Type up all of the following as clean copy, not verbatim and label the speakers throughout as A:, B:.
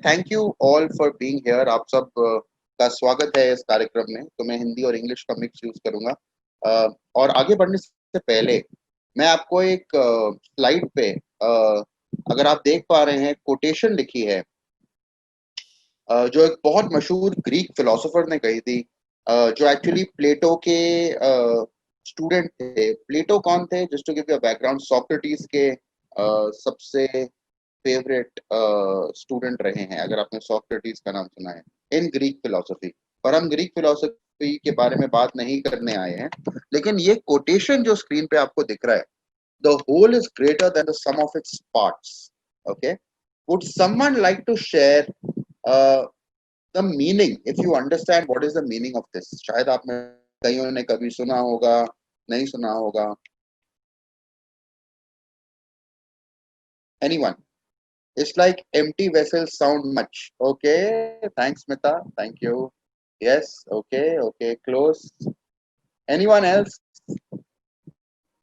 A: Thank you all for being here. आप सब का स्वागत है इस कार्यक्रम में। तो मैं हिंदी और इंग्लिश का मिक्स यूज करूंगा। और आगे बढ़ने से पहले मैं आपको एक स्लाइड पे अगर आप देख पा रहे हैं, कोटेशन लिखी है जो एक बहुत मशहूर ग्रीक फिलोसोफर ने कही थी, जो एक्चुअली प्लेटो के स्टूडेंट थे। प्लेटो कौन थे? Just to give you background, Socrates के सबसे फेवरेट स्टूडेंट रहे हैं, अगर आपने सोक्रेटिस का नाम सुना है, इन ग्रीक फिलोसफी। पर हम ग्रीक फिलोसफी के बारे में बात नहीं करने आए हैं, लेकिन ये कोटेशन जो स्क्रीन पे आपको दिख रहा है, the whole is greater than the sum of its parts. Okay, would someone like to share the meaning, if you understand what is the meaning of this? शायद आप में कईयों ने कभी सुना होगा, नहीं सुना होगा। Anyone? It's like empty vessels sound much. Okay, thanks, Mita. Thank you. Yes, okay, okay, close. Anyone else?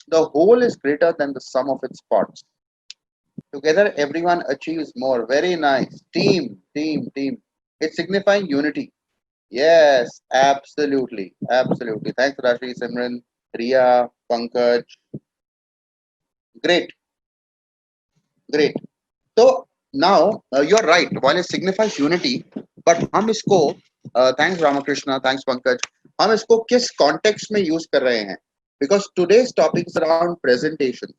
A: The whole is greater than the sum of its parts. Together, everyone achieves more. Very nice. Team, team, team. It's signifying unity. Yes, absolutely, absolutely. Thanks, Rashi, Simran, Ria, Pankaj. Great, great. So now you're right. While it signifies unity, but हम इसको thanks Ramakrishna, thanks Pankaj, हम इसको किस context में use कर रहे हैं? Because today's topic is around presentation.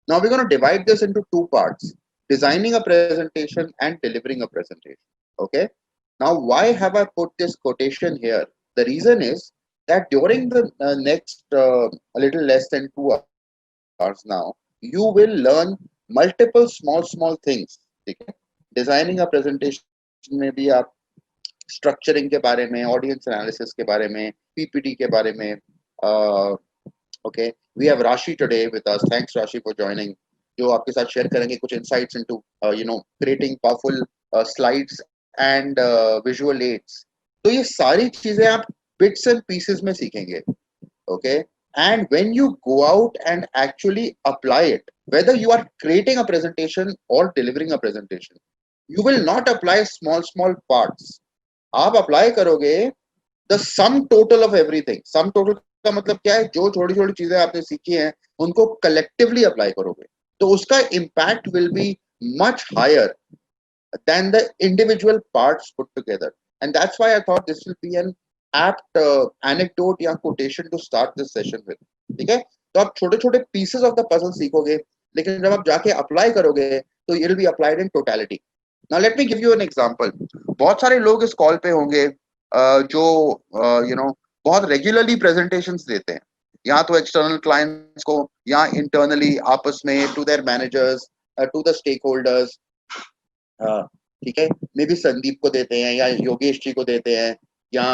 A: Now we're going to divide this into two parts: designing a presentation and delivering a presentation. Okay. Now why have I put this quotation here? The reason is that during the next a little less than 2 hours now, you will learn multiple small things. ठीक है? Designing a presentation में भी आप structuring के बारे में, audience analysis के बारे में, पीपीटी के बारे में, ओके, वी हैव राशि टुडे विद अस। थैंक्स राशि फॉर जॉइनिंग, जो आपके साथ शेयर करेंगे कुछ insights into creating powerful slides and visual aids. तो ये सारी चीजें आप बिट्स एंड पीसेस में सीखेंगे। Okay, and when you go out and actually apply it, whether you are creating a presentation or delivering a presentation, you will not apply small parts. आप apply करोगे the sum total of everything. Sum total का मतलब क्या है? जो छोटी छोटी चीजें आपने सीखी हैं उनको कलेक्टिवली अप्लाई करोगे तो उसका impact will be much higher than the individual parts put together. And that's why I thought this will be an apt anecdote या quotation to start this session with. ठीक है? तो आप छोटे छोटे pieces of the puzzle सीखोगे, लेकिन जब आप जाके अप्लाई करोगे तो it will be applied in totality. Now let me give you an example. बहुत सारे लोग इस कॉल पे होंगे जो बहुत रेगुलरली प्रेजेंटेशंस देते हैं, या तो एक्सटर्नल क्लाइंट्स को या इंटरनली आपस में, to their managers, to the stakeholders. ठीक है, मे बी संदीप को देते हैं या योगेश जी को देते हैं या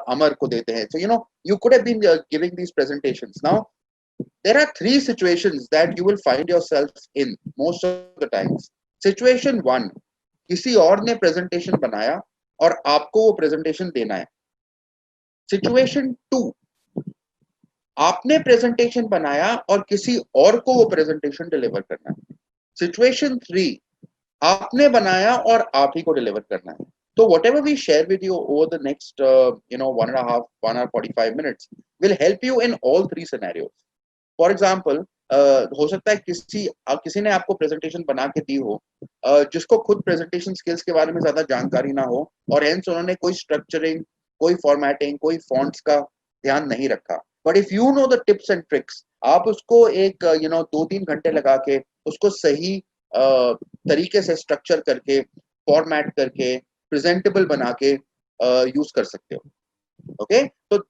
A: अमर को देते हैं। सो you could have been giving these presentations. Now there are three situations that you will find yourself in most of the times. Situation 1, किसी और ने प्रेजेंटेशन बनाया और आपको वो प्रेजेंटेशन देना है। सिचुएशन 2, आपने प्रेजेंटेशन बनाया और किसी और को वो प्रेजेंटेशन डिलीवर करना है। सिचुएशन 3, आपने बनाया और आप ही को डिलीवर करना है। तो whatever we share with you over the next 1 hour 45 minutes will help you in all three scenarios. For example, हो सकता है किसी ने आपको प्रेजेंटेशन बना के दी हो, जिसको खुद प्रेजेंटेशन स्किल्स के बारे में ज्यादा जानकारी ना हो, और हेंस उन्होंने कोई स्ट्रक्चरिंग, कोई फॉर्मेटिंग, कोई फॉन्ट्स का ध्यान नहीं रखा। But if you know the tips and tricks, आप उसको एक 2-3 घंटे लगा के उसको सही तरीके से स्ट्रक्चर करके, फॉर्मेट करके, प्रेजेंटेबल बना के यूज कर सकते हो। Okay, so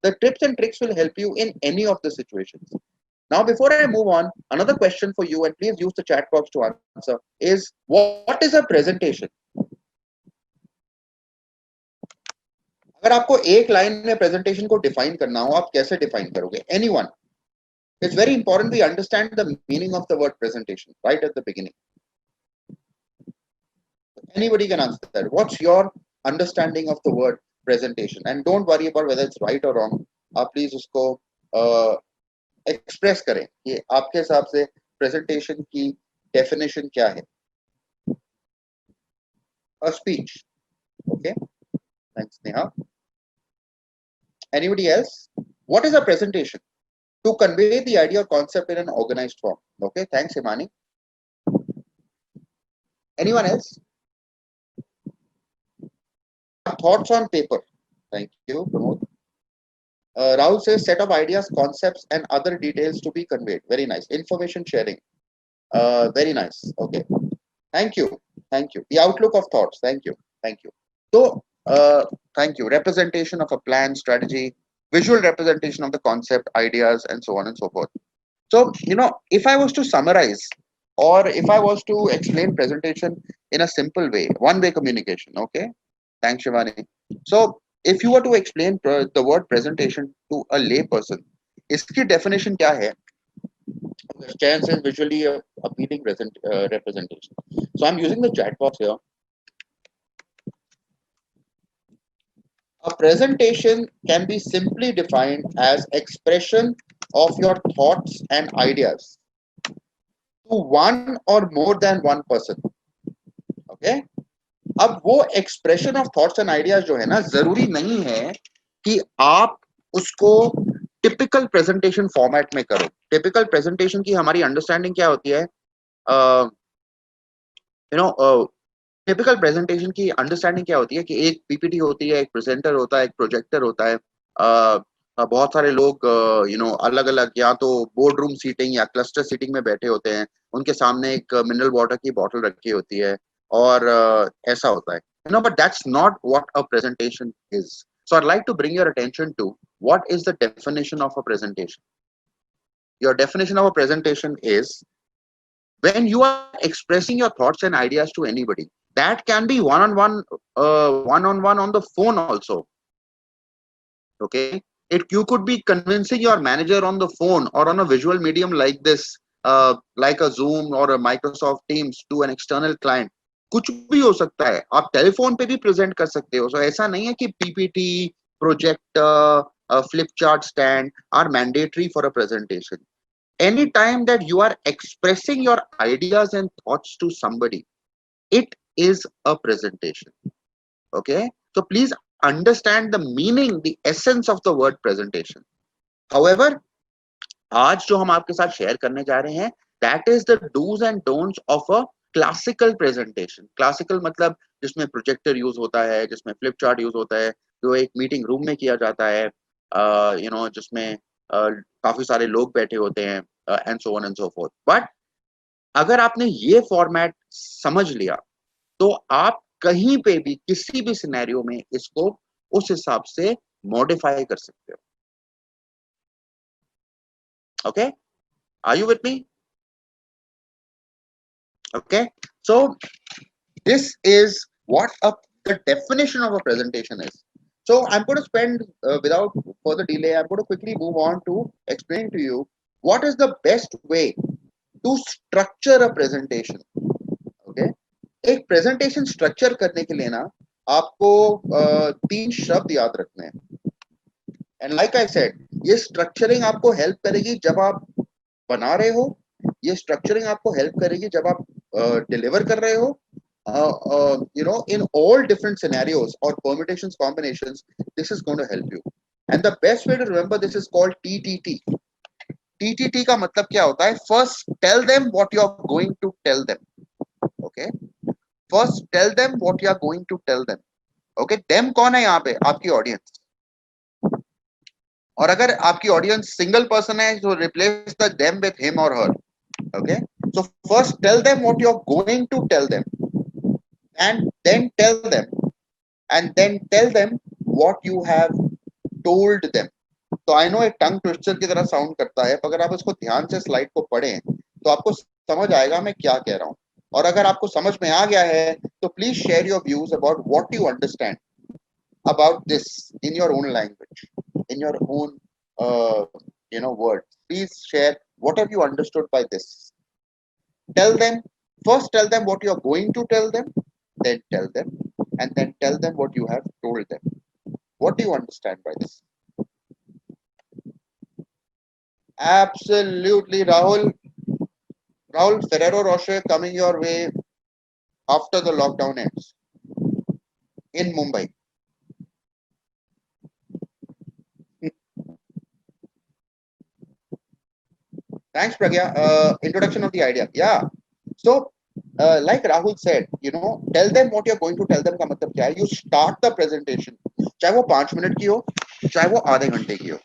A: the tips and tricks will help you in any of the situations. Now before I move on, another question for you, and please use the chat box to answer, is what is a presentation? अगर आपको एक line में presentation को define करना हो, आप कैसे define करोगे? Anyone? It's very important we understand the meaning of the word presentation right at the beginning. Anybody can answer that. What's your understanding of the word presentation? And don't worry about whether it's right or wrong. आप please उसको express करें कि आपके हिसाब से presentation की definition क्या है। a speech. Okay, thanks, Neha. Anybody else? What is a presentation? To convey the idea or concept in an organized form. Okay, thanks, Himani. Anyone else? Thoughts on paper. Thank you, Pramod. Rahul says set of ideas, concepts, and other details to be conveyed. Very nice. Information sharing. Very nice. Okay. Thank you. Thank you. The outlook of thoughts. Thank you. Thank you. So, thank you. Representation of a plan, strategy, visual representation of the concept, ideas, and so on and so forth. So, if I was to summarize or if I was to explain presentation in a simple way, one-way communication, okay? Thanks, Shivani. So, if you were to explain the word presentation to a lay person, इसकी definition क्या है? Chance is visually appealing representation. So, I'm using the chat box here. A presentation can be simply defined as expression of your thoughts and ideas to one or more than one person. Okay? अब वो expression of thoughts and ideas जो है ना, जरूरी नहीं है कि आप उसको टिपिकल प्रेजेंटेशन फॉर्मेट में करो. टिपिकल प्रेजेंटेशन की हमारी अंडरस्टैंडिंग क्या होती है? टिपिकल प्रेजेंटेशन की अंडरस्टैंडिंग क्या होती है कि एक पीपीटी होती है, एक प्रेजेंटर होता है, एक प्रोजेक्टर होता है, बहुत सारे लोग अलग अलग या तो बोर्ड रूम सीटिंग या क्लस्टर सीटिंग में बैठे होते हैं, उनके सामने एक मिनरल वाटर की बॉटल रखी होती है और ऐसा होता है, but that's not what a presentation is. So I'd like to bring your attention to what is the definition of a presentation. Your definition of a presentation is when you are expressing your thoughts and ideas to anybody. That can be one-on-one on the phone also. Okay, you could be convincing your manager on the phone or on a visual medium like this, like a Zoom or a Microsoft Teams to an external client. कुछ भी हो सकता है, आप telephone पे भी present कर सकते हो. So ऐसा नहीं है कि PPT, projector, flip chart stand are mandatory for a presentation. Anytime that you are expressing your ideas and thoughts to somebody, it is a presentation. Okay, so please understand the meaning, the essence of the word presentation. However, आज जो हम आपके साथ share करने जा रहे हैं, that is the do's and don'ts of a classical presentation. Classical मतलब जिसमें प्रोजेक्टर यूज होता है, जिसमें फ्लिप चार्ट यूज होता है, जो एक मीटिंग रूम में किया जाता है, जिसमें काफी सारे लोग बैठे होते हैं, and so on and so forth. But अगर आपने ये फॉर्मेट समझ लिया तो आप कहीं पे भी किसी भी सिनेरियो में इसको उस हिसाब से मॉडिफाई कर सकते हो. Okay, are you with me? Okay, so this is what the definition of a presentation is. So I'm going to spend without further delay, I'm going to quickly move on to explain to you what is the best way to structure a presentation. Okay, एक presentation structure करने के लिए ना आपको 3 शब्द याद रखने हैं. एंड लाइक आई सेड, ये स्ट्रक्चरिंग आपको हेल्प करेगी जब आप बना रहे हो, ये स्ट्रक्चरिंग आपको हेल्प करेगी जब आप डिलीवर कर रहे हो, in all different scenarios or permutations, combinations. This is going to help you. And the best way to remember this is called TTT. TTT का मतलब क्या होता है? First tell them what you are going to tell them. Okay, first tell them what you are going to tell them. Okay, them कौन है यहाँ पे? आपकी ऑडियंस. और अगर आपकी ऑडियंस सिंगल पर्सन है तो replace the them with him or her. Okay, so first tell them what you are going to tell them, and then tell them, and then tell them what you have told them. तो I know एक tongue twister की तरह sound करता है, पर अगर आप इसको ध्यान से स्लाइड को पढ़ें तो आपको समझ आएगा मैं क्या कह रहा हूँ. और अगर आपको समझ में आ गया है तो please share your views about what you understand about this in your own language, in your own words. Please share what have you understood by this. Tell them, first tell them what you are going to tell them, then tell them, and then tell them what you have told them. What do you understand by this? Absolutely, Rahul. Ferrero Rocher coming your way after the lockdown ends. in Mumbai. Thanks, Pragya. Introduction of the idea. Yeah. So, like Rahul said, tell them what you're going to tell them का मतलब क्या है. You start the presentation. चाहे वो 5 minute की हो, चाहे वो आधे घंटे की हो.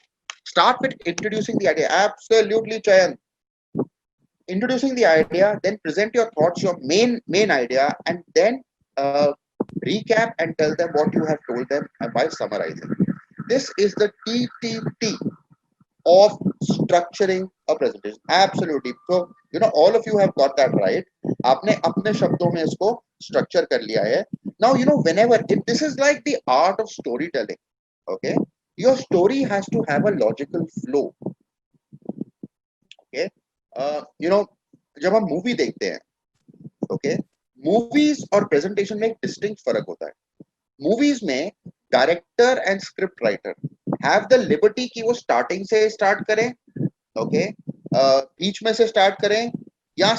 A: Start with introducing the idea. Absolutely, Chayan. Introducing the idea, then present your thoughts, your main idea, and then recap and tell them what you have told them by summarizing. This is the TTT of structuring a presentation. Absolutely. So, all of you have got that right. आपने अपने शब्दों में इसको structure कर लिया है. Now, whenever, if this is like the art of storytelling, okay, your story has to have a logical flow. Okay. जब हम मूवी देखते हैं, ओके, मूवीज और प्रेजेंटेशन में एक डिस्टिंक्ट फर्क होता है. मूवीज में director and script writer have the liberty कि वो स्टार्टिंग से स्टार्ट करें, ओके, बीच में से स्टार्ट करें, या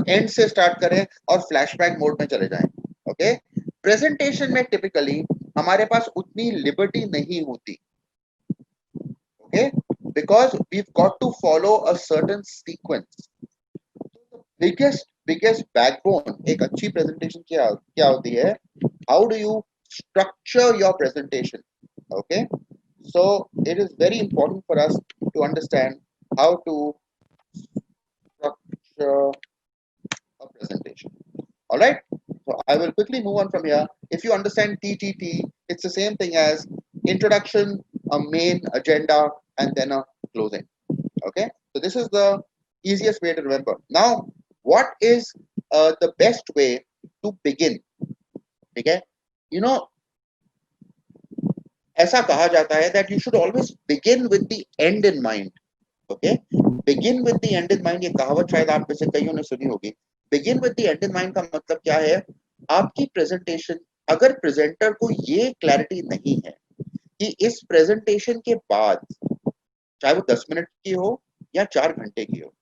A: एंड से स्टार्ट करें और फ्लैशबैक मोड में चले जाएं. ओके. प्रेजेंटेशन में टिपिकली हमारे पास उतनी लिबर्टी नहीं होती. Okay, because we got to follow a certain sequence. Biggest backbone एक अच्छी प्रेजेंटेशन क्या होती है? How do you structure your presentation? Okay, so it is very important for us to understand how to structure a presentation. All right, so I will quickly move on from here. If you understand TTT, it's the same thing as introduction, a main agenda, and then a closing. Okay, so this is the easiest way to remember. Now, what is the best way to begin? Okay, you know, ऐसा कहा जाता है that you should always begin with the end in mind. Okay, begin with the end in mind. ये कहावत शायद आप में से कईयों ने सुनी होगी. Begin with the end in mind का मतलब क्या है? आपकी प्रेजेंटेशन, अगर प्रेजेंटर को ये क्लैरिटी नहीं है कि इस प्रेजेंटेशन के बाद, चाहे वो 10 मिनट की हो या 4 घंटे की हो,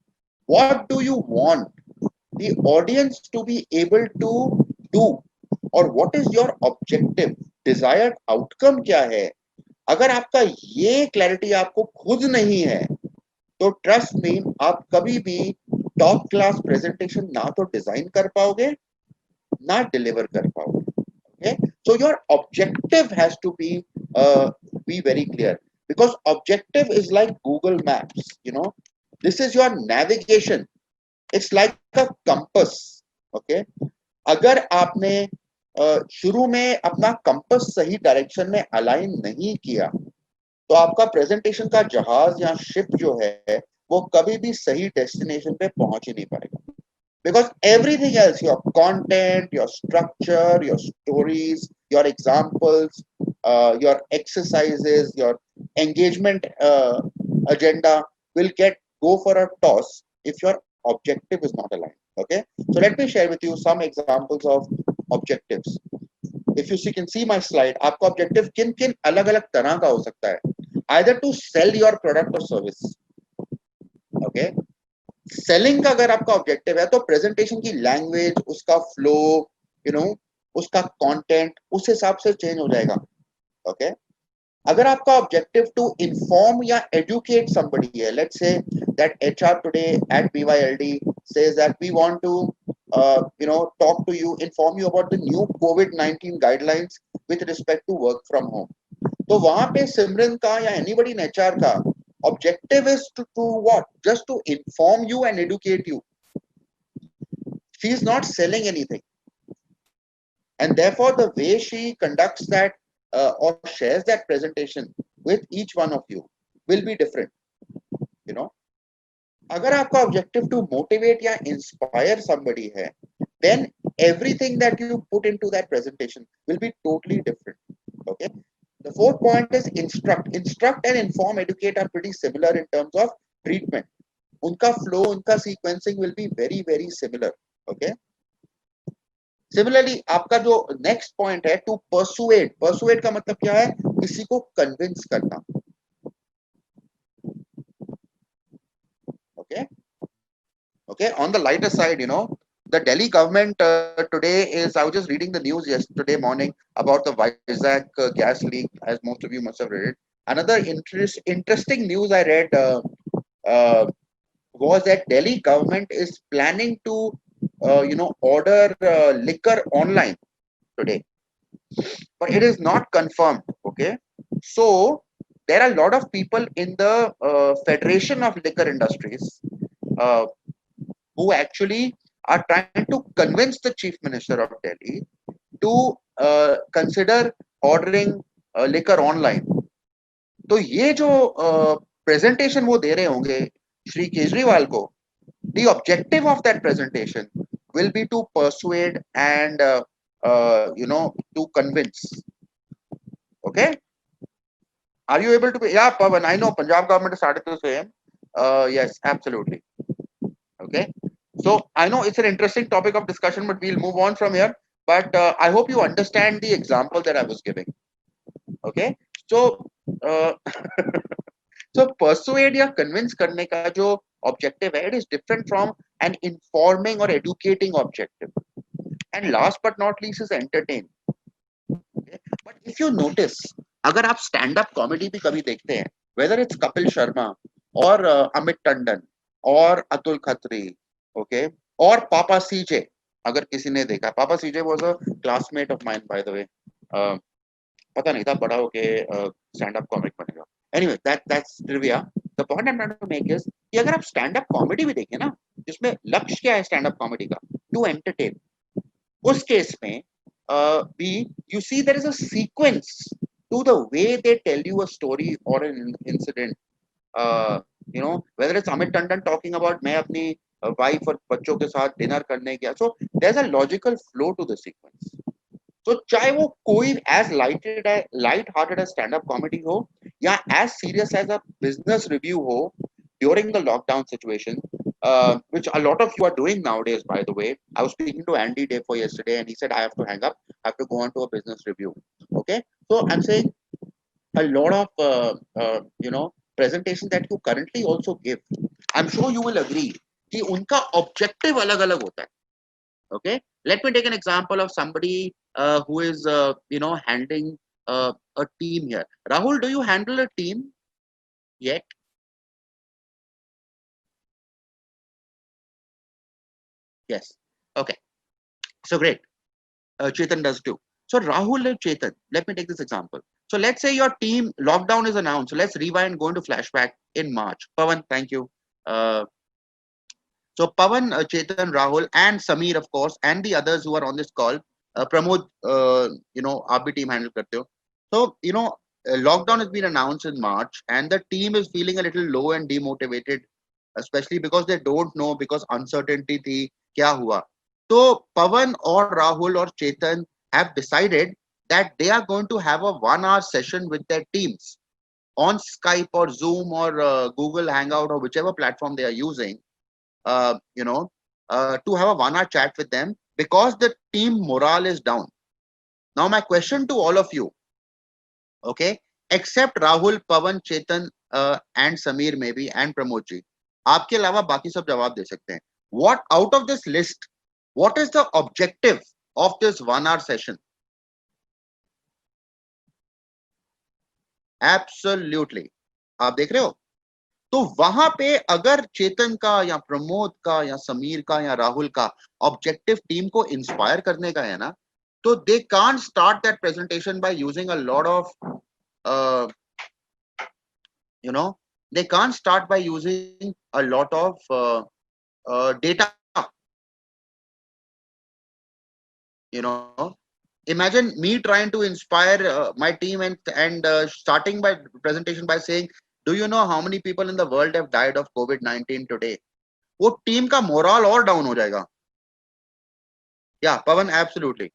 A: what do you want the audience to be able to do, और what is your objective, desired outcome क्या है? अगर आपका ये क्लैरिटी आपको खुद नहीं है, तो ट्रस्ट मी, आप कभी भी टॉप क्लास प्रेजेंटेशन ना तो डिजाइन कर पाओगे, ना डिलीवर कर पाओगे. Okay, so your objective has to be very clear, because objective is like Google Maps. This is your navigation. It's like a compass. Okay, अगर आपने शुरू में अपना कंपस सही डायरेक्शन में अलाइन नहीं किया, तो आपका प्रेजेंटेशन का जहाज या शिप जो है वो कभी भी सही डेस्टिनेशन पे पहुंच ही नहीं पाएगा. Because everything else, your content, your structure, your stories, your examples, your exercises, your engagement agenda will go for a toss if your objective is not aligned. Okay, so let me share with you some examples of objectives. If you can see my slide, आपका objective किन किन अलग अलग तरह का हो सकता है. Either to sell your product or service. Okay, selling का अगर आपका ऑब्जेक्टिव है, तो प्रेजेंटेशन की लैंग्वेज, उसका फ्लो, उसका कंटेंट उस हिसाब से चेंज हो जाएगा. ओके, अगर आपका ऑब्जेक्टिव टू इन्फॉर्म या एडुकेट समबडी है, let's say that HR today at BYLD says that we want to talk to you, inform you about the new COVID-19 guidelines with respect to work from home. तो वहां पे सिमरन का या anybody in HR का objective is to what? Just to inform you and educate you. She is not selling anything, and therefore the way she conducts that or shares that presentation with each one of you will be different. अगर आपका objective to motivate या inspire somebody है, then everything that you put into that presentation will be totally different. Okay, the fourth point is instruct. Instruct and inform, educate are pretty similar in terms of treatment. उनका flow, उनका sequencing will be very very similar. Okay, similarly आपका जो next point है to persuade. Persuade का मतलब क्या है? किसी को convince करना. Okay, on the lighter side, the Delhi government today is, I was just reading the news yesterday morning about the Vizag gas leak, as most of you must have read it. Another interesting news I read uh, was that Delhi government is planning to, order liquor online today, but it is not confirmed. Okay, so there are a lot of people in the Federation of Liquor Industries uh, who actually are trying to convince the Chief Minister of Delhi to consider ordering liquor online. तो ये जो presentation वो दे रहे होंगे श्री केजरीवाल को, the objective of that presentation will be to persuade and to convince. Okay, are you able to be? Yeah, Pavan, I know Punjab government started the same. Yes, absolutely. Okay, so I know it's an interesting topic of discussion, but we'll move on from here. But I hope you understand the example that I was giving. Okay, so uh, so persuade या convince करने का जो objective है, it is different from an informing or educating objective. And last but not least is entertain. Okay? But if you notice, अगर आप stand up comedy भी कभी देखते हैं, whether it's Kapil Sharma or Amit Tandon or Atul Khatri, okay, or Papa CJ, अगर किसी ने देखा, Papa CJ was a classmate of mine by the way. पता नहीं था बड़ा होके स्टैंड अप कॉमिक बनेगा. Anyway that's trivia. The point I am trying to make is कि अगर आप स्टैंड अप कॉमेडी भी देखें ना, जिसमें लक्ष्य क्या है स्टैंड अप कॉमेडी का, टू एंटरटेन, उस केस में भी you see there is a sequence to the way they tell you a story और an incident. whether it's Amit Tandon talking about मैं अपनी वाइफ और बच्चों के साथ डिनर करने गया, so there's a logical flow to the sequence. तो चाहे वो कोई as light hearted as stand up comedy हो या as serious as a business review हो during the lockdown situation, which a lot of you are doing nowadays, by the way. I was speaking to Andy Day for yesterday, and he said I have to hang up, I have to go on to a business review. Okay, so I'm saying a lot of presentation that you currently also give, I'm sure you will agree कि उनका objective अलग-अलग होता है. Okay, let me take an example of somebody who is handling a team here. Rahul, do you handle a team yet? Yes. Okay, so great. Chetan does too. So Rahul and Chetan, let me take this example. So let's say your team lockdown is announced, so let's rewind, go into flashback in March. Pavan, thank you. uh, So Pavan, Chetan, Rahul, and Sameer, of course, and the others who are on this call. Pramod, आप भी team handle करते हो. So lockdown has been announced in March, and the team is feeling a little low and demotivated, especially because they don't know, because uncertainty थी क्या हुआ. So Pavan or Rahul or Chetan have decided that they are going to have a 1 hour session with their teams on Skype or Zoom or Google Hangout or whichever platform they are using, to have a 1 hour chat with them because the team morale is down. Now, my question to all of you, okay, except Rahul, Pavan, Chetan, and Sameer maybe, and Pramodji, आपके अलावा बाकी सब जवाब दे सकते हैं. What out of this list, what is the objective of this 1 hour session? Absolutely. आप देख रहे हो? तो वहां पे अगर चेतन का या प्रमोद का या समीर का या राहुल का ऑब्जेक्टिव टीम को इंस्पायर करने का है ना, तो they can't start that presentation by using a lot of they can't start by using a lot of data. Imagine me trying to inspire my team and starting by presentation by saying, do you know how many people in the world have died of COVID-19 today? वो team का moral और down हो जाएगा. Yeah, Pavan, absolutely.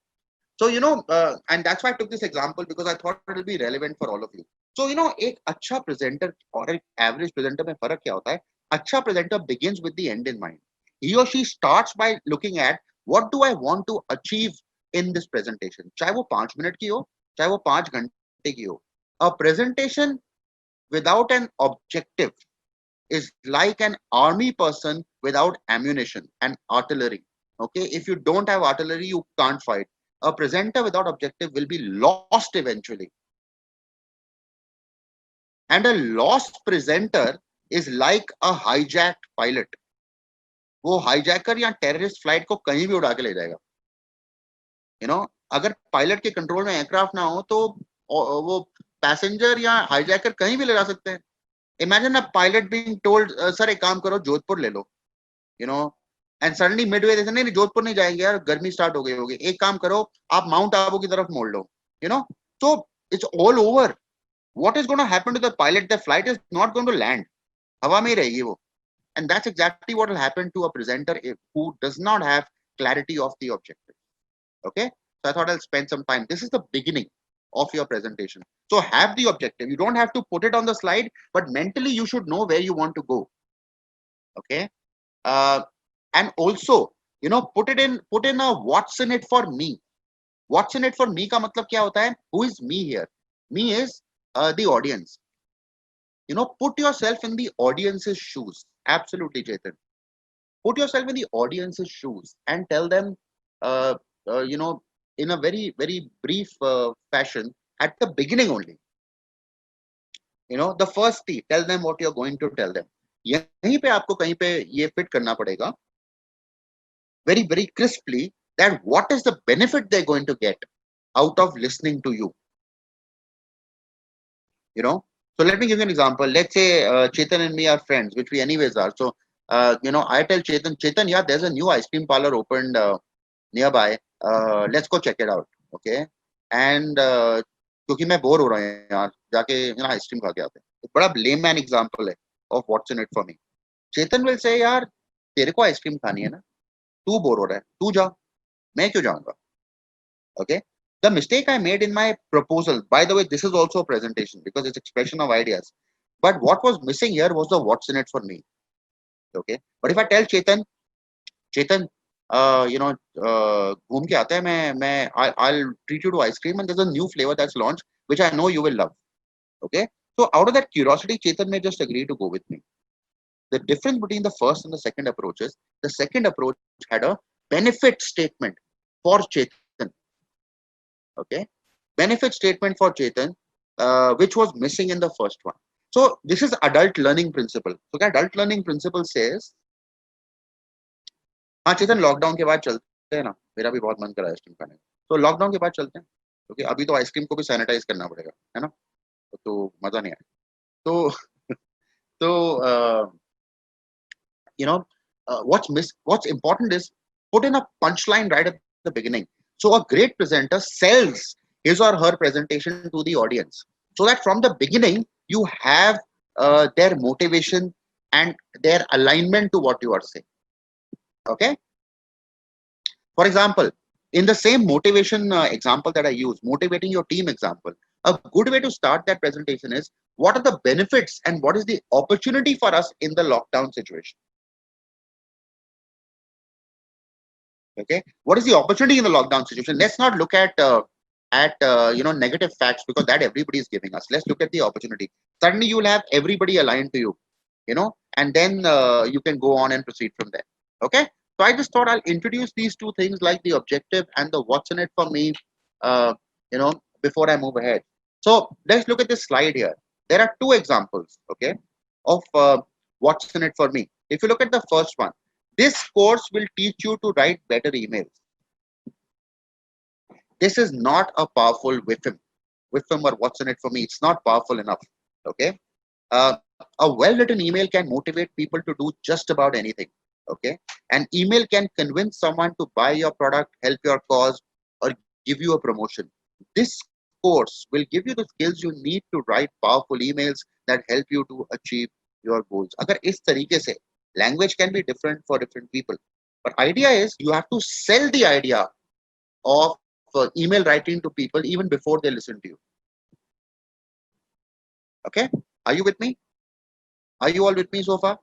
A: So and that's why I took this example, because I thought it will be relevant for all of you. So एक अच्छा presenter और एक average presenter में फर्क क्या होता है? अच्छा presenter begins with the end in mind. He or she starts by looking at what do I want to achieve in this presentation. चाहे वो 5 मिनट की हो, चाहे वो 5 घंटे की हो. A presentation without an objective is like an army person without ammunition and artillery. Okay, if you don't have artillery, you can't fight. A presenter without objective will be lost eventually. And a lost presenter is like a hijacked pilot. वो hijacker या terrorist flight को कहीं भी उड़ा के ले जाएगा. You know, अगर पायलट के कंट्रोल में एयरक्राफ्ट ना हो तो वो पैसेंजर या हाईजैकर कहीं भी ले जा सकते हैं. Imagine a pilot being told, sir एक काम करो जोधपुर ले लो, you know, and suddenly midway they say नहीं जोधपुर नहीं जाएंगे यार, गर्मी स्टार्ट हो गई होगी, एक काम करो आप माउंट आबू की तरफ मोड़ लो, you know, so it's all over. What is going to happen to the pilot? The flight is not going to land. हवा में ही रहेगी वो. And that's exactly what will happen to a presenter who does not have clarity of the objective. Okay, so I thought I'll spend some time. This is the beginning of your presentation. So have the objective. You don't have to put it on the slide, but mentally you should know where you want to go. Okay, and also, you know, put in a what's in it for me. What's in it for me का मतलब क्या होता है? Who is me here? Me is the audience. You know, put yourself in the audience's shoes. Absolutely, Chetan. Put yourself in the audience's shoes and tell them, you know, in a very, very brief fashion at the beginning only. You know, the first T, tell them what you're going to tell them. यहीं पे आपको कहीं पे ये fit करना पड़ेगा very, very crisply that what is the benefit they're going to get out of listening to you. You know, so let me give you an example. Let's say Chetan and me are friends, which we anyways are. So, you know, I tell Chetan, yeah, there's a new ice cream parlor opened nearby. Let's go check it out. Okay. And क्योंकि मैं bore हो रहा हूँ यार, जाके ना ice cream खा के आते हैं. बड़ा layman example है of what's in it for me. Chetan will say, यार तेरे को आइसक्रीम खानी है ना, तू बोर हो रहा है, तू जा, मैं क्यों जाऊंगा. Okay. The mistake I made in my proposal, by the way, this is also a presentation because it's expression of ideas. But what was missing here was the what's in it for me. Okay. But if I tell Chetan, you know, घूम के आता है, I'll treat you to ice cream and there's a new flavor that's launched, which I know you will love. Okay. So out of that curiosity, Chetan may just agree to go with me. The difference between the first and the second approach is the second approach had a benefit statement for Chetan. Okay, benefit statement for Chetan, which was missing in the first one. So this is adult learning principle. So the adult learning principle says, हाँ चेतन lockdown के बाद चलते हैं ना, मेरा भी बहुत मन कर रहा है आइसक्रीम खाने. तो लॉकडाउन के बाद चलते हैं, क्योंकि अभी तो आइसक्रीम को भी सैनिटाइज करना पड़ेगा, है ना, तो मजा नहीं आएगा. तो you know, what's important is put in a punchline right at the beginning. So a great presenter sells his or her presentation to the audience so that from the beginning you have their motivation and their alignment to what you are saying. Okay. For example, in the same motivation example that I use, motivating your team example, a good way to start that presentation is what are the benefits and what is the opportunity for us in the lockdown situation. Okay, what is the opportunity in the lockdown situation? Let's not look at you know, negative facts, because that everybody is giving us. Let's look at the opportunity. Suddenly you will have everybody aligned to you, you know, and then you can go on and proceed from there. Okay, so I just thought I'll introduce these two things, like the objective and the what's in it for me, you know, before I move ahead. So let's look at this slide here. There are two examples, okay, of what's in it for me. If you look at the first one, this course will teach you to write better emails. This is not a powerful WIFM or what's in it for me. It's not powerful enough. Okay. A well-written email can motivate people to do just about anything. Okay. An email can convince someone to buy your product, help your cause, or give you a promotion. This course will give you the skills you need to write powerful emails that help you to achieve your goals. अगर इस तरीके से, language can be different for different people, but idea is you have to sell the idea of email writing to people even before they listen to you. Okay, are you with me? Are you all with me so far?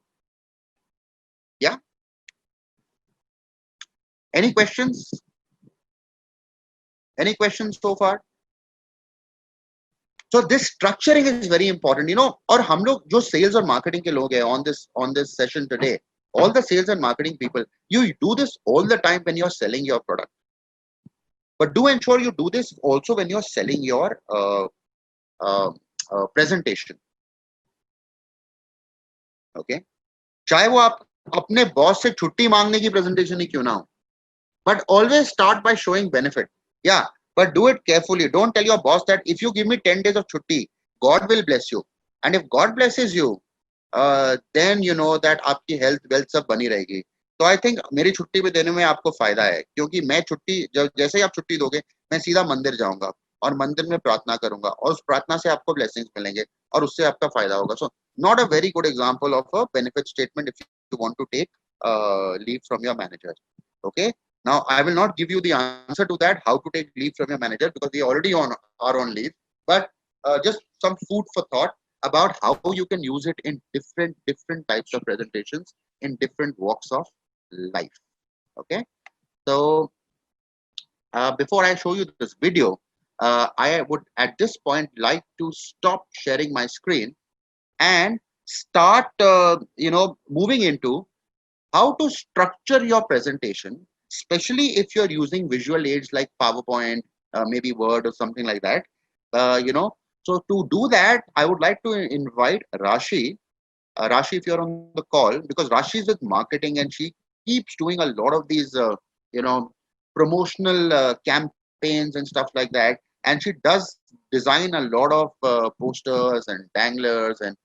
A: Yeah. Any questions? Any questions so far? So this structuring is very important, you know. और हम लोग जो sales और marketing के लोग हैं on this session today, all the sales and marketing people, you do this all the time when you're selling your product. But do ensure you do this also when you're selling your presentation. Okay, चाहे वो आप अपने boss से छुट्टी मांगने की presentation ही क्यों ना हो, but always start by showing benefit. Yeah, but do it carefully. Don't tell your boss that if you give me 10 days of chutti, God will bless you. And if God blesses you, then you know that आपकी health wealth सब बनी रहेगी. तो I think मेरी छुट्टी भी देने में आपको फायदा है, क्योंकि मैं छुट्टी जब जैसे ही आप छुट्टी दोगे मैं सीधा मंदिर जाऊंगा और मंदिर में प्रार्थना करूंगा और उस प्रार्थना से आपको ब्लेसिंग्स मिलेंगे और उससे आपका फायदा होगा. So not a very good example of a benefit statement if you want to take leave from your manager. Okay, now I will not give you the answer to that, how to take leave from your manager, because we already are on leave, but just some food for thought about how you can use it in different types of presentations in different walks of life. Okay, so before I show you this video, I would at this point like to stop sharing my screen and start moving into how to structure your presentation, especially if you're using visual aids like PowerPoint, maybe Word or something like that. So to do that, I would like to invite Rashi. Rashi, if you're on the call, because Rashi is with marketing and she keeps doing a lot of these, promotional campaigns and stuff like that. And she does design a lot of posters and danglers and,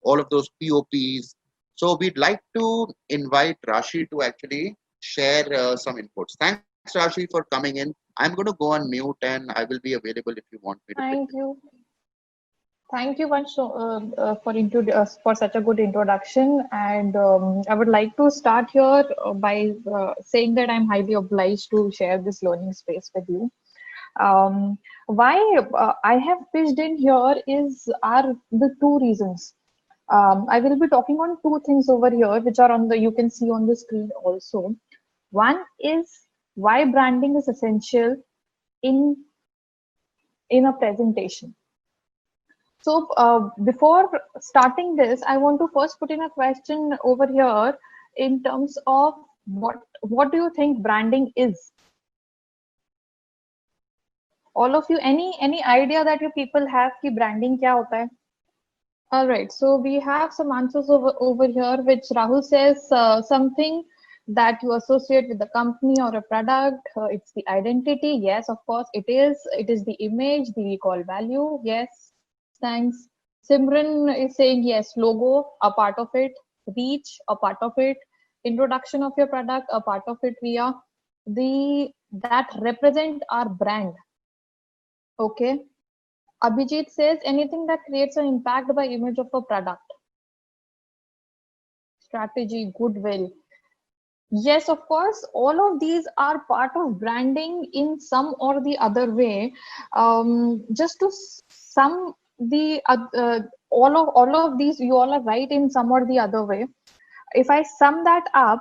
A: all of those POPs. So we'd like to invite Rashi to actually share some inputs. Thanks, Rashi, for coming in. I'm going to go on mute and I will be available if you want me to.
B: Thank you. Thank you, Vansh, for such a good introduction. And I would like to start here by saying that I'm highly obliged to share this learning space with you. Why I have pitched in here are the two reasons. I will be talking on two things over here, which are you can see on the screen also. One is why branding is essential in a presentation. So before starting this, I want to first put in a question over here in terms of what do you think branding is? All of you, any idea that you people have कि branding क्या होता है? All right, so we have some answers over here, which Rahul says something that you associate with the company or a product. It's the identity. Yes, of course, it is. It is the image, the recall value. Yes, thanks. Simran is saying yes, logo, a part of it. Reach, a part of it. Introduction of your product, a part of it. Via that represent our brand. Okay. Abhijit says anything that creates an impact by image of a product. Strategy, goodwill. Yes, of course, all of these are part of branding in some or the other way. Just to sum all of these, you all are right in some or the other way. If I sum that up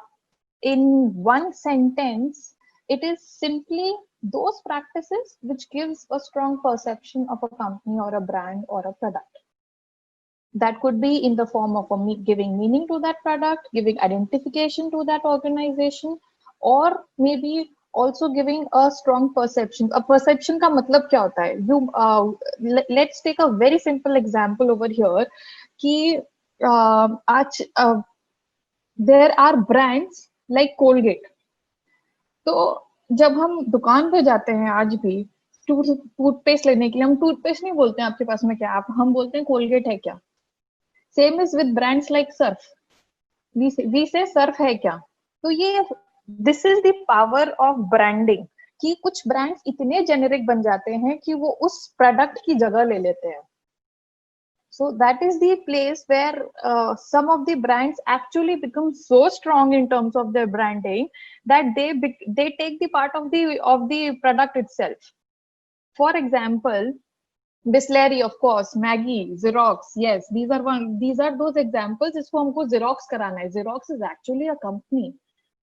B: in one sentence, it is simply those practices which gives a strong perception of a company or a brand or a product. That could be in the form of giving meaning to that product, giving identification to that organization, or maybe also giving a strong perception. A perception का मतलब क्या होता है? Let's take a very simple example over here कि there are brands like Colgate. तो जब हम दुकान पे जाते हैं आज भी टूथपेस्ट लेने के लिए, हम टूथपेस्ट नहीं बोलते हैं आपके पास में क्या, हम बोलते हैं कोलगेट है क्या. Same is with brands like Surf, we say Surf है क्या. तो ये this is the power of branding कि कुछ ब्रांड्स इतने जेनेरिक बन जाते हैं कि वो उस प्रोडक्ट की जगह ले लेते हैं. So that is the place where some of the brands actually become so strong in terms of their branding that they take the part of the product itself. For example, Bisleri, of course, Maggie, Xerox. Yes, these are those examples. जिसको हमको Xerox कराना है. Xerox is actually a company.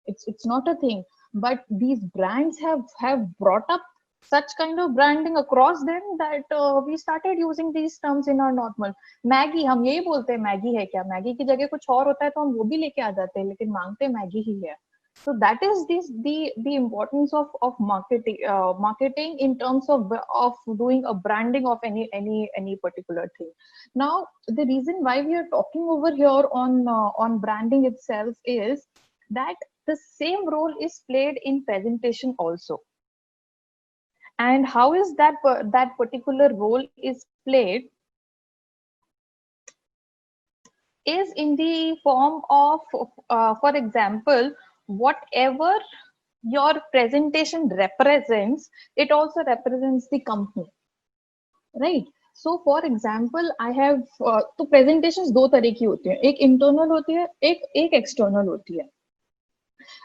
B: It's not a thing. But these brands have brought up such kind of branding across them that we started using these terms in our normal. Maggi, हम यही बोलते हैं Maggi है क्या, Maggi की जगह कुछ और होता है तो हम वो भी लेके आ जाते हैं, लेकिन मांगते मैगी ही है. So that is the importance of marketing in terms of doing a branding of any particular thing. Now the reason why we are talking over here on branding itself is that the same role is played in presentation also. And how is that particular role is played is in the form of for example, whatever your presentation represents, it also represents the company, right? So for example, I have तो presentations दो तरह की होती हैं, एक internal होती है, एक external होती है.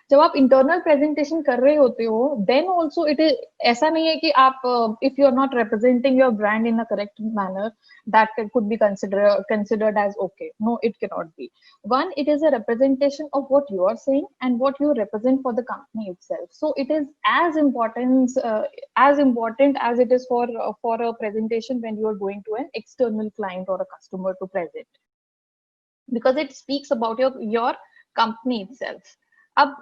B: जब आप इंटरनल प्रेजेंटेशन कर रहे होते हो, देन ऑल्सो इट इज, ऐसा नहीं है कि आप if you are not representing your brand in a correct manner, that could be considered as okay. No, it cannot be. One, it is a representation of what you are saying and what you represent for the company itself. So it is as important as it is for a presentation when you are going to an external client or a customer to present, because it speaks about your company itself. अब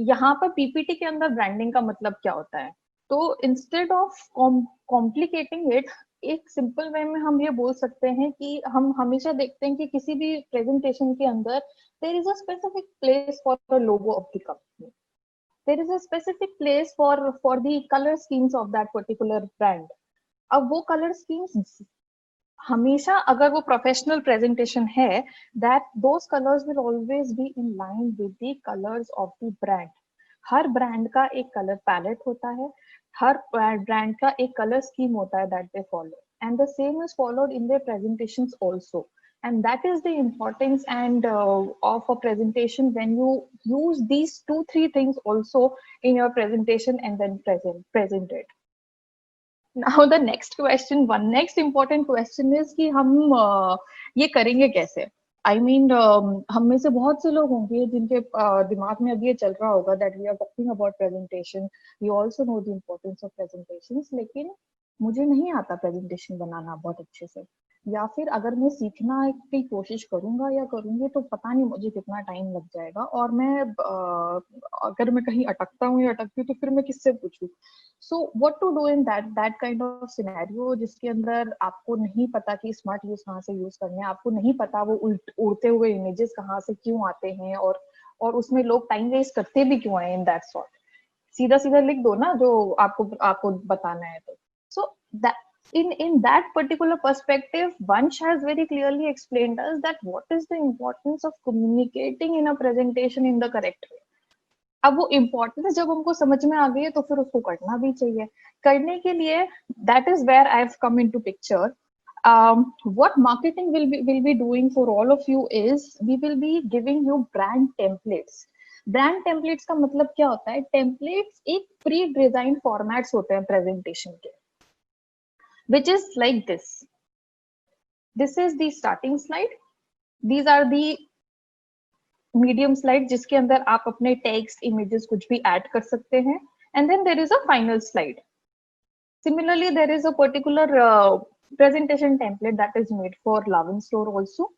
B: यहाँ पर PPT के अंदर branding का मतलब क्या होता है, तो इंस्टेड ऑफ कॉम्प्लिकेटिंग इट, एक सिंपल वे में हम ये बोल सकते हैं कि हम हमेशा देखते हैं कि किसी भी प्रेजेंटेशन के अंदर there is a specific place for the logo of the company, there is a specific place for the colour schemes of that particular brand. अब वो कलर स्कीम्स हमेशा, अगर वो प्रोफेशनल प्रेजेंटेशन है, that those colours will always be in line with the colours of the brand. हर brand का एक colour palette होता है, हर ब्रांड का एक कलर स्कीम होता है that they follow, and the same is followed in their presentations also. And that is the importance and of a presentation when you use these 2-3 things also in your presentation and then present it. Now the next important question is कि हम ये करेंगे कैसे. I mean, हम में से बहुत से लोग होंगे जिनके दिमाग में अभी ये चल रहा होगा that we are talking about presentation, we also know the importance of presentations, लेकिन मुझे नहीं आता presentation बनाना बहुत अच्छे से, या फिर अगर मैं सीखना की कोशिश करूंगा या करूंगी तो पता नहीं मुझे कितना टाइम लग जाएगा, और मैं अगर मैं कहीं अटकता हूँ या अटकती हूँ तो फिर मैं किससे पूछूं. So what to do in that kind of scenario, जिसके अंदर आपको नहीं पता कि स्मार्ट यूज कहाँ से यूज करने हैं, आपको नहीं पता वो उड़ते हुए इमेजेस कहाँ से क्यों आते हैं, और उसमें लोग टाइम वेस्ट करते भी क्यों हैं इन दैट सॉर्ट. सीधा सीधा लिख दो ना जो आपको बताना है तो. So that in that particular perspective, Vansh has very clearly explained us that what is the importance of communicating in a presentation in the correct way. अब वो इम्पोर्टेंस जब हमको समझ में आ गई है तो फिर उसको करना भी चाहिए. करने के लिए that is where I have come into picture. What marketing will be doing for all of you is we will be giving you brand templates. Brand templates का मतलब क्या होता है? टेम्पलेट्स एक प्री डिजाइन फॉर्मेट्स होते हैं presentation के, which is like this. This is the starting slide. These are the medium slide जिसके अंदर आप अपने टेक्स्ट, इमेजेस कुछ भी ऐड कर सकते हैं, and then there is a final slide. Similarly, there is a particular presentation template that is made for Love in Store also.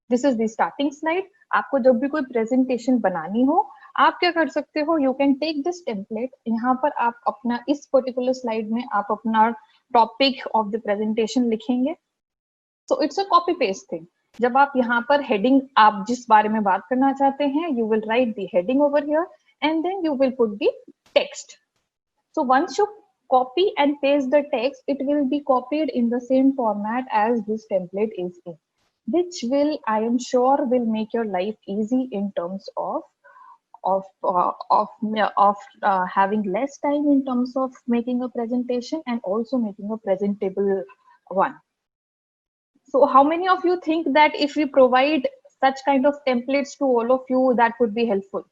B: This is the starting slide. आपको जब भी कोई presentation बनानी हो, आप क्या कर सकते हो? You can take this template. यहाँ पर आप अपना इस particular slide में आप अपना topic of the presentation लिखेंगे. So it's a copy paste thing. जब आप यहाँ पर हेडिंग, आप जिस बारे में बात करना चाहते हैं, you will write the heading over here and then you will put the text. So once you copy and paste the text, it will be copied in the same format as this template is in, which will, I am sure, will make your life easy in terms of having less time in terms of making a presentation and also making a presentable one. So how many of you think that if we provide such kind of templates to all of you, that would be helpful?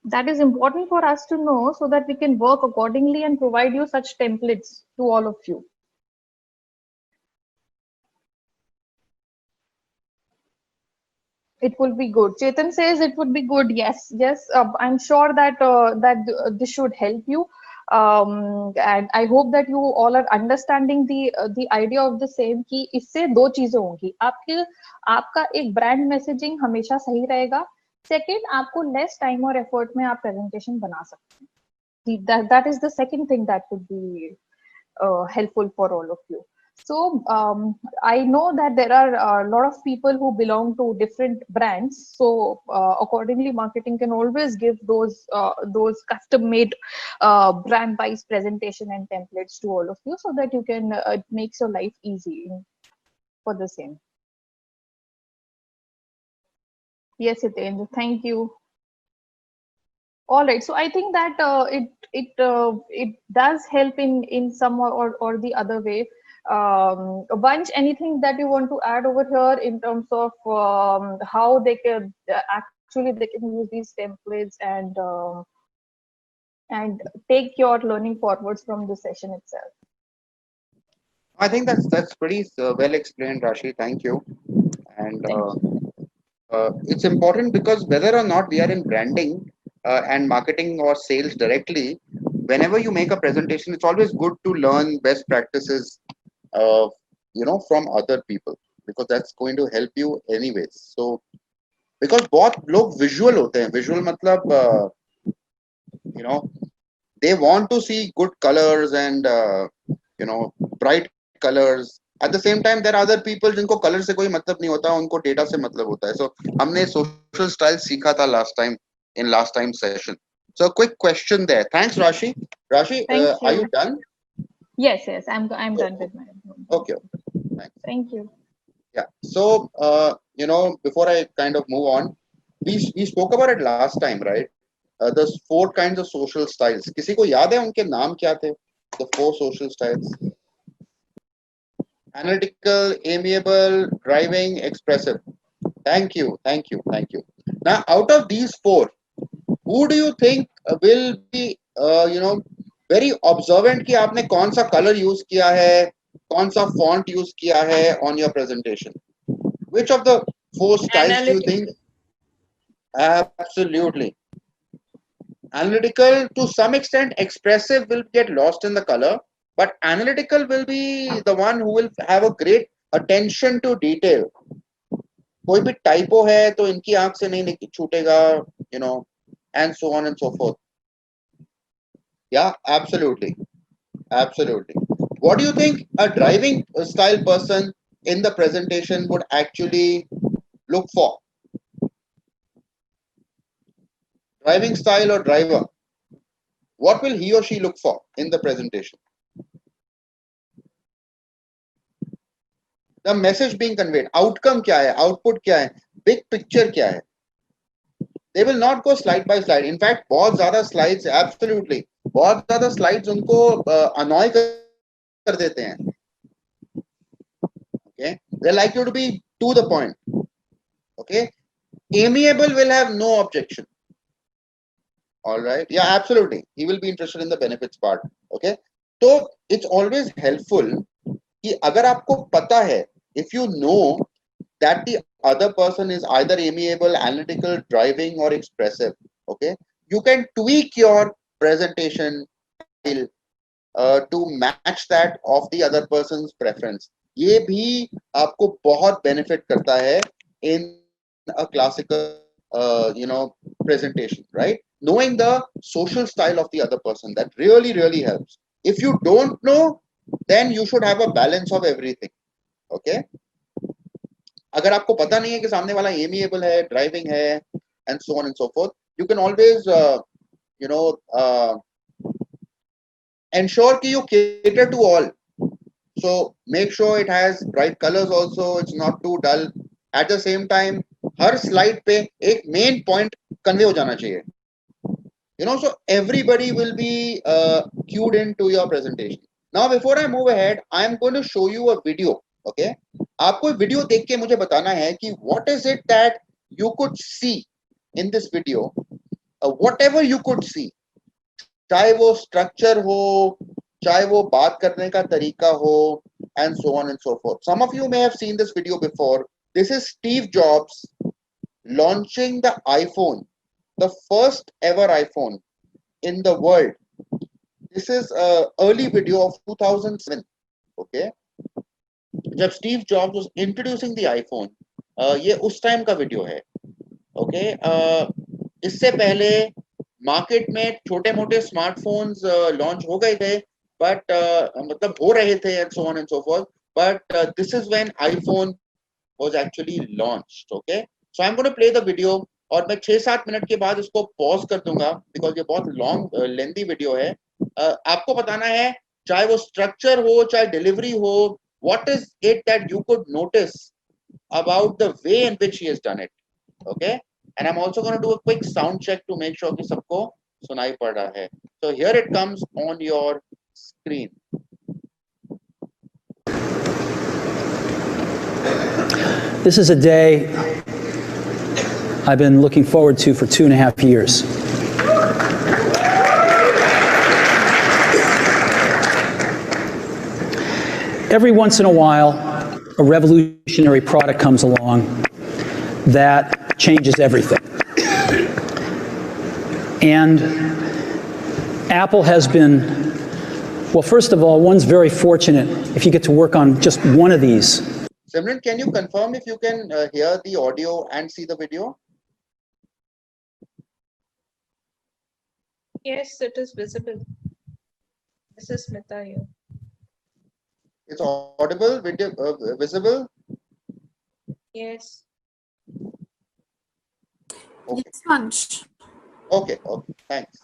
B: That is important for us to know so that we can work accordingly and provide you such templates to all of you. It will be good. Chetan says it would be good. Yes, yes. I'm sure that this should help you. And I hope that you all are understanding the idea of the same कि इससे दो चीजें होंगी. आपका एक brand messaging हमेशा सही रहेगा. Second, आपको less time और effort में आप presentation बना सकते हैं. That is the second thing that would be helpful for all of you. So I know that there are a lot of people who belong to different brands. So accordingly, marketing can always give those custom-made brand-wise presentation and templates to all of you, so that you can it makes your life easy for the same. Yes, Hitendra, thank you. All right, so I think that it does help in some or the other way. Vansh, anything that you want to add over here in terms of how they can actually they can use these templates and take your learning forwards from the session itself?
A: I think that's pretty well explained, Rashi. Thank you. And it's important because whether or not we are in branding and marketing or sales directly, whenever you make a presentation, it's always good to learn best practices, from other people, because that's going to help you anyways. So because बहुत लोग visual होते हैं, visual मतलब you know they want to see good colors and bright colors. At the same time, there are other people जिनको color से कोई मतलब नहीं होता, उनको data से मतलब होता है. So हमने social style सीखा था last time session. So a quick question there. Thanks, Rashi. Rashi, are you done?
B: Yes, I'm done with my.
A: Okay. Thanks.
B: Thank you.
A: Yeah. So before I kind of move on, we spoke about it last time, right? The 4 kinds of social styles. किसी को याद है उनके नाम क्या थे? The 4 social styles. Analytical, amiable, driving, expressive. Thank you. Now, out of these 4, who do you think will be, very observant कि आपने कौन सा color use किया है, कौन सा font use किया है on your presentation? Which of the 4 styles do you think? Absolutely. Analytical, to some extent, expressive will get lost in the color, but analytical will be the one who will have a great attention to detail. कोई भी typo है तो इनकी आंख से नहीं छूटेगा, and so on and so forth. Yeah, absolutely. What do you think a driving style person in the presentation would actually look for? Driving style or driver? What will he or she look for in the presentation? The message being conveyed. Outcome क्या है? Output क्या है? Big picture क्या है? They will not go slide by slide. In fact, बहुत ज़्यादा slides, absolutely. बहुत ज़्यादा slides उनको annoy कर देते हैं. Okay, they like you to be to the point. Okay, amiable will have no objection. All right, yeah, absolutely. He will be interested in the benefits part. Okay, so it's always helpful कि अगर आपको पता है, if you know that the other person is either amiable, analytical, driving, or expressive, okay, you can tweak your presentation style to match that of the other person's preference. ये भी आपको बहुत benefit करता है in a classical presentation, right? Knowing the social style of the other person, that really helps. If you don't know, then you should have a balance of everything. Okay, अगर आपको पता नहीं है कि सामने वाला amiable है, driving है, and so on and so forth, you can always ensure that you cater to all. So make sure it has bright colors also, it's not too dull. At the same time, her slide पे एक main point convey हो जाना चाहिए. So everybody will be cued into your presentation. Now, before I move ahead, I am going to show you a video. Okay, आपको video देख के मुझे बताना है कि what is it that you could see in this video, whatever you could see, चाहे वो structure हो, चाहे वो बात करने का तरीका हो, and so on and so forth. Some of you may have seen this video before. This is Steve Jobs launching the iPhone, the first ever iPhone in the world. This is a early video of 2007. Okay, जब Steve Jobs was introducing the iPhone, ये उस time का video है. Okay, इससे पहले market में छोटे मोटे स्मार्टफोन्स लॉन्च हो गए थे, बट मतलब हो रहे थे and so on and so forth, but this is when iPhone was actually launched. Okay, so I am going to play the video और मैं 6-7 मिनट के बाद इसको पॉज कर दूंगा बिकॉज ये बहुत लॉन्ग लेंथी वीडियो है. आपको बताना है, चाहे वो स्ट्रक्चर हो चाहे डिलीवरी हो, what is it that you could notice about the way in which he has done it. Okay, and I'm also going to do a quick sound check to make sure कि सबको सुनाई पड़ रहा है. So here it comes on your screen.
C: This is a day I've been looking forward to for 2.5 years. Every once in a while, a revolutionary product comes along that changes everything. And Apple has been, well, first of all, one's very fortunate if you get to work on just one of these.
A: Simran, can you confirm if you can hear the audio and see the video?
D: Yes, it is visible. This is Smita here.
A: It's audible, video, visible?
D: Yes.
A: Okay.
E: Yes, Vansh.
A: Okay, thanks.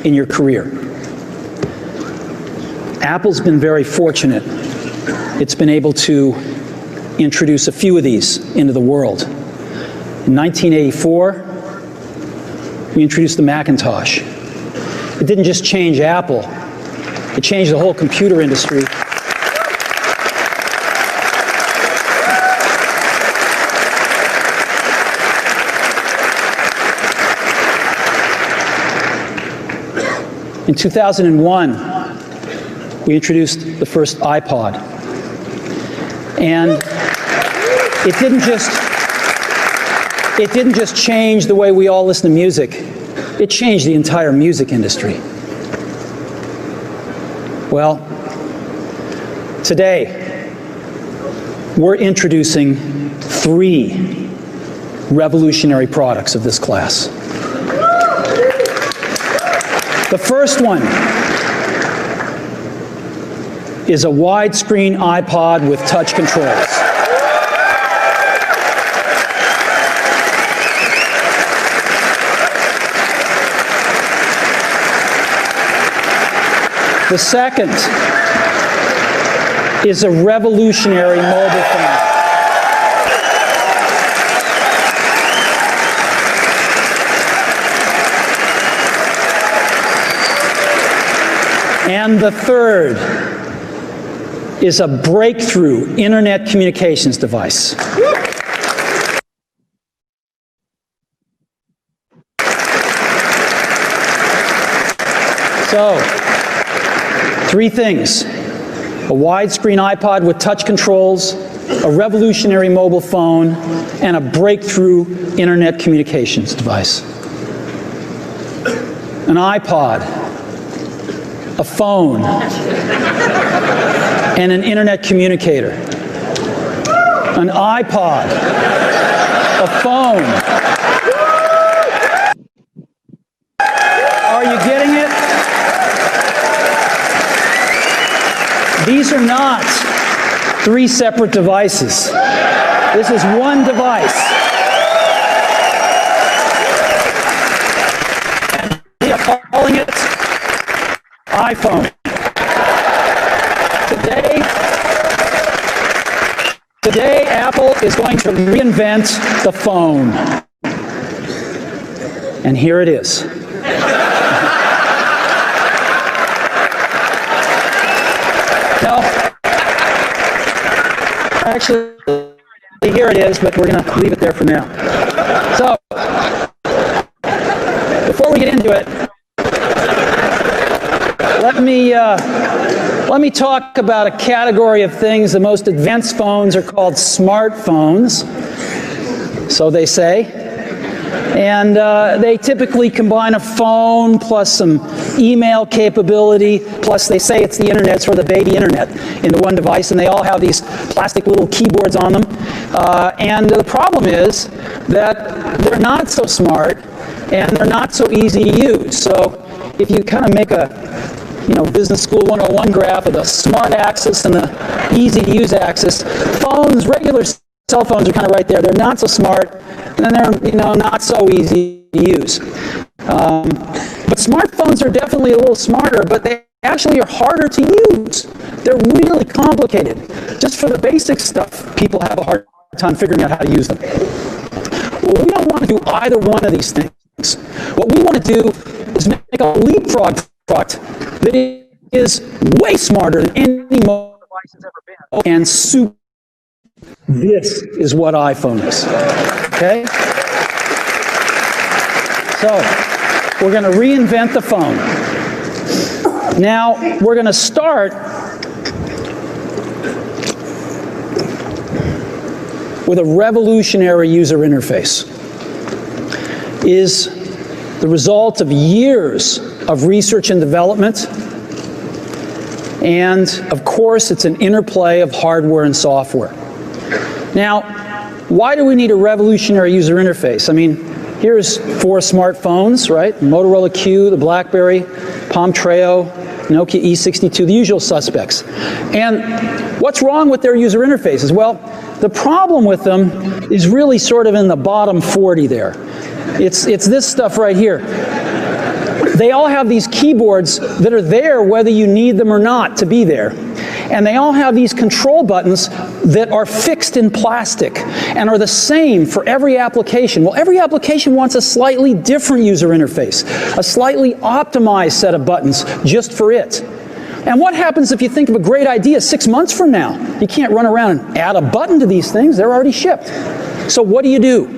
C: In your career. Apple's been very fortunate. It's been able to introduce a few of these into the world. In 1984, we introduced the Macintosh. It didn't just change Apple, it changed the whole computer industry. In 2001, we introduced the first iPod. And it didn't just change the way we all listen to music, it changed the entire music industry. Well, today, we're introducing 3 revolutionary products of this class. The first one is a widescreen iPod with touch controls. The second is a revolutionary mobile phone. And the third is a breakthrough internet communications device. So, 3 things: a widescreen iPod with touch controls, a revolutionary mobile phone, and a breakthrough internet communications device. An iPod, a phone, and an internet communicator. An iPod, a phone. Are you getting it? These are not 3 separate devices. This is one device. And we are calling it iPhone. Today, Apple is going to reinvent the phone. And here it is. No. Actually, here it is, but we're going to leave it there for now. So, before we get into it, let me talk about a category of things. The most advanced phones are called smartphones. so they say. And they typically combine a phone plus some email capability, plus they say it's the internet, it's for the baby internet, into one device, and they all have these plastic little keyboards on them. And the problem is that they're not so smart and they're not so easy to use. So if you kind of make a Business School 101 graph of the smart axis and the easy to use axis, phones, regular cell phones are kind of right there. They're not so smart, and they're not so easy to use. But smartphones are definitely a little smarter, but they actually are harder to use. They're really complicated. Just for the basic stuff, people have a hard time figuring out how to use them. Well, we don't want to do either one of these things. What we want to do is make a leapfrog product that is way smarter than any mobile device has ever been, and super. This is what iPhone is, okay? So, we're going to reinvent the phone. Now, we're going to start with a revolutionary user interface. It is the result of years of research and development, and of course, it's an interplay of hardware and software. Now, why do we need a revolutionary user interface? I mean, here's 4 smartphones, right? Motorola Q, the BlackBerry, Palm Treo, Nokia E62, the usual suspects. And what's wrong with their user interfaces? Well, the problem with them is really sort of in the bottom 40 there. It's this stuff right here. They all have these keyboards that are there whether you need them or not to be there. And they all have these control buttons that are fixed in plastic and are the same for every application. Well, every application wants a slightly different user interface, a slightly optimized set of buttons just for it. And what happens if you think of a great idea 6 months from now? You can't run around and add a button to these things, they're already shipped. So what do?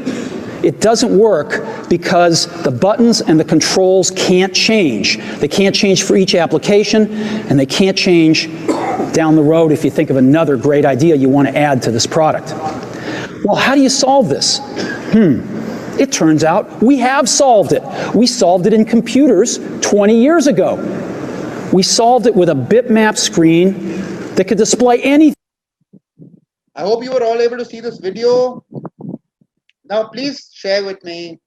C: It doesn't work because the buttons and the controls can't change. They can't change for each application, and they can't change down the road if you think of another great idea you want to add to this product. Well, how do you solve this? It turns out we have solved it. We solved it in computers 20 years ago. We solved it with a bitmap screen that could display anything.
A: I hope you were all able to see this video. Now, please share with me,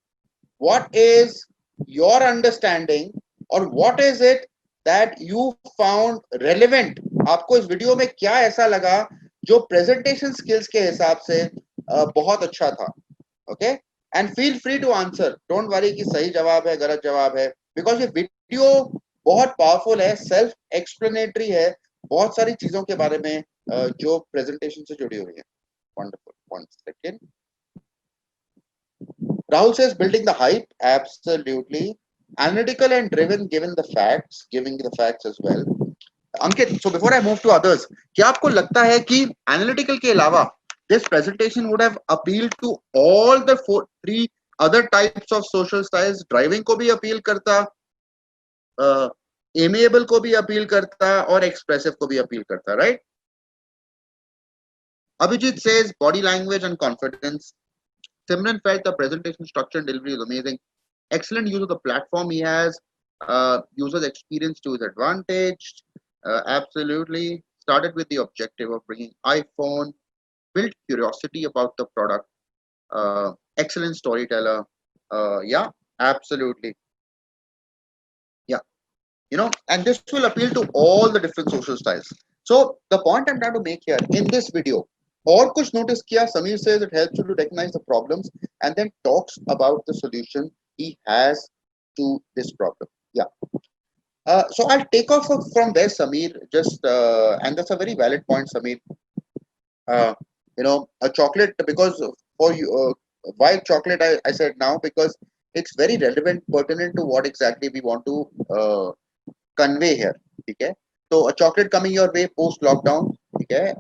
A: what is your understanding or what is it that you found relevant? आपको इस video में क्या ऐसा लगा जो presentation skills के हिसाब से बहुत अच्छा था? Okay? And feel free to answer. Don't worry कि सही जवाब है, गलत जवाब है, because ये वीडियो बहुत पावरफुल है, सेल्फ एक्सप्लेनेटरी है, बहुत सारी चीजों के बारे में जो प्रेजेंटेशन से जुड़ी हुई है. Wonderful. 1 second. Rahul says building the hype, absolutely. Analytical and driven, giving the facts as well. Ankit, so before I move to others, क्या आपको लगता है कि analytical के अलावा this presentation would have appealed to all the 3 other types of social styles? Driving को भी appeal करता, amiable को भी appeal करता और expressive को भी appeal करता, right? Abhijit says body language and confidence. Simran felt the presentation structure and delivery is amazing. Excellent use of the platform he has. Users' experience to his advantage. Absolutely. Started with the objective of bringing iPhone. Built curiosity about the product. Excellent storyteller. Yeah, absolutely. Yeah. And this will appeal to all the different social styles. So the point I'm trying to make here in this video, और कुछ notice किया, Samir says it helps you to recognize the problems and then talks about the solution he has to this problem. Yeah. So I'll take off from where Samir just, and that's a very valid point, Samir. A chocolate, because for you, why chocolate I said now, because it's very relevant, pertinent to what exactly we want to convey here. Okay. So a chocolate coming your way post lockdown. Okay.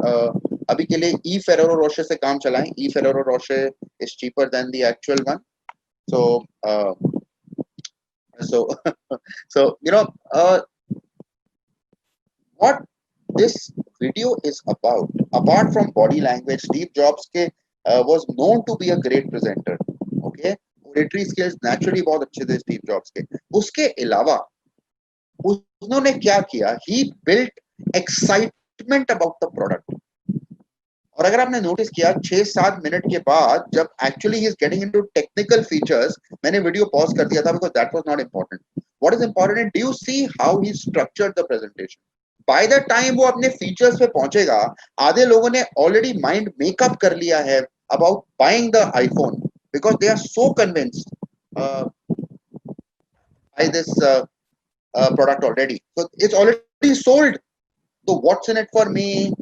A: अभी के लिए E Ferrero Rocher से काम चलाएं. E Ferrero Rocher is cheaper than the actual one. So what this video is about, apart from body language, Steve Jobs के was known to be a great presenter. Okay, oratory skills naturally बहुत अच्छे थे Steve jobs के. उसके अलावा उन्होंने क्या किया? He built excitement about the product. और अगर आपने नोटिस किया 6-7 मिनट के बाद जब actually he is getting into technical features, मैंने वीडियो पॉज कर दिया था because that was not important. What is important, do you see how he structured the presentation? By the time वो अपने फीचर्स पे पहुंचेगा, आधे लोगों ने ऑलरेडी माइंड मेकअप कर लिया है about buying the iPhone because they are so convinced by this product already. So it's already sold. So what's in it for me?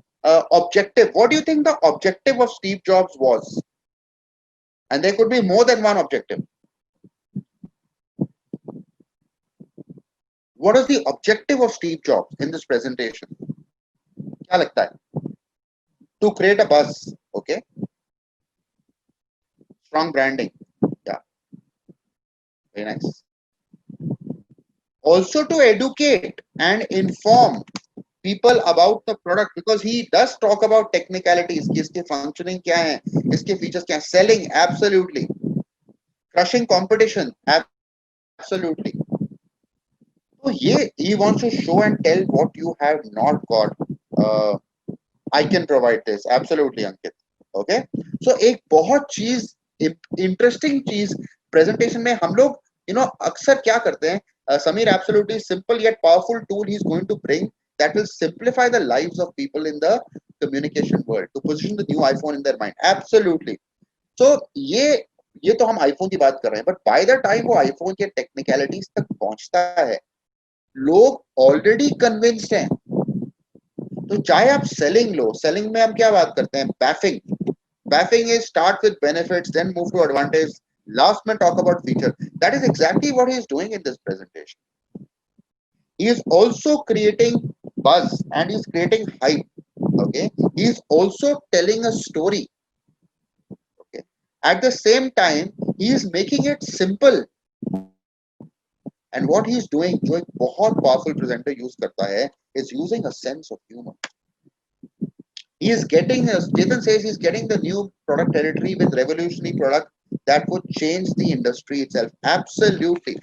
A: Objective. What do you think the objective of Steve Jobs was? And there could be more than one objective. What is the objective of Steve Jobs in this presentation? क्या लगता है? To create a buzz. Okay. Strong branding. Yeah. Very nice. Also to educate and inform people about the product because he does talk about technicalities कि इसके functioning क्या है, इसके features क्या हैं. Selling, absolutely. Crushing competition, absolutely. So ये he wants to show and tell what you have not got. I can provide this, absolutely Ankit. Okay. So एक बहुत चीज interesting चीज presentation में हम लोग अक्सर क्या करते हैं? Samir, absolutely simple yet powerful tool he's going to bring that will simplify the lives of people in the communication world to position the new iPhone in their mind. Absolutely. So ये तो हम iPhone की बात कर रहे हैं, but by the time वो iPhone के technicalities तक पहुंचता है, लोग already convinced हैं. तो चाहे आप selling लो, selling में हम क्या बात करते हैं? Baffing. Baffing is start with benefits, then move to advantage. Last man talk about feature. That is exactly what he is doing in this presentation. He is also creating buzz and he is creating hype. Okay, he is also telling a story. Okay, at the same time he is making it simple. And what he is doing, जो एक बहुत powerful presenter use करता है, is using a sense of humor. He is getting, Chetan says, he is getting the new product territory with revolutionary product that would change the industry itself. Absolutely,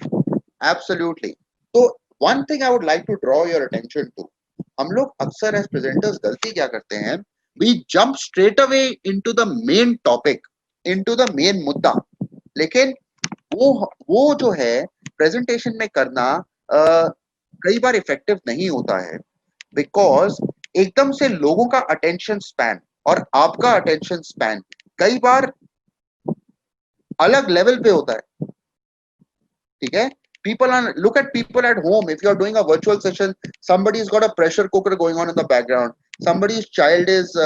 A: absolutely. So one thing I would like to draw your attention to, हम लोग अक्सर as presenters गलती क्या करते हैं? We jump straight away into the main topic, into the main मुद्दा. लेकिन वो जो है presentation में करना कई बार effective नहीं होता है because एकदम से लोगों का attention span और आपका attention span कई बार अलग लेवल पे होता है. ठीक है? Look at people at home. If you are doing a virtual session, somebody's got a pressure cooker going on in the background. Somebody's child is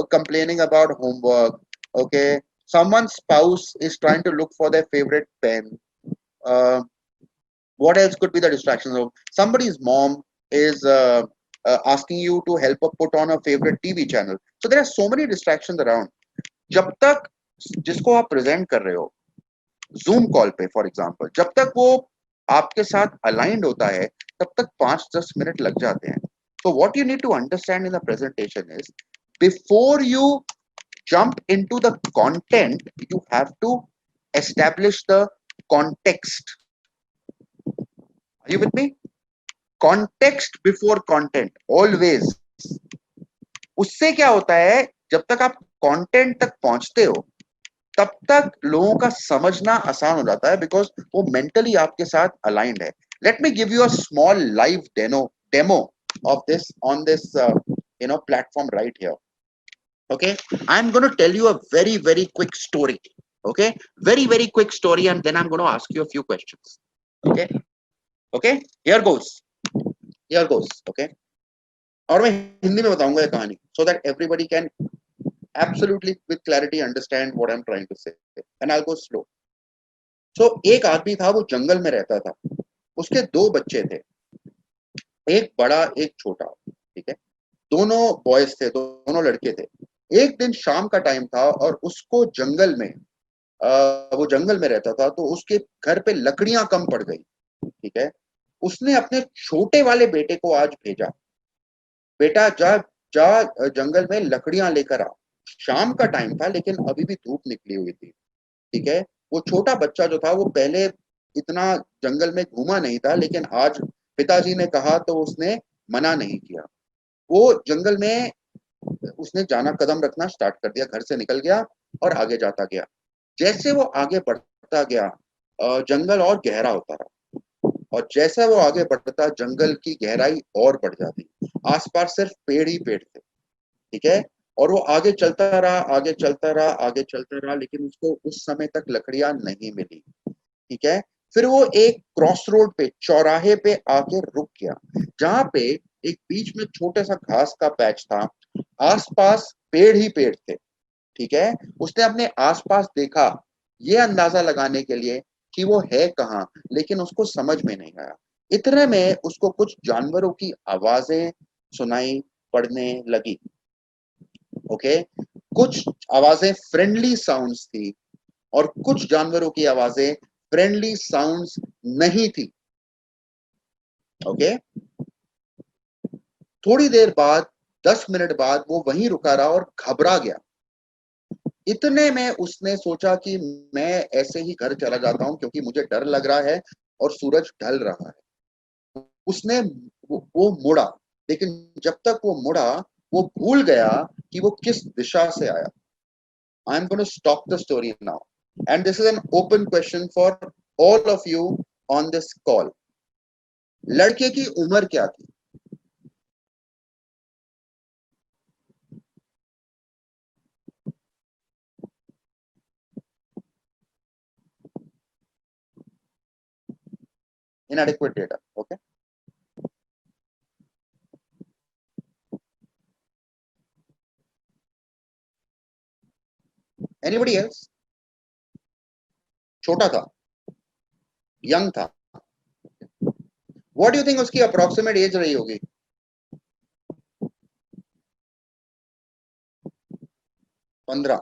A: complaining about homework. Okay, someone's spouse is trying to look for their favorite pen. What else could be the distractions of? Somebody's mom is asking you to help her put on a favorite TV channel. So there are so many distractions around. जब तक जिसको आप present कर रहे हो zoom call पे for example, जब तक वो आपके साथ अलाइंड होता है तब तक 5-10 मिनट लग जाते हैं. So what you need to understand in the presentation is before you jump into the content, you have to establish the context. Are you with me? Context before content always. उससे क्या होता है? जब तक आप कंटेंट तक पहुंचते हो तब तक लोगों का समझना आसान हो जाता है बिकॉज वो मेंटली आपके साथ अलाइंड है. Let me give you a small live demo of this on this platform right here. Okay, I'm going to tell you a very quick story. Okay, very quick story and then I'm going to ask you a few questions. Okay, here goes. Okay, और मैं हिंदी में बताऊंगा ये कहानी so that everybody can absolutely with clarity understand what I'm trying to say and I'll go slow. So एक आदमी था, वो जंगल में रहता था. उसके 2 बच्चे थे, एक बड़ा एक छोटा. ठीक है, दोनों बॉयज थे, दोनों लड़के थे. एक दिन शाम का टाइम था और उसको जंगल में वो जंगल में रहता था तो उसके घर पे लकड़ियां कम पड़ गई. ठीक है, उसने अपने छोटे वाले बेटे को आज भेजा, बेटा जा जंगल में लकड़ियां लेकर आ. शाम का टाइम था लेकिन अभी भी धूप निकली हुई थी, ठीक है। वो छोटा बच्चा जो था वो पहले इतना जंगल में घूमा नहीं था, लेकिन आज पिताजी ने कहा तो उसने मना नहीं किया। वो जंगल में उसने जाना, कदम रखना स्टार्ट कर दिया, घर से निकल गया और आगे जाता गया। जैसे वो आगे बढ़ता गया जंगल और गहरा होता रहा, और जैसा वो आगे बढ़ता जंगल की गहराई और बढ़ जाती। आसपास सिर्फ पेड़ ही पेड़ थे, ठीक है। और वो आगे चलता रहा, आगे चलता रहा, आगे चलता रहा, लेकिन उसको उस समय तक लकड़ियां नहीं मिली, ठीक है। फिर वो एक क्रॉस रोड पे, चौराहे पे आके रुक गया, जहां पे एक बीच में छोटा सा घास का पैच था, आसपास पेड़ ही पेड़ थे, ठीक है। उसने अपने आसपास देखा ये अंदाजा लगाने के लिए कि वो है कहाँ, लेकिन उसको समझ में नहीं आया। इतने में उसको कुछ जानवरों की आवाजें सुनाई पड़ने लगी, ओके। कुछ आवाजें फ्रेंडली साउंड्स थी और कुछ जानवरों की आवाजें फ्रेंडली साउंड्स नहीं थी, ओके। थोड़ी देर बाद, 10 मिनट बाद वो वहीं रुका रहा और घबरा गया। इतने में उसने सोचा कि मैं ऐसे ही घर चला जाता हूं क्योंकि मुझे डर लग रहा है और सूरज ढल रहा है। उसने वो मुड़ा, लेकिन जब तक वो मुड़ा वो भूल गया कि वो किस दिशा से आया। I am going to stop the story now and this is an open question for all of you on this call. लड़के की उम्र क्या थी? Inadequate data, okay. Anybody else? छोटा था, यंग था। What do you think उसकी approximate as रही होगी? 15।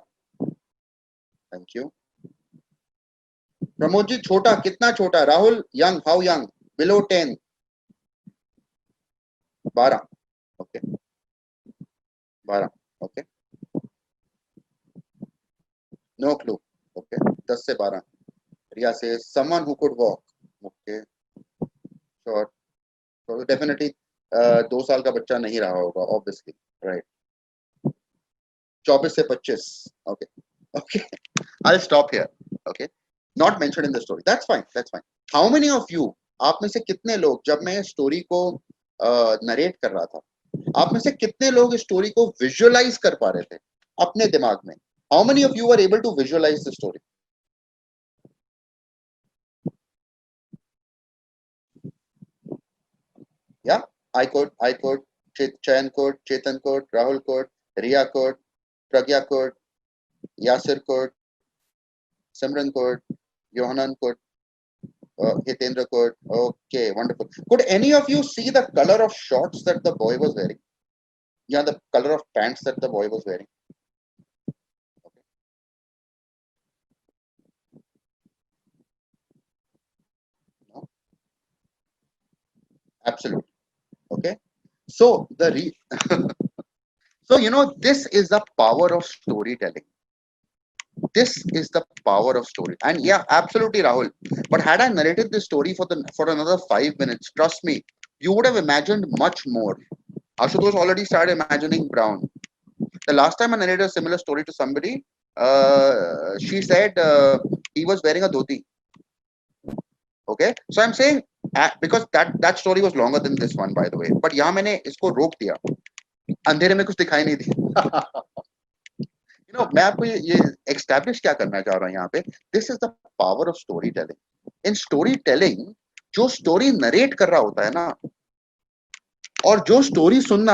A: Thank you. प्रमोद जी, छोटा कितना छोटा? Rahul, young, how young? Below 10? 12, okay, 12, okay, no clue, okay, 10 से 12। रिया से someone who could walk, okay, sure, तो डेफिनेटली 2 साल का बच्चा नहीं रहा होगा, ऑब्वियसली, राइट। 24 से 25, okay, okay, I stop here, okay, not mentioned in the story, that's fine, that's fine. How many of you, आप में से कितने लोग, जब मैं स्टोरी को नरेट कर रहा था, आप में से कितने लोग इस स्टोरी को विजुअलाइज कर पा रहे थे अपने दिमाग में? How many of you are able to visualise the story? Yeah, I could, Chayan could, Chetan could, Rahul could, Riya could, Pragya could, Yasir could, Simran could, Yohanan could, Hitendra could. Okay, wonderful. Could any of you see the color of shorts that the boy was wearing? Yeah, the color of pants that the boy was wearing. Okay. No? Absolutely. Okay. So so this is the power of storytelling. This is the power of story. And yeah, absolutely, Rahul. But had I narrated this story for another 5 minutes, trust me, you would have imagined much more. Ashutosh already started imagining brown. The last time I narrated a similar story to somebody, she said he was wearing a dhoti. Okay, so I'm saying because that story was longer than this one, by the way. But यहाँ मैंने इसको रोक दिया, अंधेरे में कुछ दिखाई नहीं दिया. मैं आपको ये एक्स्टैब्लिश क्या करना चाह रहा हूँ यहाँ पे, this is the power of story telling. In story telling, जो स्टोरी नरेट कर रहा होता है ना, और जो स्टोरी सुन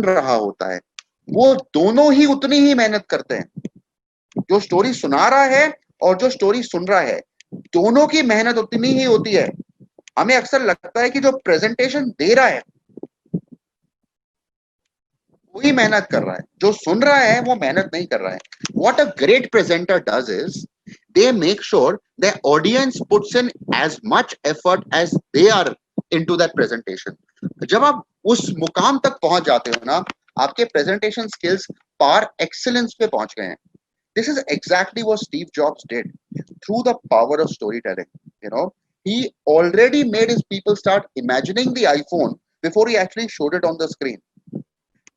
A: रहा होता है, वो दोनों ही उतनी ही मेहनत करते हैं. जो स्टोरी सुना रहा है और जो स्टोरी सुन रहा है, दोनों की मेहनत उतनी ही होती है. हमें अक्सर लगता है कि जो प्रेजेंटेशन दे रहा है वही मेहनत कर रहा है, जो सुन रहा है वो मेहनत नहीं कर रहा है. What a great presenter does is they make sure the audience puts in as much effort as they are into that presentation. जब आप उस मुकाम तक पहुंच जाते हो ना, आपके प्रेजेंटेशन स्किल्स par excellence पे पहुंच गए हैं. This is exactly what Steve Jobs did through the power of storytelling. You know, he already made his people start imagining the iPhone before he actually showed it on the screen.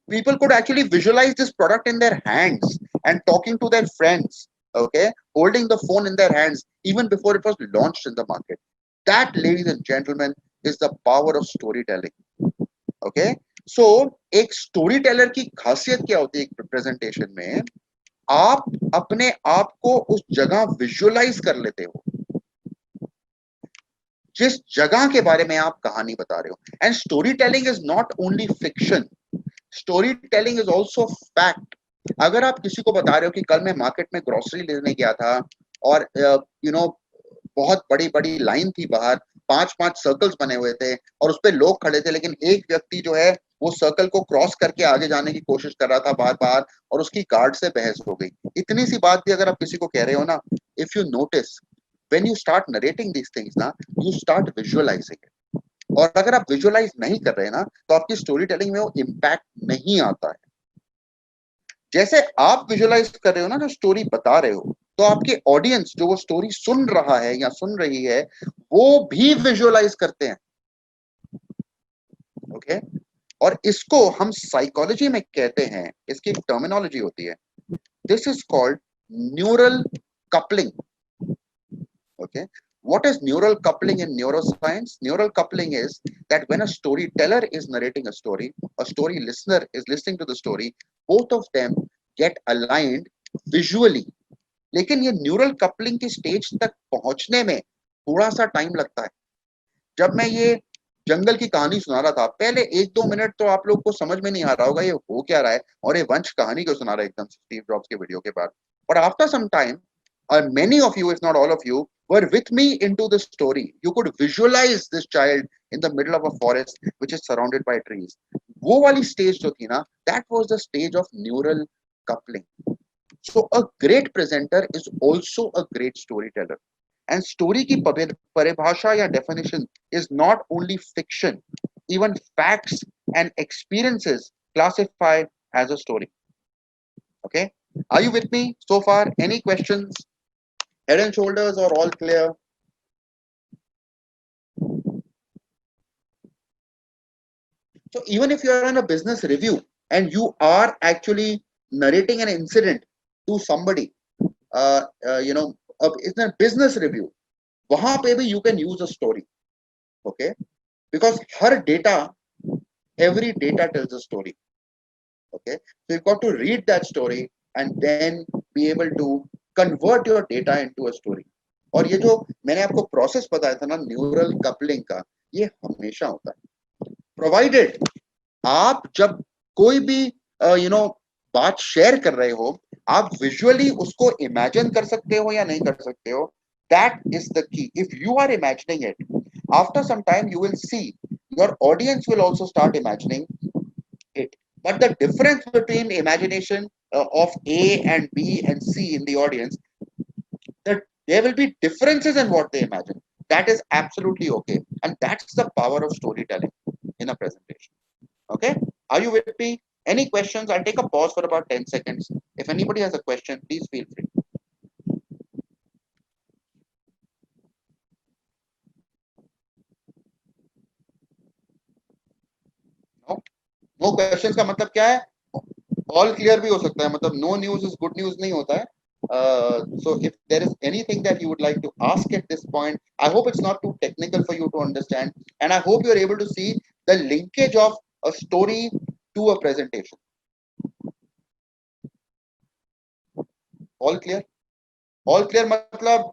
A: People could actually visualize this product in their hands and talking to their friends, okay, holding the phone in their hands even before it was launched in the market. That, ladies and gentlemen, is the power of storytelling. Okay, so एक storyteller की खासियत क्या होती है एक presentation में? आप अपने आप को उस जगह विजुअलाइज कर लेते हो जिस जगह के बारे में आप कहानी बता रहे हो. And story telling is not only fiction, story telling is also fact. अगर आप किसी को बता रहे हो कि कल मैं मार्केट में ग्रोसरी लेने गया था और बहुत बड़ी बड़ी लाइन थी बाहर, 5-5 सर्कल्स बने हुए थे और उस पे लोग खड़े थे, लेकिन एक व्यक्ति जो है वो सर्कल को क्रॉस करके आगे जाने की कोशिश कर रहा था बार बार और उसकी गार्ड से बहस हो गई. इतनी सी बात भी अगर आप किसी को कह रहे हो ना, if you notice when you start narrating these things ना, यू स्टार्ट विजुअलाइजिंग इट. और अगर आप विजुअलाइज नहीं कर रहे ना तो आपकी स्टोरी टेलिंग में वो इम्पैक्ट नहीं आता है. जैसे आप विजुअलाइज कर रहे हो ना जो स्टोरी बता रहे हो, तो आपके ऑडियंस जो वो स्टोरी सुन रहा है या सुन रही है वो भी विजुअलाइज करते हैं. ओके, और इसको हम साइकोलॉजी में कहते हैं, इसकी एक टर्मिनोलॉजी होती है, this is called neural coupling. Okay, what is neural coupling in neuroscience? Neural coupling is that when a storyteller is narrating a story, a story listener is listening to the story, both of them get aligned visually. लेकिन ये neural coupling की stage तक पहुंचने में थोड़ा सा time लगता है. जब मैं ये जंगल की कहानी सुना रहा था, पहले 1-2 मिनट तो आप लोग को समझ में नहीं आ रहा होगा ये हो क्या रहा है और ये वंश कहानी क्यों सुना रहा है एकदम स्टीव जॉब्स के वीडियो के बाद. और after some time, many of you, if not all of you, were with me into the story. You could visualize this child in the middle of a forest which is surrounded by trees. वो वाली stage जो थी ना, that was the stage of neural coupling. So a great presenter is also a great storyteller. And story की परिभाषा या definition is not only fiction. Even facts and experiences classify as a story. Okay, are you with me so far? Any questions? Head and shoulders or all clear? So even if you are in a business review and you are actually narrating an incident to somebody, it's a business review, वहां पे भी you can use a story. Okay, because every data tells a story. Okay, so you've got to read that story and then be able to convert your data into a story. और ये जो मैंने आपको process बताया था ना neural coupling का, ये हमेशा होता है प्रोवाइडेड आप जब कोई भी बात शेयर कर रहे हो, आप विजुअली उसको इमेजिन कर सकते हो या नहीं कर सकते हो. That is the key. If you are imagining it, after some time you will see your audience will also start imagining it. But the difference between imagination of A and B and C in the audience, that there will be differences in what they imagine. That is absolutely okay. And that's the power of storytelling in a presentation. Okay? Are you with me? Any questions? I'll take a pause for about 10 seconds. If anybody has a question, please feel free. No? No questions का मतलब क्या है? All clear भी हो सकता है, मतलब no news is good news नहीं होता है. So if there is anything that you would like to ask at this point, I hope it's not too technical for you to understand, and I hope you're able to see the linkage of a story to a presentation. All clear? All clear मतलब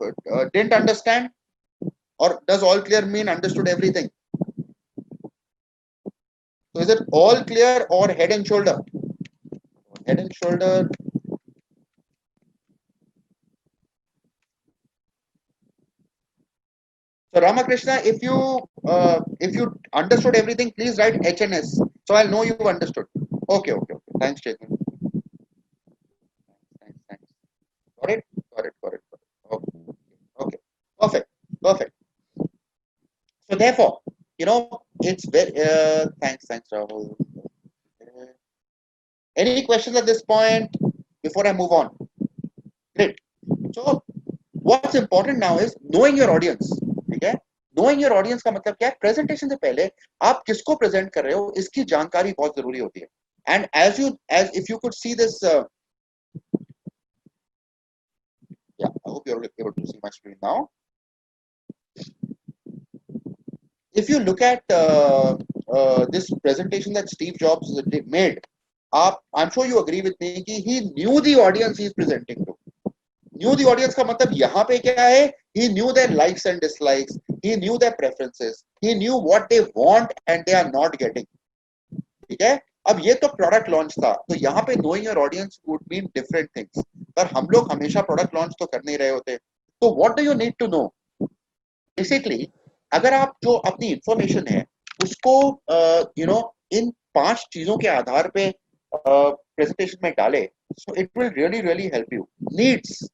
A: didn't understand, or does all clear mean understood everything? So is it all clear or head and shoulder? Head and shoulder. So Ramakrishna, if you understood everything, please write HNS. So I'll know you've understood. Okay. Thanks, Chetan. Thanks. Got it. Okay. Perfect. So therefore, it's very thanks, Rahul. Any questions at this point before I move on? Great. So what's important now is knowing your audience. ठीक है? Knowing your audience का मतलब क्या है? Presentation से पहले आप किसको present कर रहे हो इसकी जानकारी बहुत जरूरी होती है. And as if you could see this, yeah, I hope you're able to see my screen now. If you look at this presentation that Steve Jobs made, I'm sure you agree with me कि he knew the audience he's presenting to. Knew the audience का मतलब यहाँ पे क्या है? He knew their likes and dislikes. He knew their preferences. He knew what they want and they are not getting. ठीक है? अब ये तो product launch था, तो यहाँ पे knowing your audience would mean different things. पर हम लोग हमेशा product launch तो कर नहीं रहे होते. तो what do you need to know? Basically, अगर आप जो अपनी information है, उसको इन 5 चीजों के आधार पे presentation में डाले, so it will really help you. Needs.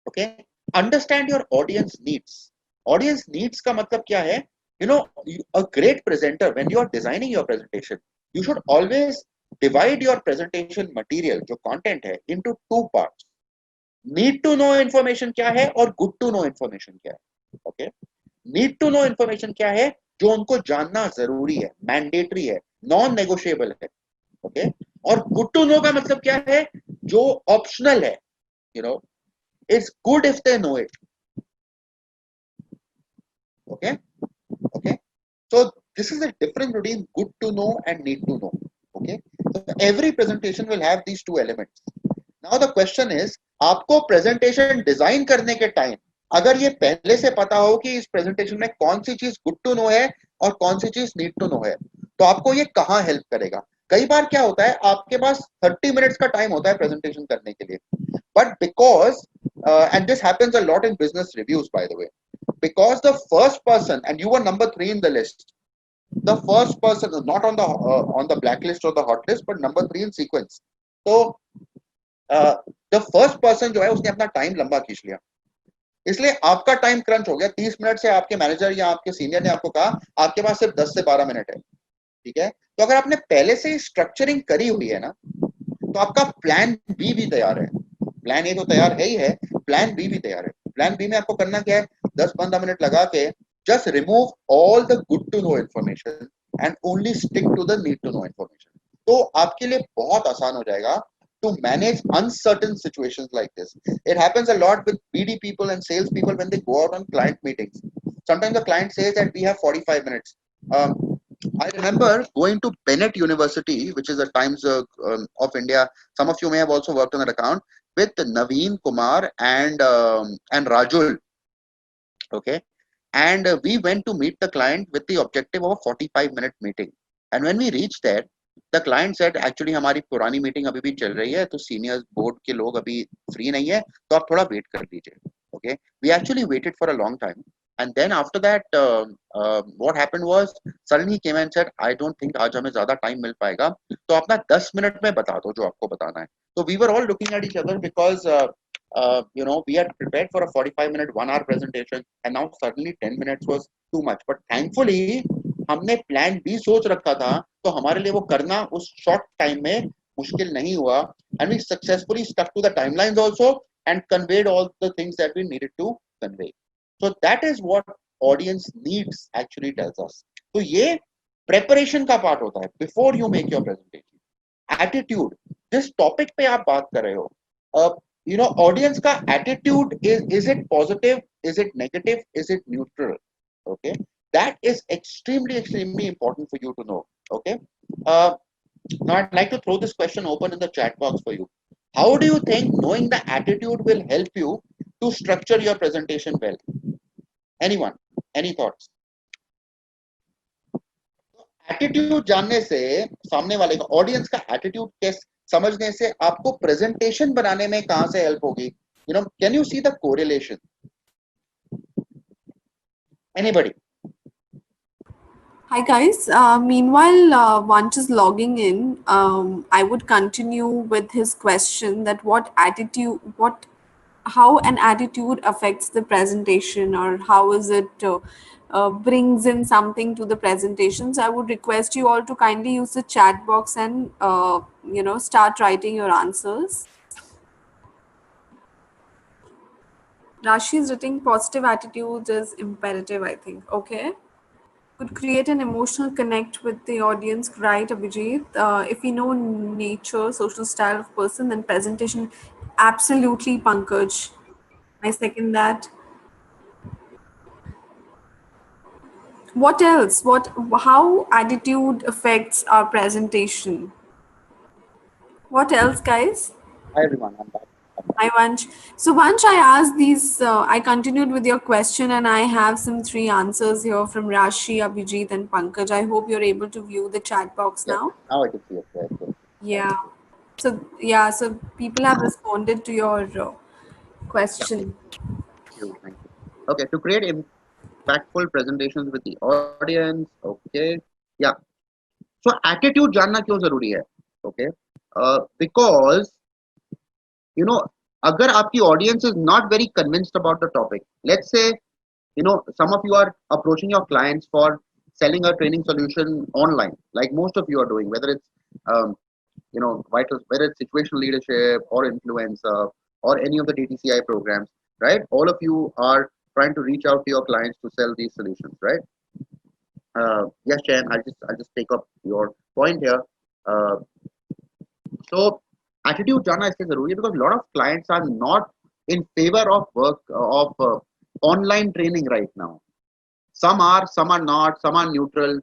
A: Okay, understand your audience needs. Audience needs का मतलब क्या है? A great presenter, when you are designing your presentation, you should always divide your presentation material, जो content है, into 2 parts. Need to know information क्या है और good to know information क्या है. Okay, need to know information क्या है? जो उनको जानना जरूरी है, mandatory है, non-negotiable है. Okay, और good to know का मतलब क्या है? जो optional है. It's good if they know it. Okay. So this is the difference between good to know and need to know. Okay. So every presentation will have these 2 elements. Now the question is, आपको presentation design करने के time अगर ये पहले से पता हो कि इस presentation में कौन सी चीज good to know है और कौन सी चीज need to know है, तो आपको ये कहाँ help करेगा? कई बार क्या होता है, आपके पास 30 minutes का time होता है presentation करने के लिए, but because and this happens a lot in business reviews, by the way, because the first person, and you were number 3 in the list, the first person is not on the blacklist or the hot list, but number 3 in sequence. So the first person जो है उसने अपना time लंबा खींच लिया, इसलिए आपका time crunch हो गया. 30 मिनट से आपके मैनेजर या आपके सीनियर ने आपको कहा आपके पास सिर्फ 10 से 12 मिनट है. ठीक है, तो अगर आपने पहले से स्ट्रक्चरिंग करी हुई है ना, तो आपका प्लान बी भी तैयार है. प्लान ए तो तैयार है ही है, प्लान बी भी तैयार है. प्लान बी में आपको करना क्या है? 10-15 मिनट लगा के just remove all the good to know information and only stick to the need to know information. तो आपके लिए बहुत आसान हो जाएगा to manage uncertain situations like this. It happens a lot with BD people and sales people when they go out on client meetings. Sometimes the client says that we have 45 minutes. I remember going to Bennett University, which is the Times of India. Some of you may have also worked on that account, with Naveen Kumar and Rajul. Okay, and we went to meet the client with the objective of a 45-minute meeting. And when we reached there, the client said, actually हमारी पुरानी meeting अभी भी चल रही है, तो senior board के लोग अभी फ्री नहीं है, तो आप थोड़ा वेट कर लीजिए. Okay, we actually waited for a long time, and then after that what happened was suddenly he came and said, I don't think आज हमें ज़्यादा टाइम मिल पाएगा, तो अपना 10 मिनट में बता दो जो आपको बताना है. So we were all looking at each other because we had prepared for a 45-minute 1-hour presentation, and now suddenly 10 minutes was too much. But thankfully हमने प्लान बी सोच रखा था, तो हमारे लिए वो करना उस शॉर्ट टाइम में मुश्किल नहीं हुआ, and we successfully stuck to the timelines also and conveyed all the things that we needed to convey. So that is what audience needs actually tells us. तो ये preparation का part होता है before you make your presentation. Attitude, जिस topic पे आप बात कर रहे हो, audience का attitude is it positive, is it negative, is it neutral? Okay, that is extremely important for you to know. Okay, now I'd like to throw this question open in the chat box for you. How do you think knowing the attitude will help you to structure your presentation well? Anyone, any thoughts? Attitude जानने से, सामने वाले का audience का attitude कैसे समझने से आपको presentation बनाने में कहाँ से help होगी? Can you see the correlation? Anybody?
E: Hi guys. Meanwhile, Vanch is logging in. I would continue with his question that how an attitude affects the presentation, or how is it brings in something to the presentations, I would request you all to kindly use the chat box and start writing your answers. Rashi is writing positive attitude is imperative, I think. Okay. Could create an emotional connect with the audience, right, Abhijit? If we know nature, social style of person, then presentation, absolutely, Pankaj. I second that. What else? How attitude affects our presentation? What else, guys?
A: Hi everyone, I'm back.
E: Hi, Vansh. So, Vansh, I asked these, I continued with your question, and I have some three answers here from Rashi, Abhijit, and Pankaj. I hope you're able to view the chat box
A: Yes,
E: now.
A: now I can see it. Yes, yes.
E: Yeah. So people have responded to your
A: Yeah,
E: question.
A: thank you. Okay, to create impactful presentations with the audience. Okay, yeah. So attitude जानना क्यों जरूरी है? Okay, because you know, अगर आपकी audience is not very convinced about the topic, let's say some of you are approaching your clients for selling a training solution online, like most of you are doing, whether it's vital, whether it's situational leadership or influencer or any of the DTCI programs, right? All of you are trying to reach out to your clients to sell these solutions, right? Yes, Chan, I'll just take up your point here. uh, so attitude jana is जरूरी है because a lot of clients are not in favor of work of online training right now. Some are not, some are neutral.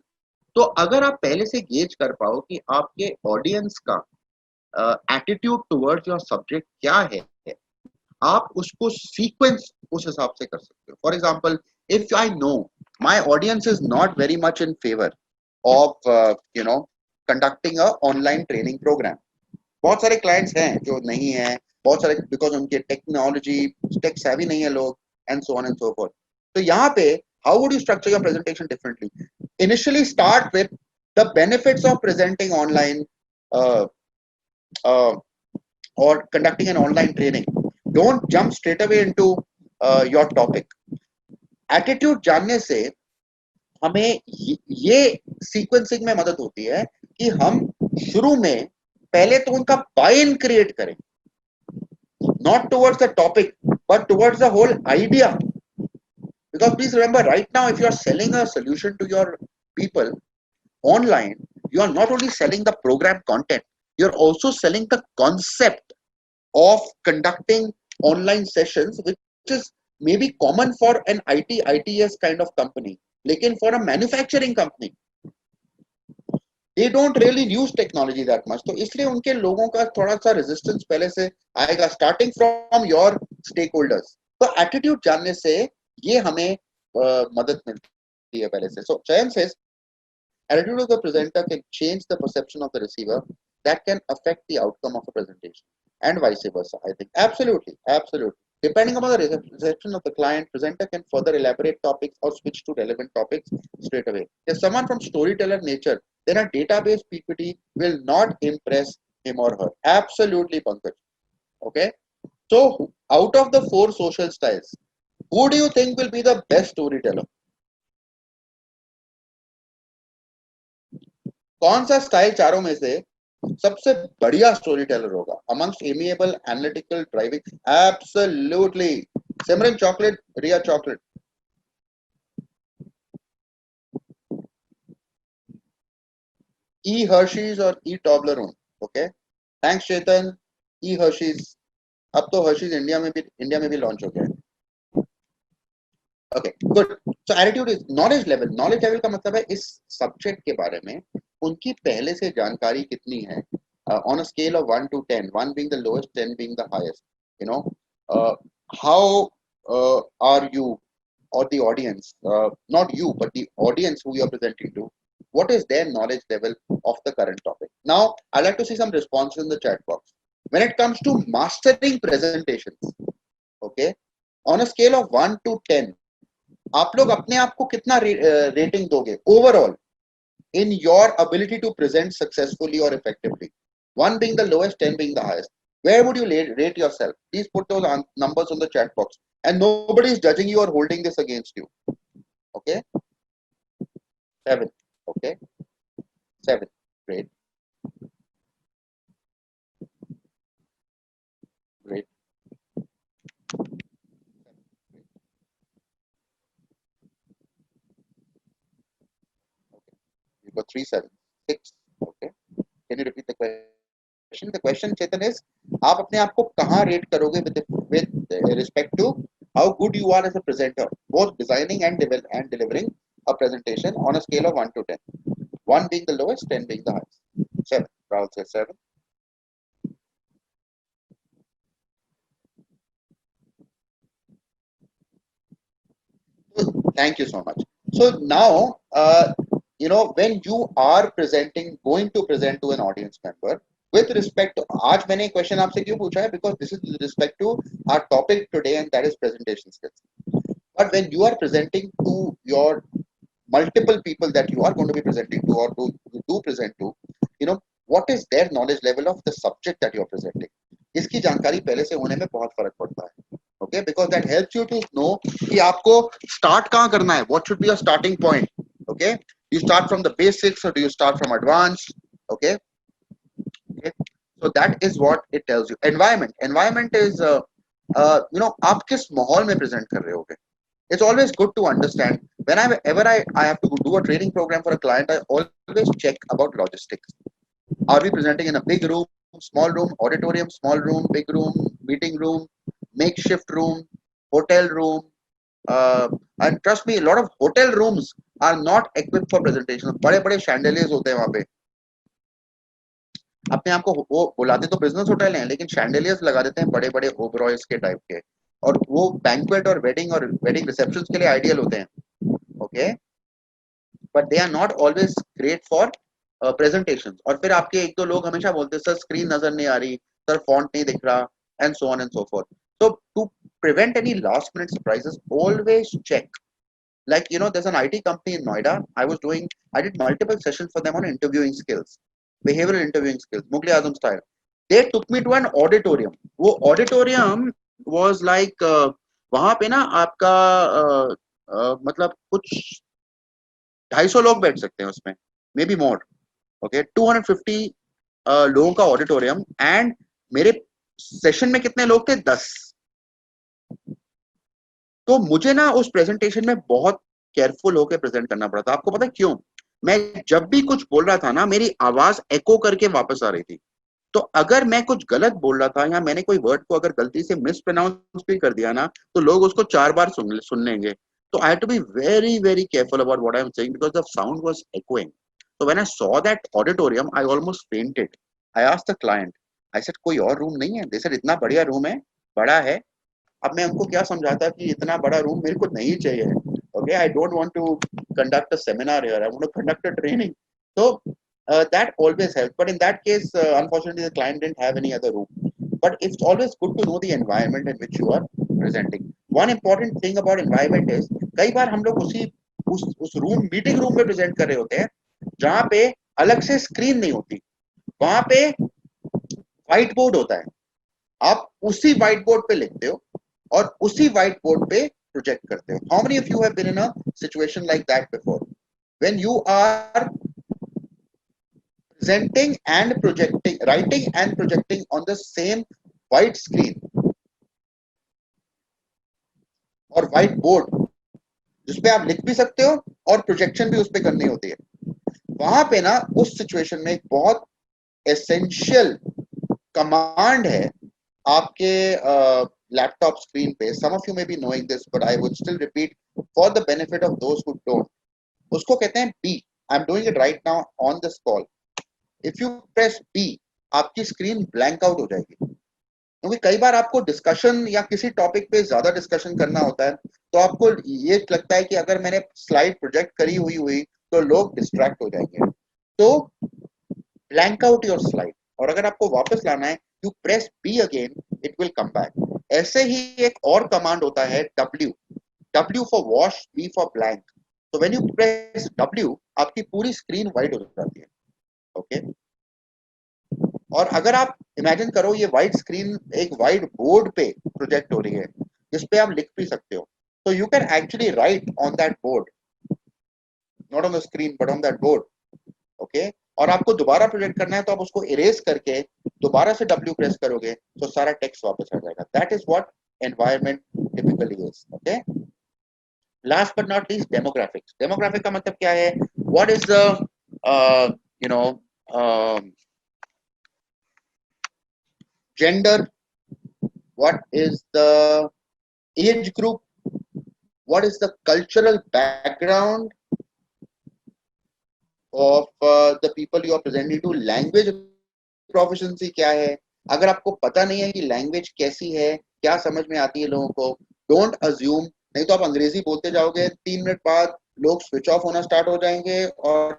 A: तो अगर आप पहले से gauge कर पाओ कि आपके ऑडियंस का एटीट्यूड टुवर्ड्स योर सब्जेक्ट क्या है, आप उसको सीक्वेंस उस हिसाब से कर सकते हो. For example, if I know my audience is not very much in favour of conducting a online training programme. बहुत सारे क्लाइंट्स हैं जो नहीं है, बहुत सारे बिकॉज उनके टेक्नोलॉजी टेक सेवी नहीं है लोग, and so on and so fourth. तो यहाँ पे how would you structure your presentation differently? Initially start with the benefits of presenting online or conducting an online training. Don't jump straight away into your topic. Attitude जानने से हमें ये sequencing में मदद होती है कि हम शुरू में पहले तो उनका बाय इन क्रिएट करें, not towards the topic but towards the whole idea. Because please remember, right now if you are selling a solution to your people online, you are not only selling the program content, you're also selling the concept of conducting online sessions, which is maybe common for an ITS kind of company. Lekin for a manufacturing company, they don't really use technology that much. तो इसलिए उनके लोगों का थोड़ा सा resistance पहले से आएगा, starting from your stakeholders. तो attitude जानने से ये हमें मदद मिलती है पहले से. So Chayan says, attitude of the presenter can change the perception of the receiver, that can affect the outcome of a presentation, and vice versa. I think absolutely. Depending upon the reception of the client, presenter can further elaborate topics or switch to relevant topics straight away. If someone from storyteller nature, then a database PPT will not impress him or her. Absolutely, Pankaj. Okay. So out of the 4 social styles, who do you think will be the best storyteller? कौन सा style चारों में से सबसे बढ़िया story teller होगा? Amongst amiable, analytical, driving. Absolutely. Simran chocolate, Riya chocolate. Uh Hershey's और uh Toblerone. Okay, thanks Chetan. Uh Hershey's, अब तो हर्शीज इंडिया में भी लॉन्च हो गया है. Okay, good. So attitude is knowledge level. Knowledge level का मतलब है इस सब्जेक्ट के बारे में उनकी पहले से जानकारी कितनी है, on a scale of 1 to 10, 1 being the lowest, 10 being the highest. How are you or the audience, not you but the audience who you are presenting to, what is their knowledge level of the current topic? Now I'd like to see some responses in the chat box. When it comes to mastering presentations, okay, on a scale of 1 to 10, आप लोग अपने आप को कितना rating दोगे overall in your ability to present successfully or effectively? 1 being the lowest, 10 being the highest. Where would you rate yourself? Please put those numbers on the chat box. And nobody is judging you or holding this against you. Okay, 7. Okay, 7. Great, great. You got 3 7. 6. Okay. Can you repeat the question? The question, Chetan, is आप अपने आप को कहाँ rate करोगे with respect to how good you are as a presenter, both designing and delivering a presentation on a scale of 1 to 10. 1 being the lowest, 10 being the highest. 7. Rahul says 7. Thank you so much. So now, when you are presenting, going to present to an audience member, with respect to, आज मैंने question आपसे क्यों पूछा है? Because this is with respect to our topic today, and that is presentation skills. But when you are presenting to your multiple people that you are going to be presenting to, or you do present to, what is their knowledge level of the subject that you are presenting? इसकी जानकारी पहले से होने में बहुत फर्क पड़ता है. Okay, because that helps you to know कि आपको start कहाँ करना है. What should be your starting point? Okay, you start from the basics or do you start from advanced? Okay, so that is what it tells you. Environment is आप किस माहौल में present कर रहे होगे. It's always good to understand. Whenever I have to do a training program for a client, I always check about logistics. Are we presenting in a big room, small room, auditorium, small room, big room, meeting room, makeshift room, hotel room? And trust me, a lot of hotel rooms are not equipped for presentation. बड़े-बड़े chandeliers होते हैं वहाँ पे. अपने आप को वो बुलाते तो बिजनेस होटल हैं, लेकिन chandeliers लगा देते हैं बड़े-बड़े ओबरॉयज के टाइप के. और वो बैंक्वेट और वेडिंग रिसेप्शन के लिए आइडियल होते हैं. Okay, but they are not always great for presentations. और फिर आपके एक दो लोग हमेशा बोलते हैं सर स्क्रीन नजर नहीं आ रही, सर फॉन्ट नहीं दिख रहा, and so on and so fourth. So to prevent any last minute surprises, always check. Like, there's an IT company in Noida. I did multiple sessions for them on interviewing skills, behavioral interviewing skills, Mughal Azam style. They took me to an auditorium. वो auditorium was like वहां पे ना आपका मतलब कुछ 250 लोग बैठ सकते हैं उसमें, मे बी मोर. ओके, 250 लोगों का ऑडिटोरियम. एंड मेरे सेशन में कितने लोग थे? 10. तो मुझे ना उस प्रेजेंटेशन में बहुत केयरफुल होकर प्रेजेंट करना पड़ा था. आपको पता है क्यों? मैं जब भी कुछ बोल रहा था ना, मेरी आवाज एको करके वापस आ रही थी. तो अगर मैं कुछ गलत बोल रहा था या मैंने कोई वर्ड को अगर गलती से मिस प्रोनाउंस भी कर दिया ना, तो लोग उसको 4 बार सुन लेंगे. So I had to be very, very careful about what I am saying because the sound was echoing. So when I saw that auditorium, I almost fainted. I asked the client, I said, कोई और room नहीं है? They said, इतना बढ़िया room है, बड़ा है. अब मैं उनको क्या समझाता कि इतना बड़ा रूम मेरे को नहीं चाहिए. Okay, I don't want to conduct a seminar here. I want to conduct a training. So that always helps. But in that case, unfortunately, the client didn't have any other room. But it's always good to know the environment in which you are presenting. One important thing about environment is कई बार हम लोग उस room meeting room में present कर रहे होते हैं जहां पे अलग से स्क्रीन नहीं होती. वहां पे व्हाइट बोर्ड होता है. आप उसी व्हाइट बोर्ड पे लिखते हो और उसी व्हाइट बोर्ड पे प्रोजेक्ट करते हो. How many of you have been in a situation like that before when you are presenting and projecting, writing and projecting on the same white screen और white board जिसपे आप लिख भी सकते हो और प्रोजेक्शन भी उस पे करनी होती है. वहां पे ना उस सिचुएशन में एक बहुत एसेंशियल कमांड है आपके लैपटॉप स्क्रीन पे. Some of you may be knowing this but I would still repeat for the benefit of those who don't. उसको कहते हैं B. I am doing it right now on this call. If you press B, आपकी screen blank out हो जाएगी. क्योंकि कई बार आपको discussion या किसी टॉपिक पे ज्यादा डिस्कशन करना होता है, तो आपको ये लगता है कि अगर मैंने स्लाइड प्रोजेक्ट करी हुई तो लोग डिस्ट्रैक्ट हो जाएंगे. तो ब्लैंक आउट योर स्लाइड. और अगर आपको वापस लाना है, you press B again, it will come back. ऐसे ही एक और कमांड होता है W. W for wash, B for blank. तो व्हेन यू प्रेस डब्ल्यू, आपकी पूरी स्क्रीन व्हाइट हो जाती है. ओके, और अगर आप इमेजिन करो ये व्हाइट स्क्रीन एक व्हाइट बोर्ड पे प्रोजेक्ट हो रही है जिसपे आप लिख भी सकते हो. तो you can actually right on that board not on the screen but on that board. Okay, और आपको दोबारा प्रोजेक्ट करना है तो आप उसको इरेज करके दोबारा से W प्रेस करोगे तो सारा टेक्स्ट वापस आ जाएगा. That is what environment typically is. Okay. Last but not least, demographics. Demographic का मतलब क्या है? What is the you know gender? What is the age group? What is the cultural background of the people you are presenting to? Language proficiency क्या है? अगर आपको पता नहीं है कि लैंग्वेज कैसी है, क्या समझ में आती है लोगों को, डोंट अज्यूम. नहीं तो आप अंग्रेजी बोलते जाओगे, 3 मिनट बाद लोग स्विच ऑफ होना स्टार्ट हो जाएंगे और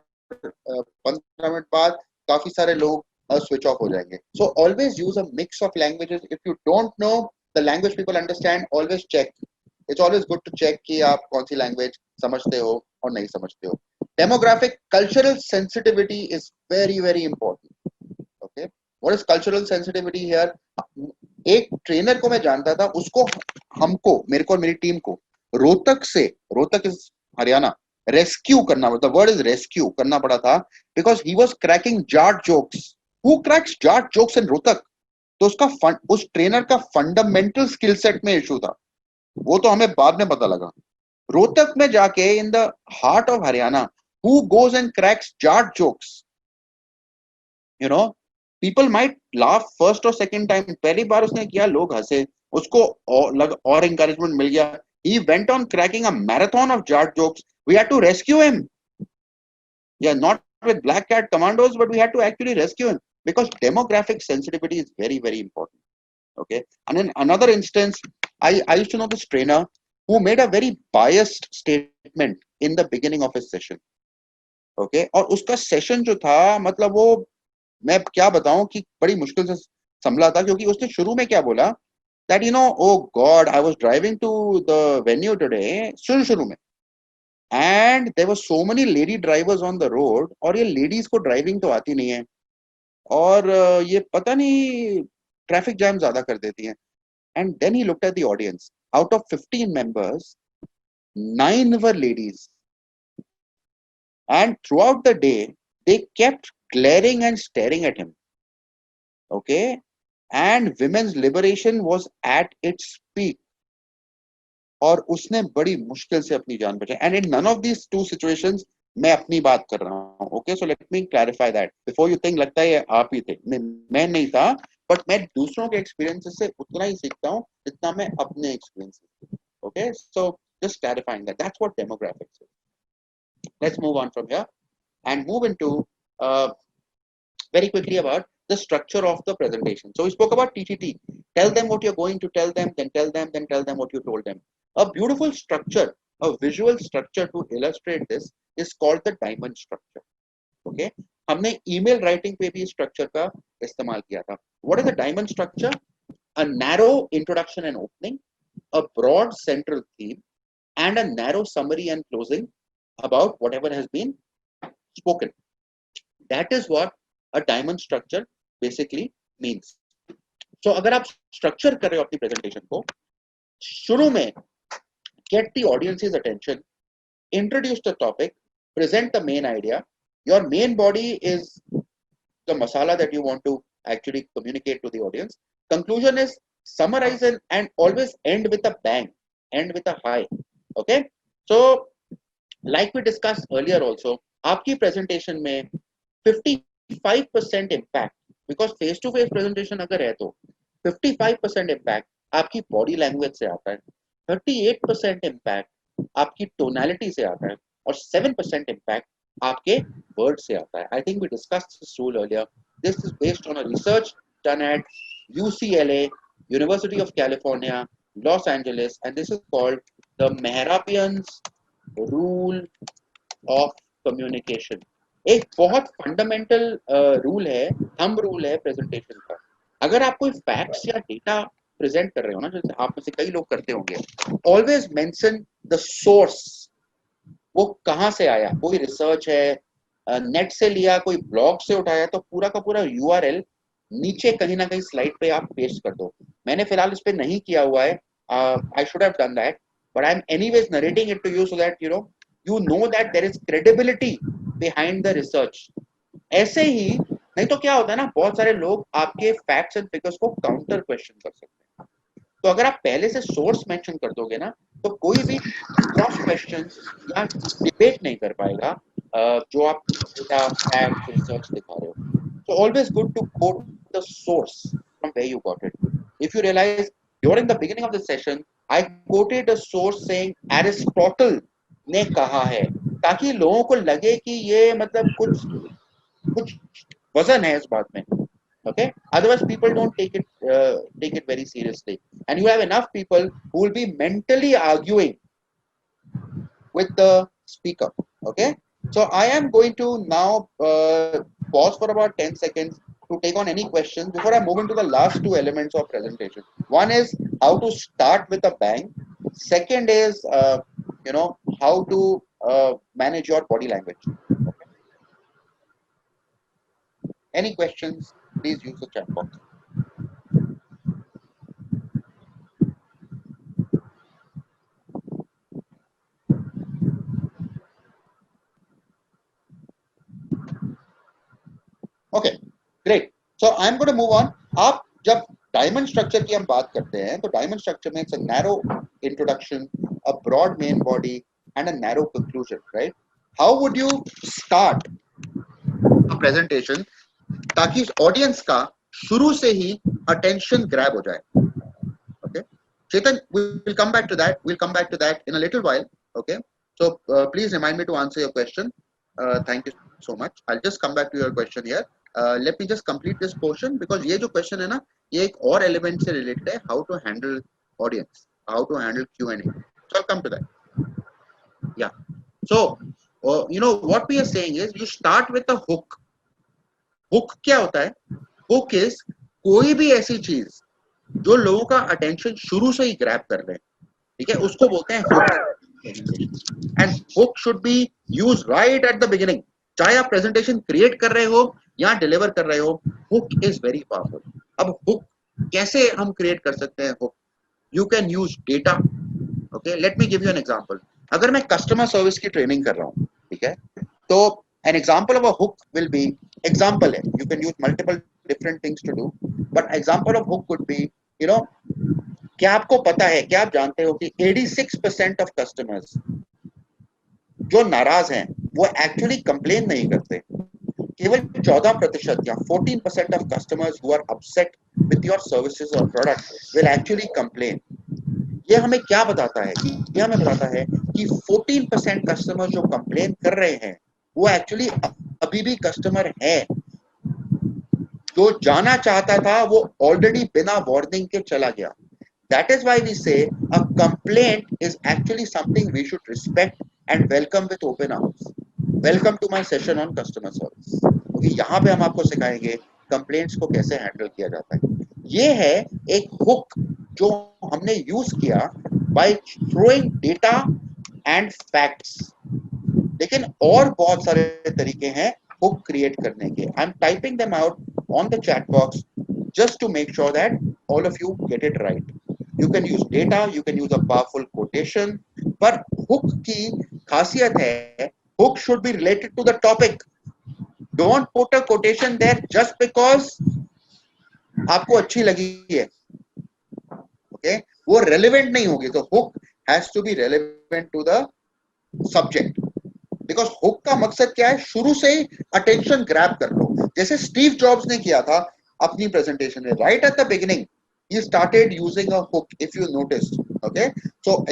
A: 15 मिनट बाद काफी सारे लोग switch off हो जाएंगे. So always use a mix of languages. If you don't know the language people understand, always check. It's always good to check कि आप कौन सी language समझते हो और नहीं समझते हो. Demographic cultural sensitivity is very very important. Okay, what is cultural sensitivity here? एक ट्रेनर को मैं जानता था, उसको हमको मेरे को और मेरी टीम को रोहतक से, रोहतक इज हरियाणा, रेस्क्यू करना, द वर्ड इज रेस्क्यू करना पड़ा था because he was cracking Jat jokes. Who cracks Jat jokes in Rohtak? तो उसका उस ट्रेनर का फंडामेंटल स्किल सेट में इशू था. वो तो हमें बाद में पता लगा. रोहतक में जाके in the heart of Haryana, who goes and cracks Jat jokes? You know, people might laugh first और सेकंड टाइम. पहली बार उसने किया, लोग हंसे, उसको और एनकरेजमेंट मिल गया. He went on cracking a marathon of jart jokes. We had to rescue him. Yeah, not with Black Cat Commandos, but we had to actually rescue him because demographic sensitivity is very, very important. Okay. And in another instance, I used to know this trainer who made a very biased statement in the beginning of his session. Okay. और उसका session जो था, मतलब वो मैं क्या बताऊं कि बड़ी मुश्किल से संभला था, क्योंकि उसने शुरू में क्या बोला that oh God, I was driving to the venue today, शुरू में, and there were so many lady drivers on the road, और ये ladies को driving तो आती नहीं है, और ये पता नहीं traffic jam ज़्यादा कर देती हैं. And then he looked at the audience. Out of 15 members, 9 were ladies, and throughout the day they kept glaring and staring at him. Okay. And women's liberation was at its peak. और उसने बड़ी मुश्किल से अपनी जान बचाई. And in none of these two situations मैं अपनी बात कर रहा हूँ. Okay, so let me clarify that before you think लगता है आप ही थे. मैं नहीं था, but मैं दूसरों के experiences से उतना ही सीखता हूँ जितना मैं अपने experiences से. Okay, so just clarifying that. That's what demographics is. Let's move on from here and move into very quickly about the structure of the presentation. So we spoke about TTT. Tell them what you're going to tell them, then tell them what you told them. A beautiful structure, a visual structure to illustrate this is called the diamond structure. Okay, हमने email writing पे भी structure का इस्तेमाल किया था. What is the diamond structure? A narrow introduction and opening, a broad central theme, and a narrow summary and closing about whatever has been spoken. That is what a diamond structure basically means. So अगर आप structure कर रहे हो अपनी presentation को, शुरू में get the audience's attention, introduce the topic, present the main idea. Your main body is the masala that you want to actually communicate to the audience. Conclusion is summarize and always end with a bang, end with a high. Okay, so like we discussed earlier also, आपकी presentation में 55% impact, because face to face presentation अगर है तो 55% impact आपकी body language से आता है, 38% impact आपकी tonality से आता है, और 7% impact आपके words से आता है. I think we discussed this rule earlier. This is based on a research done at UCLA, University of California, Los Angeles, and this is called the Mehrabian's rule of communication. एक बहुत fundamental rule है, thumb rule है presentation का. अगर आप कोई facts या data present कर रहे हो ना, जैसे आप में से कई लोग करते होंगे, ऑलवेज मेंशन द सोर्स. वो कहाँ से आया, कोई रिसर्च है, नेट से लिया, कोई ब्लॉग से उठाया, तो पूरा का पूरा URL नीचे कहीं ना कहीं स्लाइड पे आप पेस्ट कर दो. मैंने फिलहाल इस पे नहीं किया हुआ है, I should have done that, but I'm anyways narrating it to you so that you know that there is credibility behind the research. ऐसे ही नहीं तो क्या होता है ना, बहुत सारे लोग आपके फैक्ट्स एंड फिगर्स को काउंटर क्वेश्चन कर सकते हैं. तो अगर आप पहले से सोर्स मेंशन कर दोगे ना, तो कोई भी क्रॉस क्वेश्चन या डिबेट नहीं कर पाएगा जो आप डेटा फैक्ट रिसर्च दिखा रहे हो. So always good to quote the source from where you got it. If you realize during the beginning of the session, I quoted a source saying Aristotle ने कहा है, ताकि लोगों को लगे कि ये मतलब कुछ वजन है इस बात में. Okay, otherwise people don't take it very seriously, and you have enough people who will be mentally arguing with the speaker. Okay, so I am going to now pause for about 10 seconds to take on any questions before I move into the last two elements of presentation. One is how to start with a bang. Second is how to manage your body language. Okay. Any questions? Please use the chat box. Okay, great. So I'm going to move on. आप जब diamond structure की हम बात करते हैं, तो diamond structure में it's a narrow introduction, a broad main body, and a narrow conclusion, right? How would you start a presentation ताकि audience का शुरू से ही attention grab हो जाए? Okay, Chetan, we'll come back to that. We'll come back to that in a little while. Okay, so please remind me to answer your question. Thank you so much. I'll just come back to your question here. Let me just complete this portion because ये जो question है ना, ये एक और element से related है, how to handle audience, how to handle Q&A. So I'll come to that. Yeah. So what we are saying is you start with a hook. Hook क्या होता है? Hook is कोई भी ऐसी चीज जो लोगों का attention शुरू से ही grab कर रहे हैं, ठीक है, उसको बोलते हैं hook. And hook should be used right at the beginning. चाहे आप presentation create कर रहे हो या deliver कर रहे हो, hook is very powerful. अब hook कैसे हम create कर सकते हैं hook? You can use data. Okay, let me give you an example. अगर मैं customer service की training कर रहा हूँ, ठीक है, तो an example of a hook will be example है. You can use multiple different things to do, but example of hook could be, क्या आपको पता है, क्या आप जानते हो कि 86% of customers जो नाराज हैं वो एक्चुअली कंप्लेन नहीं करते, केवल 14% या 14% of customers who are upset with your services or product will actually complain. ये हमें क्या बताता है? ये हमें बताता है कि 14% कस्टमर जो कंप्लेन कर रहे हैं वो एक्चुअली अभी भी कस्टमर है. जो जाना चाहता था वो ऑलरेडी बिना वार्निंग के चला गया. That is why we say a complaint is actually something we should respect and welcome with open arms. Welcome to my session on customer service. क्योंकि यहाँ पे हम आपको सिखाएंगे complaints को कैसे handle किया जाता है. ये है एक hook जो हमने use किया by throwing data and facts. लेकिन और बहुत सारे तरीके हैं hook create करने के. I'm typing them out on the chat box just to make sure that all of you get it right. You can use data, you can use a powerful quotation, पर hook की खासियत है, hook should be related to the topic. Don't put a quotation there just because आपको अच्छी लगी है. Okay, वो relevant नहीं होगी. तो hook has to be relevant to the subject. Because hook का मकसद क्या है? शुरू से ही attention grab कर लो. जैसे स्टीव जॉब्स ने किया था अपनी presentation में. Right at the beginning, he started using a hook. If you noticed, okay. So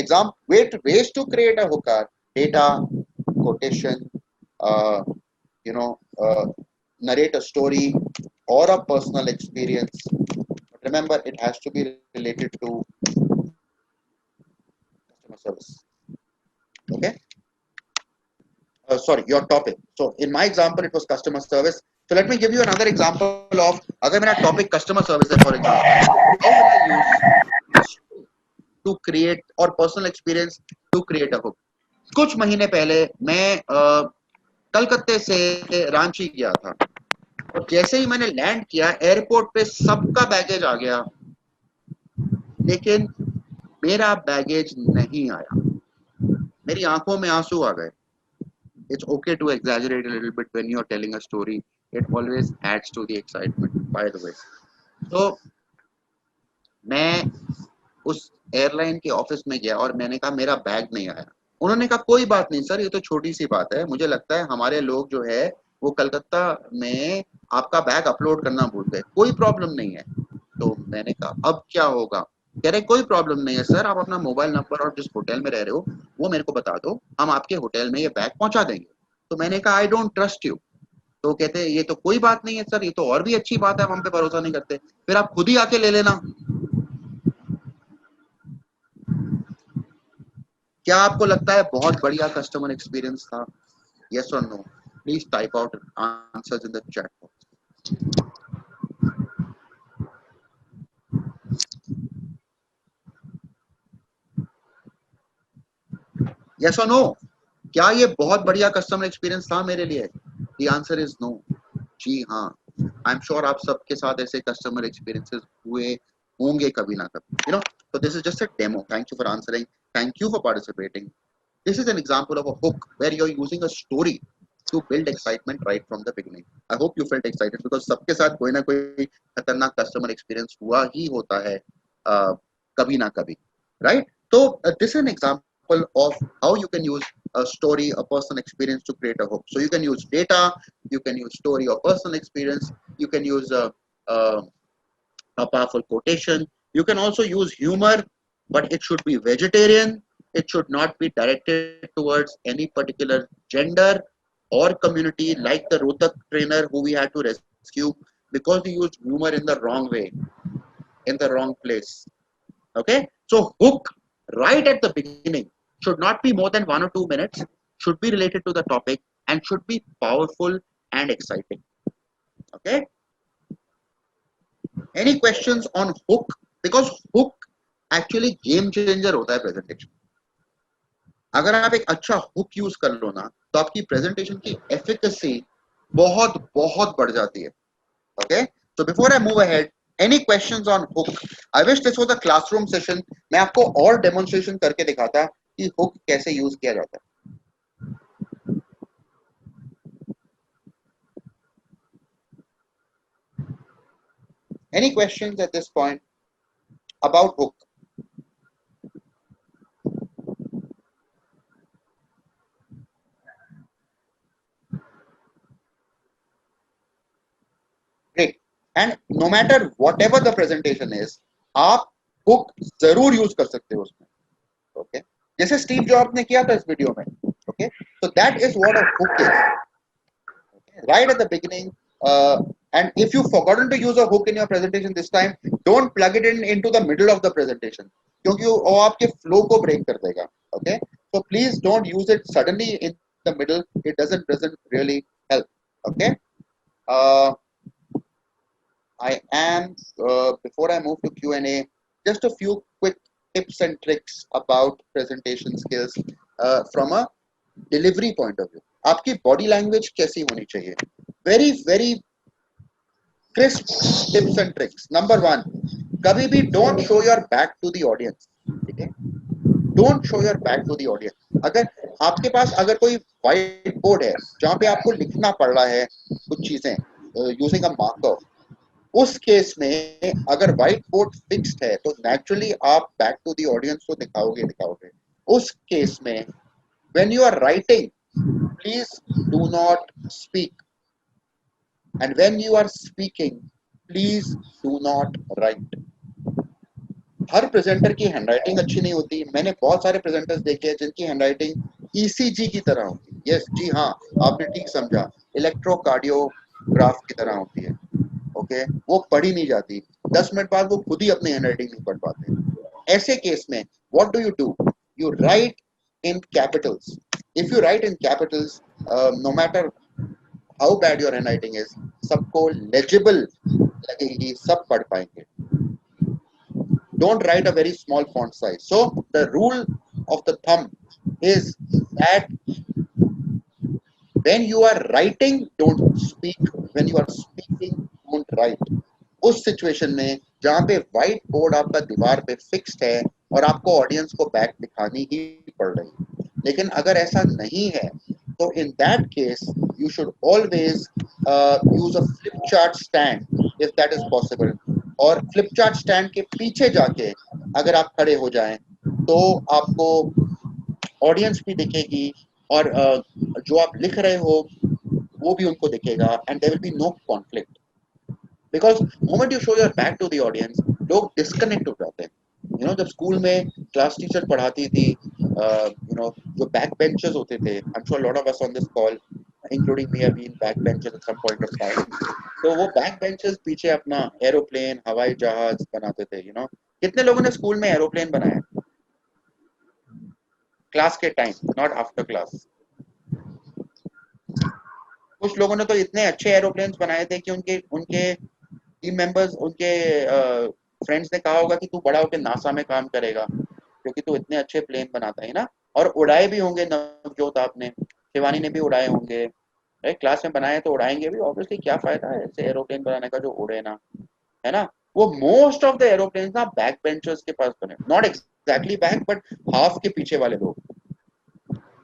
A: ways to create a hook are data, quotation, narrate a story or a personal experience. But remember, it has to be related to customer service. Okay. Sorry, your topic. So in my example, it was customer service. So let me give you another example of अगर मेरा topic customer service है, for example, how will I use to create or personal experience to create a hook? कुछ महीने पहले मैं कलकत्ते से रांची गया था और जैसे ही मैंने लैंड किया एयरपोर्ट पे सबका बैगेज आ गया, लेकिन मेरा बैगेज नहीं आया. मेरी आंखों में आंसू आ गए. it's okay to exaggerate a little bit when you're telling a story. It always adds to the excitement, by the way. So मैं उस एयरलाइन के ऑफिस में गया और मैंने कहा मेरा बैग नहीं आया। उन्होंने कहा कोई बात नहीं सर, ये तो छोटी सी बात है, मुझे लगता है हमारे लोग जो है वो कलकत्ता में आपका बैग अपलोड करना भूल गए, कोई प्रॉब्लम नहीं है। तो मैंने कहा अब क्या होगा? कह रहे कोई प्रॉब्लम नहीं है सर, आप अपना मोबाइल नंबर और जिस होटल में रह रहे हो वो मेरे को बता दो, हम आपके होटल में ये बैग पहुंचा देंगे। तो मैंने कहा आई डोंट ट्रस्ट यू। तो कहते हैं ये तो कोई बात नहीं है सर, ये तो और भी अच्छी बात है, हम पे भरोसा नहीं करते, फिर आप खुद ही आके ले लेना। क्या आपको लगता है बहुत बढ़िया कस्टमर एक्सपीरियंस था? यस और no? Please type out answers in the chat box. Yes और नो? क्या ये बहुत बढ़िया कस्टमर एक्सपीरियंस था मेरे लिए? The answer is no. जी हाँ, आई एम श्योर आप सबके साथ ऐसे कस्टमर एक्सपीरियंसेस हुए होंगे कभी ना कभी, you know. So this is just a demo. Thank you for answering. Thank you for participating. This is an example of a hook where you're using a story to build excitement right from the beginning. I hope you felt excited because सबके साथ कोई ना कोई खतरनाक customer experience हुआ ही होता है कभी ना कभी, right? So this is an example of how you can use a story, a personal experience to create a hook. So you can use data, you can use story or personal experience, you can use a powerful quotation. You can also use humor, but it should be vegetarian. It should not be directed towards any particular gender or community, like the Rohtak trainer who we had to rescue because he used humor in the wrong way, in the wrong place. Okay, so hook right at the beginning should not be more than 1 or 2 minutes, should be related to the topic, and should be powerful and exciting. Okay. Any questions on hook? Because hook actually game changer होता है presentation. अगर आप एक अच्छा hook use कर लो ना, तो आपकी presentation की efficacy बहुत बहुत बढ़ जाती है. Okay? So before I move ahead, any questions on hook? I wish this was a classroom session. मैं आपको और demonstration करके दिखाता कि hook कैसे use किया जाता है. Any questions at this point about hook? Great. And no matter whatever the presentation is, आप hook जरूर use कर सकते हो उसमें. Okay. जैसे Steve Jobs ने किया था इस वीडियो में. Okay. So that is what a hook is. Okay. Right at the beginning. And if you've forgotten to use a hook in your presentation this time, don't plug it in into the middle of the presentation, क्योंकि वो आपके flow को break कर देगा. Okay, so please don't use it suddenly in the middle. It doesn't really help. Okay, I am before I move to Q&A, just a few quick tips and tricks about presentation skills from a delivery point of view. आपकी body language कैसी होनी चाहिए? Very crisp tips and tricks. Number 1, कभी भी don't show your back to the audience. ठीक है? Don't show your back to the audience. अगर आपके पास अगर कोई white board है जहाँ पे आपको लिखना पड़ रहा है कुछ चीजें using a marker, उस केस में अगर white board fixed है तो naturally आप back to the audience को दिखाओगे. उस केस में when you are writing, please do not speak. And when you are speaking, please do not write. Her presenter की हैंडराइटिंग अच्छी नहीं होती. मैंने बहुत सारे प्रेजेंटर्स देखे हैं जिनकी हैंडराइटिंग ECG की तरह होती है. यस जी हाँ, आपने ठीक समझा, इलेक्ट्रोकार्डियोग्राफ की तरह होती है. ओके, वो पढ़ी नहीं जाती. 10 मिनट बाद वो खुद ही अपनी हैंडराइटिंग नहीं पढ़ पाते. ऐसे केस में what do? You write in capitals. If you write in capitals, no matter how bad your handwriting is, सबको legible लगेगी, सब पढ़ पाएंगे. Don't write a very small font size. So the rule of the thumb is that when you are writing, don't speak. When you are speaking, don't write. उस situation में जहाँ पे white board आपका दीवार पे फिक्स्ड है और आपको ऑडियंस को बैक दिखानी ही पड़ रही है, लेकिन अगर ऐसा नहीं है So in that case, you should always use a flip chart stand if that is possible. और flip chart stand के पीछे जाके अगर आप खड़े हो जाएं तो आपको ऑडियंस भी दिखेगी और जो आप लिख रहे हो वो भी उनको दिखेगा and there will be no conflict. Because moment you show your back to the audience, लोग disconnect हो जाते हैं. You know, जब स्कूल में क्लास टीचर पढ़ाती थी, you know, जो बैक बेंचर्स होते थे, I'm sure a lot of us on this call, including me, have been back benchers at some point of time. तो वो बैक बेंचर्स पीछे अपना एरोप्लेन, हवाई जहाज बनाते थे. You know, कितने लोगों ने स्कूल में एरोप्लेन बनाया? क्लास के टाइम, नॉट आफ्टर क्लास. कुछ लोगों ने तो इतने अच्छे एरोप्लेन्स बनाए थे कि उनके उनके टीम मेंबर्स, उनके फ्रेंड्स ने कहा होगा कि तू बड़ा होकर नासा में काम करेगा क्योंकि तू इतने अच्छे प्लेन बनाता है ना. और उड़ाए भी होंगे नवजोत, आपने, शिवानी ने भी उड़ाए होंगे, राइट? क्लास में बनाए तो उड़ाएंगे भी ऑब्वियसली. क्या फायदा है ऐसे एरोप्लेन बनाने का जो उड़े ना, है ना? वो मोस्ट ऑफ द एरोप्लेन ना बैक बेंचर्स के पास बने, not exactly back but half के पीछे वाले लोग.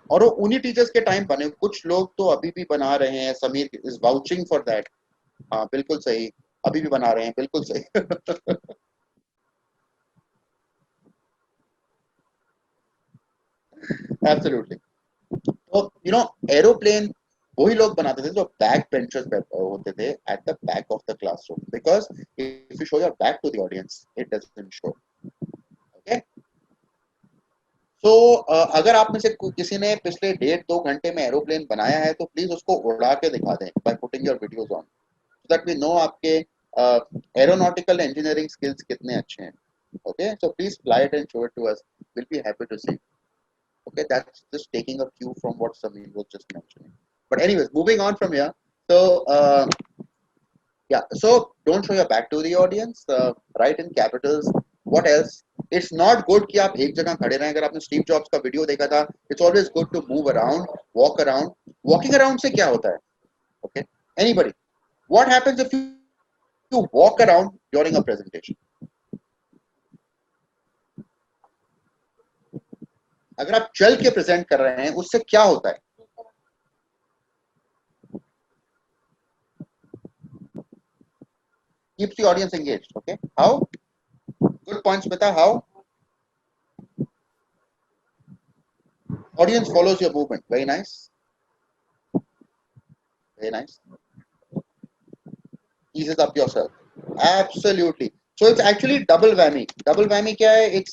A: और वो उन्हीं टीचर्स के टाइम बने. कुछ लोग तो अभी भी बना रहे हैं. Sameer is vouching for that. हाँ बिल्कुल सही, अभी भी बना रहे हैं, बिल्कुल सही. एब्सोल्युटली. तो यू नो एरोप्लेन वही लोग बनाते थे जो बैक बेंचर्स होते थे at the back of the classroom. Because if you show your back to the audience it doesn't show. Okay. तो अगर आप में से किसी ने पिछले 1.5-2 घंटे में एरोप्लेन बनाया है तो प्लीज उसको उड़ा के दिखा दें by putting your videos on, so that we know आपके एरोनॉटिकल इंजीनियरिंग स्किल्स कितने अच्छे हैं. Okay, so please fly it and show it to us. Will be happy to see. Okay, that's just taking a cue from what Sameer was just mentioning. But anyways, moving on from here. So yeah, so don't show your back to the audience. Write in capitals. What else? It's not good कि आप एक जगह खड़े रहें. अगर आपने Steve jobs का video देखा था, it's always good to move around, walk around. Walking around से क्या होता है? Okay, anybody? What happens if you walk around during a presentation? अगर आप चल के प्रेजेंट कर रहे हैं उससे क्या होता है? Keeps the audience engaged. Okay, how? Good points, Smita. How? Audience follows your movement. Very nice. Very nice. Eases up yourself. Absolutely. So it's actually double whammy. Double whammy क्या है?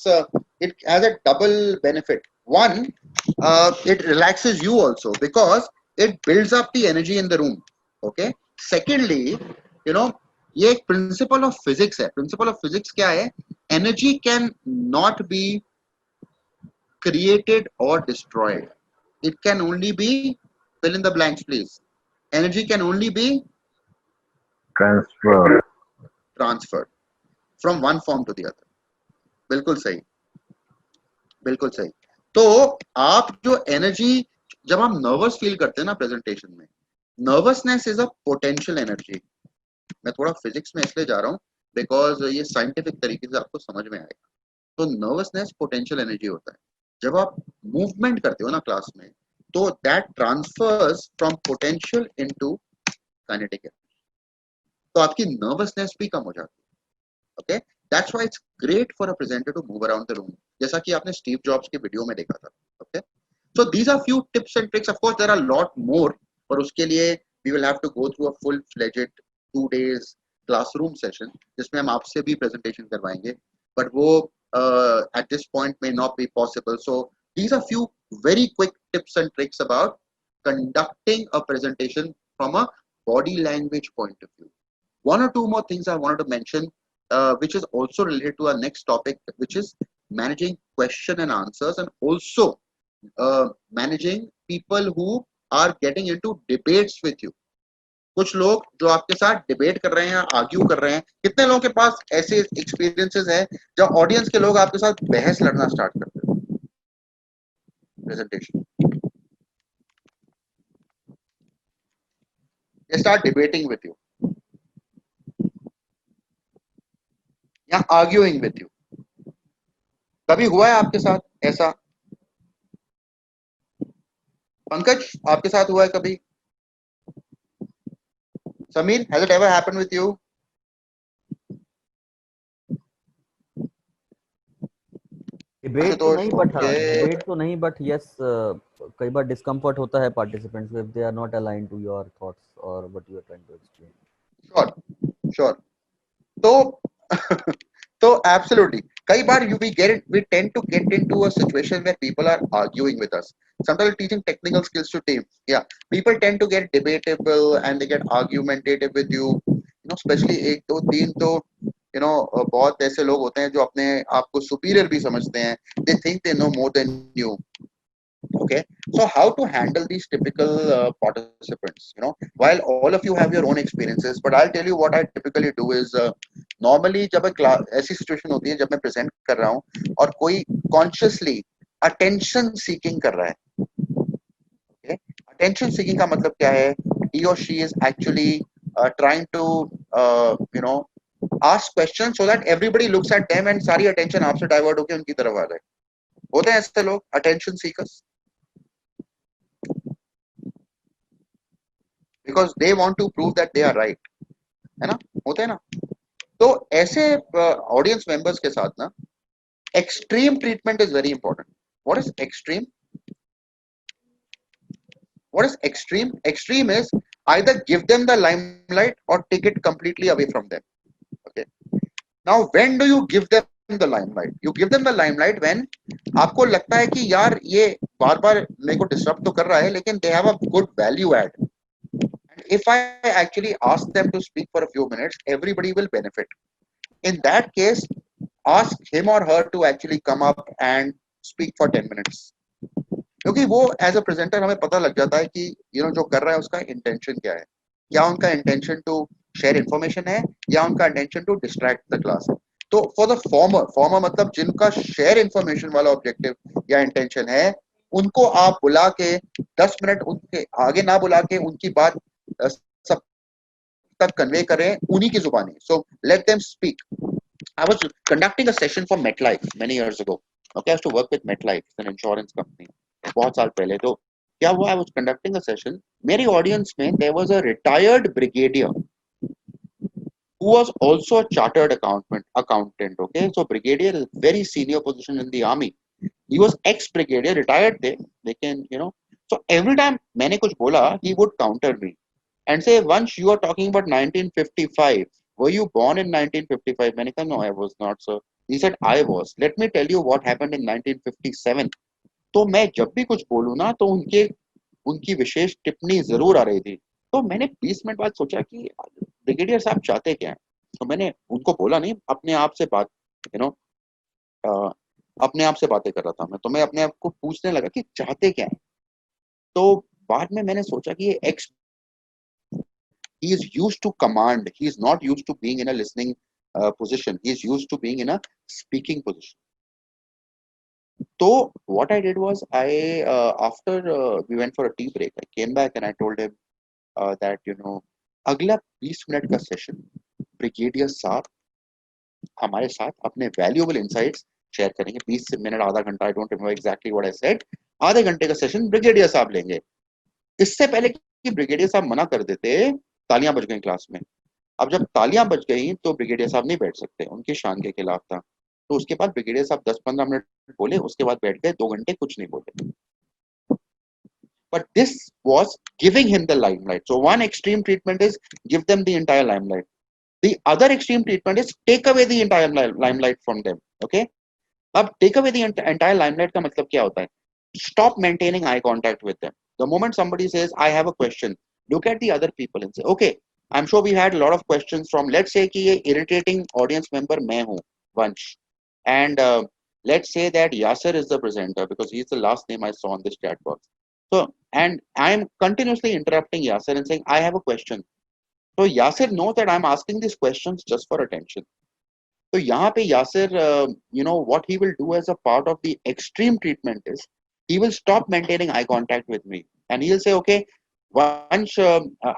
A: It has a double benefit. One, it relaxes you also because it builds up the energy in the room. Okay. Secondly, you know, ये एक principle of physics है. Principle of physics क्या है? Energy can not be created or destroyed. It can only be, fill in the blanks please. Energy can only be transferred from one form to the other. बिल्कुल सही, बिल्कुल सही. तो आप जो एनर्जी, जब हम नर्वस फील करते हैं ना प्रेजेंटेशन में, nervousness is a potential energy. मैं थोड़ा फिजिक्स में इसलिए जा रहा हूँ बिकॉज ये साइंटिफिक तरीके से आपको समझ में आएगा. तो नर्वसनेस पोटेंशियल एनर्जी होता है. जब आप मूवमेंट करते हो ना क्लास में, तो that transfers from potential into kinetic energy. तो आपकी नर्वसनेस भी कम हो जाती है. Okay, that's why it's great for a presenter to move around the room, जैसा कि आपने स्टीव जॉब्स के वीडियो में देखा था. Okay, so these are few tips and tricks. Of course there are lot more, पर उसके लिए we will have to go through a full fledged 2 days classroom session जिसमें हम आपसे भी प्रेजेंटेशन करवाएंगे, बट वो at this point may not be possible. So these are few very quick tips and tricks about conducting a presentation from a body language point of view. One or two more things I wanted to mention, which is also related to our next topic, which is managing question and answers, and also managing people who are getting into debates with you. कुछ लोग जो आपके साथ debate कर रहे हैं, argue कर रहे हैं. कितने लोगों के पास ऐसे एक्सपीरियंसेस है जब ऑडियंस के लोग आपके साथ बहस लड़ना स्टार्ट करते हैं presentation? They start debating with you या arguing with you. कभी हुआ है आपके साथ ऐसा? पंकज, आपके साथ हुआ है कभी? Sameer, has it ever happened with you?
F: Debate तो
A: आशुतोष,
F: नहीं, बट हाँ,
A: okay.
F: डिबेट तो नहीं, बट यस, कई बार डिस्कम्फर्ट होता है participants if they are not aligned to your thoughts और what you are trying to explain.
A: Sure, sure. तो तो absolutely. कई बार we tend to get into a situation where people are arguing with us. Sometimes teaching technical skills to teams. Yeah, people tend to get debatable and they get argumentative with you. You know, especially एक दो तीन तो बहुत ऐसे लोग होते हैं जो अपने आप को superior भी समझते हैं. They think they know more than you. Okay, so how to handle these typical participants, while all of you have your own experiences, but I'll tell you what I typically do is normally जब एक ऐसी situation होती है जब मैं present कर रहा हूँ और कोई कॉन्शियसली अटेंशन सीकिंग कर रहा है. okay? अटेंशन सीकिंग का मतलब क्या है? he or she is actually trying to ask questions so that everybody looks at them and सारी अटेंशन आपसे डाइवर्ट होकर उनकी तरफ आ जाए. होते हैं ऐसे लोग attention seekers, because they want to prove that they are right, है ना? होते हैं ना? तो ऐसे ऑडियंस मेंबर्स के साथ ना extreme treatment is very important. What is extreme? What is extreme? Extreme is either give them the limelight or take it completely away from them. Okay. Now, when do you give them the limelight? You give them the limelight when आपको लगता है कि यार ये बार-बार मेरे को disturb तो कर रहा है, लेकिन they have a good value add. And if I actually ask them to speak for a few minutes, everybody will benefit. In that case, ask him or her to actually come up and speak for 10 minutes. क्योंकि वो as a presenter हमें पता लग जाता है कि जो कर रहा है उसका इंटेंशन क्या है. क्या उनका इंटेंशन टू शेयर इन्फॉर्मेशन है या उनका intention to distract the class है. तो फॉर द फॉर्मर मतलब जिनका शेयर इन्फॉर्मेशन वाला ऑब्जेक्टिव या इंटेंशन है, उनको आप बुला के 10 मिनट उनके आगे ना बुला के उनकी बात सब तक कन्वे करें उन्हीं की जुबानी. So let them speak. I was conducting a session for MetLife many years ago. Okay, I used to work with MetLife, it's an insurance company. बहुत साल पहले. तो क्या हुआ? I was conducting a session. मेरी audience में there was a retired brigadier who was also a chartered accountant. Okay, so brigadier is a very senior position in the army. He was ex-brigadier, retired थे, लेकिन so every time मैंने कुछ बोला, he would counter me and say, once you are talking about 1955, were you born in 1955? मैंने कहा, no, I was not, sir. He said, I was. Let me tell you what happened in 1957. तो मैं जब भी कुछ बोलूँ ना तो उनकी विशेष टिप्पणी जरूर आ रही थी. तो मैंने 20 मिनट बाद सोचा कि ब्रिगेडियर साहब चाहते क्या हैं. तो मैंने उनको बोला नहीं, अपने आप से बात अपने आप से बातें कर रहा था मैं. तो मैं अपने आप को पूछने लगा कि चाहते क्या हैं. तो बाद में मैंने सोचा कि ये he is used to command. He is not used to being in a listening position. He is used to being in a speaking position. So what I did was after we went for a tea break, I came back and I told him that अगला 20 minute का session brigadier साहब हमारे साथ अपने valuable insights share करेंगे. 20 minute आधा घंटा, I don't remember exactly what I said. आधे घंटे का सेशन ब्रिगेडियर साहब लेंगे. इससे पहले कि ब्रिगेडियर साहब मना कर देते, तालियां बज गई क्लास में. अब जब तालियां बज गई तो ब्रिगेडियर साहब नहीं बैठ सकते, उनकी शान के खिलाफ था. तो उसके बाद ब्रिगेडियर साहब 10-15 मिनट बोले, उसके बाद बैठ गए 2 घंटे कुछ नहीं बोले. But this was giving him the limelight. So one extreme treatment is give them the entire limelight. The other extreme treatment is take away the entire limelight from them. Okay? अब take away the entire limelight का मतलब क्या होता है? Stop maintaining eye contact with them. The moment somebody says, I have a question, look at the other people and say, okay, I'm sure we had a lot of questions from, let's say कि ये irritating audience member मैं हूँ, Vansh. And let's say that Yasser is the presenter because he's the last name I saw on this chat box. So, and I'm continuously interrupting Yasser and saying, I have a question. So Yasser knows that I'm asking these questions just for attention. So यहाँ पे Yasser, what he will do as a part of the extreme treatment is, he will stop maintaining eye contact with me. And he'll say, okay, Vansh,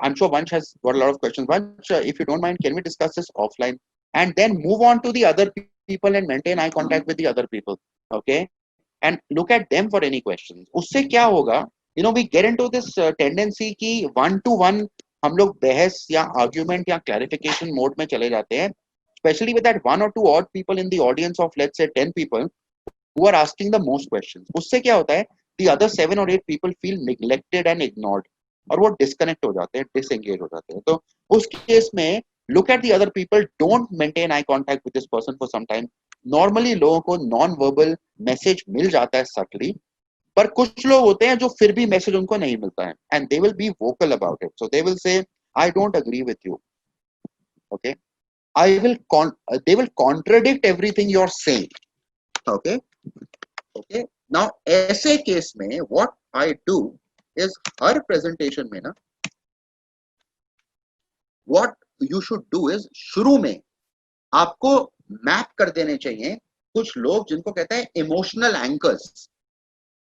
A: I'm sure Vansh has got a lot of questions. Vansh, if you don't mind, can we discuss this offline? And then move on to the other people and maintain eye contact with the other people. Okay? And look at them for any questions. उससे क्या होगा you know, we get into this tendency कि one to one हम लोग बहस या argument या clarification mode में चले जाते हैं, especially with that one or two odd people in the audience of let's say 10 people who are asking the most questions. उससे क्या होता है, the other 7 or 8 people feel neglected and ignored और वो disconnect हो जाते हैं, disengage हो जाते हैं. तो उस केस में look at the other people, don't maintain eye contact with this person for some time. Normally लोगों को non-verbal message मिल जाता है subtly, पर कुछ लोग होते हैं जो फिर भी मैसेज उनको नहीं मिलता है, and they will be vocal about it. So they will say I don't agree with you, okay, I will they will contradict everything you are saying, okay okay. Now ऐसे केस में what I do is हर presentation में ना what you should do is शुरू में आपको map कर देने चाहिए कुछ लोग जिनको कहते हैं इमोशनल एंकर्स.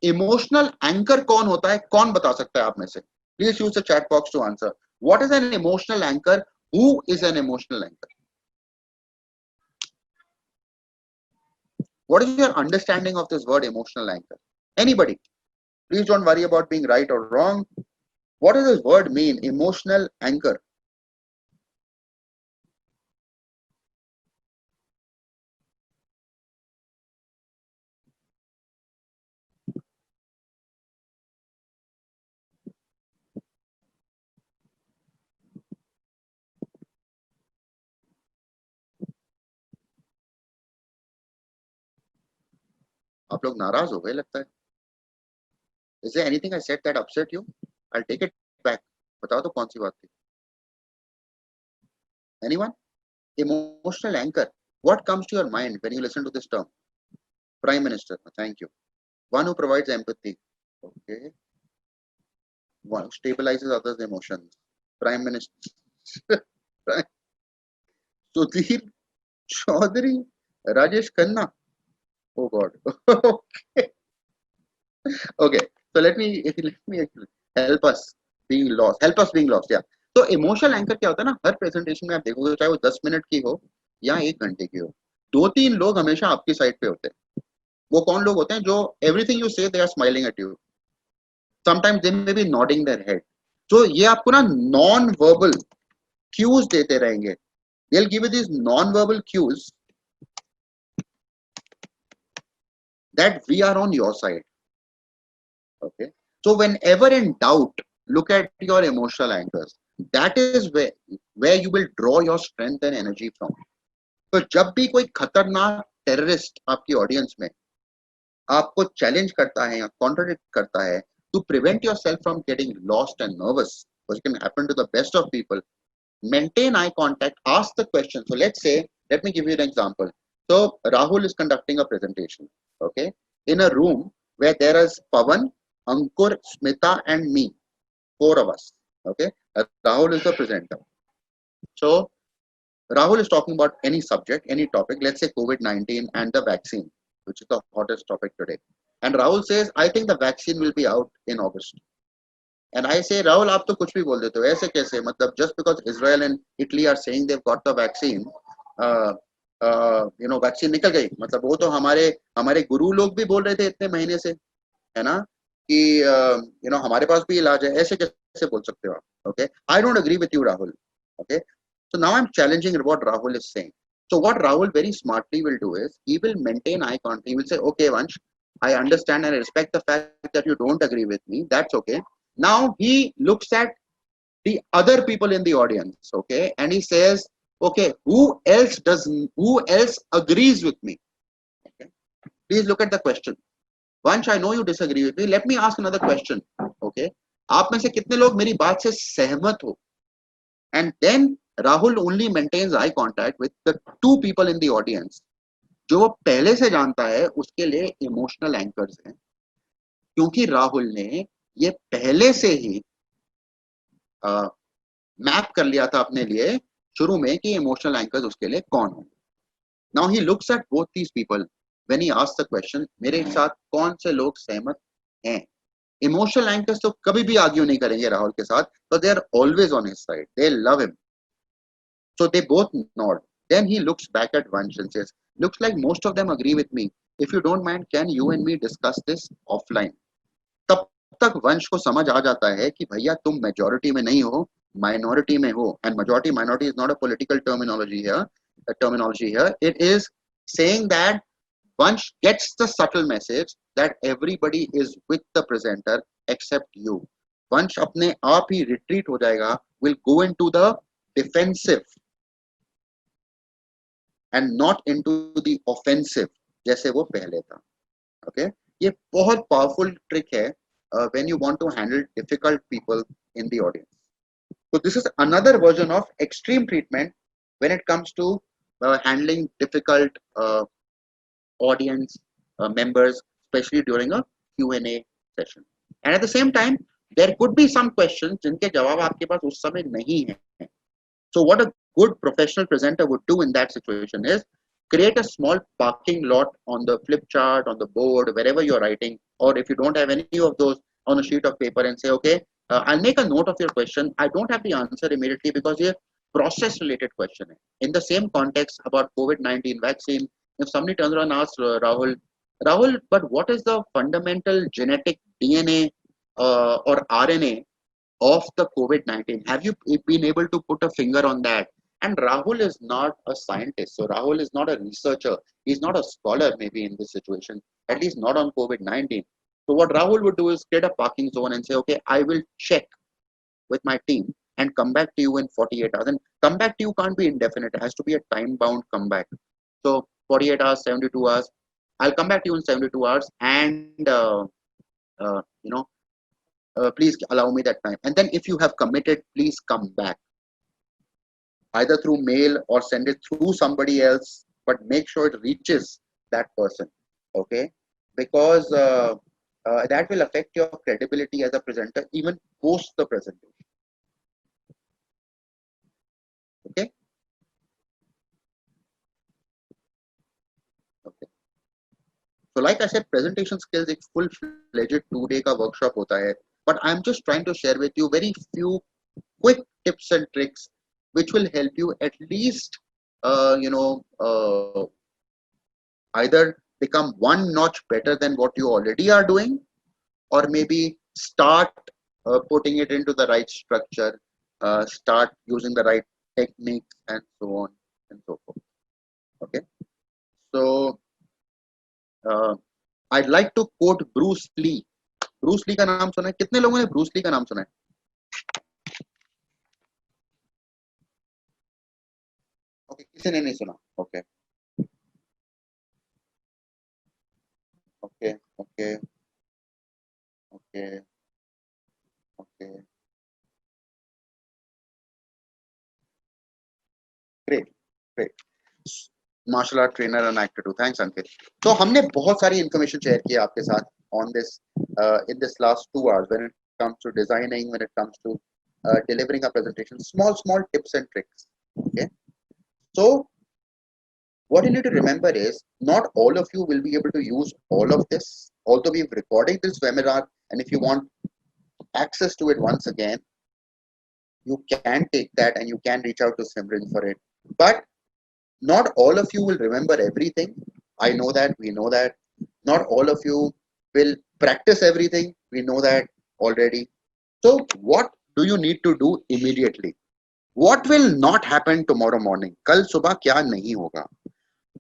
A: इमोशनल एंकर कौन होता है, कौन बता सकता है आप में से? Please use the chat box to answer. What is an emotional anchor? Who is an emotional anchor? What is your understanding of this word emotional anchor? Anybody? Please don't worry about being right or wrong. What does this word mean, emotional anchor? आप लोग नाराज हो गए लगता है. Is there anything I said that upset you? I'll take it back. बताओ तो कौन सी बात थी? Anyone? Emotional anchor. What comes to your mind when you listen to this term? Prime Minister. Thank you. One who provides empathy. Okay. One who stabilizes others' emotions. Prime Minister. Sudhir Chaudhary. Rajesh Khanna. Oh God. Okay. Okay. So let me help us being lost. Help us being lost. Yeah. तो emotional anchor क्या होता है ना, हर presentation में आप देखोगे चाहे वो 10 मिनट की हो या 1 घंटे की हो, 2-3 लोग हमेशा आपकी साइड पे होते हैं. वो कौन लोग होते हैं? जो everything you say they are smiling at you, sometimes they may be nodding their head. तो ये आपको ना नॉन वर्बल क्यूज देते रहेंगे. They will give you this non verbal cues that we are on your side. Okay. So whenever in doubt, look at your emotional anchors. That is where you will draw your strength and energy from. तो जब भी कोई खतरनाक terrorist आपकी audience में आपको challenge करता है या कॉन्ट्रडिक्ट करता है, to prevent yourself from getting lost and nervous, which can happen to the best of people, maintain eye contact, ask the question. So let's say, let me give you an example. So Rahul is conducting a presentation, okay, in a room where there is Pawan, Ankur, Smita and me, 4 of us, okay. Rahul is the presenter. So Rahul is talking about any subject, any topic, let's say COVID-19 and the vaccine, which is the hottest topic today. And Rahul says, I think the vaccine will be out in August. And I say, Rahul, आप तो कुछ भी बोल देते हो, ऐसे कैसे? मतलब just because Israel and Italy are saying they've got the vaccine, you know, vaccine निकल गई, मतलब वो तो हमारे गुरु लोग भी बोल रहे थे इतने महीने से, है ना, कि you know हमारे पास भी इलाज है, ऐसे कैसे बोल सकते हो आप? Okay, I don't agree with you, Rahul. Okay, so now I'm challenging what Rahul is saying. So what Rahul very smartly will do is he will maintain eye contact. He will say, okay, Vansh, I understand and I respect the fact that you don't agree with me. That's okay. Now he looks at the other people in the audience, okay, and he says, okay, who else agrees with me? Okay. Please look at the question. Vansh, I know you disagree with me. Let me ask another question. Okay. आप में से कितने लोग मेरी बात से सहमत हो? And then Rahul only maintains eye contact with the 2 people in the audience. जो वो पहले से जानता है उसके लिए इमोशनल एंकर्स हैं, क्योंकि राहुल ने ये पहले से ही मैप कर लिया था अपने लिए शुरू में कि इमोशनल एंकर्स उसके लिए कौन होंगे. Now he looks at both these people when he asks the question, मेरे साथ कौन से लोग सहमत हैं? इमोशनल एंकर्स तो कभी भी आर्ग्यू नहीं करेंगे राहुल के साथ, तो they are always on his side, they love him. So they both nod. Then he looks back at Vansh and says, looks like most of them agree with me. If you don't mind, can you and me discuss this offline? तब तक वंश को समझ आ जाता है कि भैया तुम मेजॉरिटी में नहीं हो, माइनॉरिटी में हो, and majority minority is not a political terminology here, it is saying that Vansh gets the subtle message that everybody is with the presenter except you. Vansh अपने आप ही retreat हो जाएगा, will go into the defensive and not into the offensive जैसे वो पहले था. Okay, ये बहुत powerful trick है when you want to handle difficult people in the audience. So this is another version of extreme treatment when it comes to handling difficult audience members, especially during a Q&A session. And at the same time, there could be some questions जिनके जवाब आपके पास उस समय नहीं है. So what a good professional presenter would do in that situation is create a small parking lot on the flip chart, on the board, wherever you're writing, or if you don't have any of those, on a sheet of paper, and say, okay, I'll make a note of your question. I don't have the answer immediately because ये process related question है. In the same context about COVID-19 vaccine, if somebody turns around and asks Rahul, but what is the fundamental genetic DNA or RNA of the COVID-19? Have you been able to put a finger on that? And Rahul is not a scientist, so Rahul is not a researcher. He's not a scholar maybe in this situation, at least not on COVID-19. So what Rahul would do is create a parking zone and say, okay, I will check with my team and come back to you in 48 hours. And come back to you can't be indefinite. It has to be a time-bound comeback. So 48 hours, 72 hours. I'll come back to you in 72 hours and, please allow me that time. And then if you have committed, please come back. Either through mail or send it through somebody else, but make sure it reaches that person, okay? Because that will affect your credibility as a presenter even post the presentation, okay? Okay. So like I said, presentation skills एक full-fledged 2-day का workshop होता है, but I'm just trying to share with you very few quick tips and tricks which will help you at least, either become one notch better than what you already are doing, or maybe start putting it into the right structure, start using the right techniques, and so on and so forth. Okay. So I'd like to quote Bruce Lee. Bruce Lee का नाम सुना है? कितने लोगों ने Bruce Lee का नाम सुना है? Okay, किसी ने नहीं सुना. Okay. Okay. Okay. Okay. Okay. Great. Great. Martial art trainer and actor too. Thanks, Ankit. So हमने बहुत सारी information share की आपके साथ on this in this last 2 hours when it comes to designing, when it comes to delivering a presentation. Small tips and tricks. Okay. So what you need to remember is not all of you will be able to use all of this. Although we're recording this webinar, and if you want access to it once again, you can take that and you can reach out to Simran for it. But not all of you will remember everything. I know that, we know that. Not all of you will practice everything. We know that already. So what do you need to do immediately? What will not happen tomorrow morning? कल सुबह क्या नहीं होगा?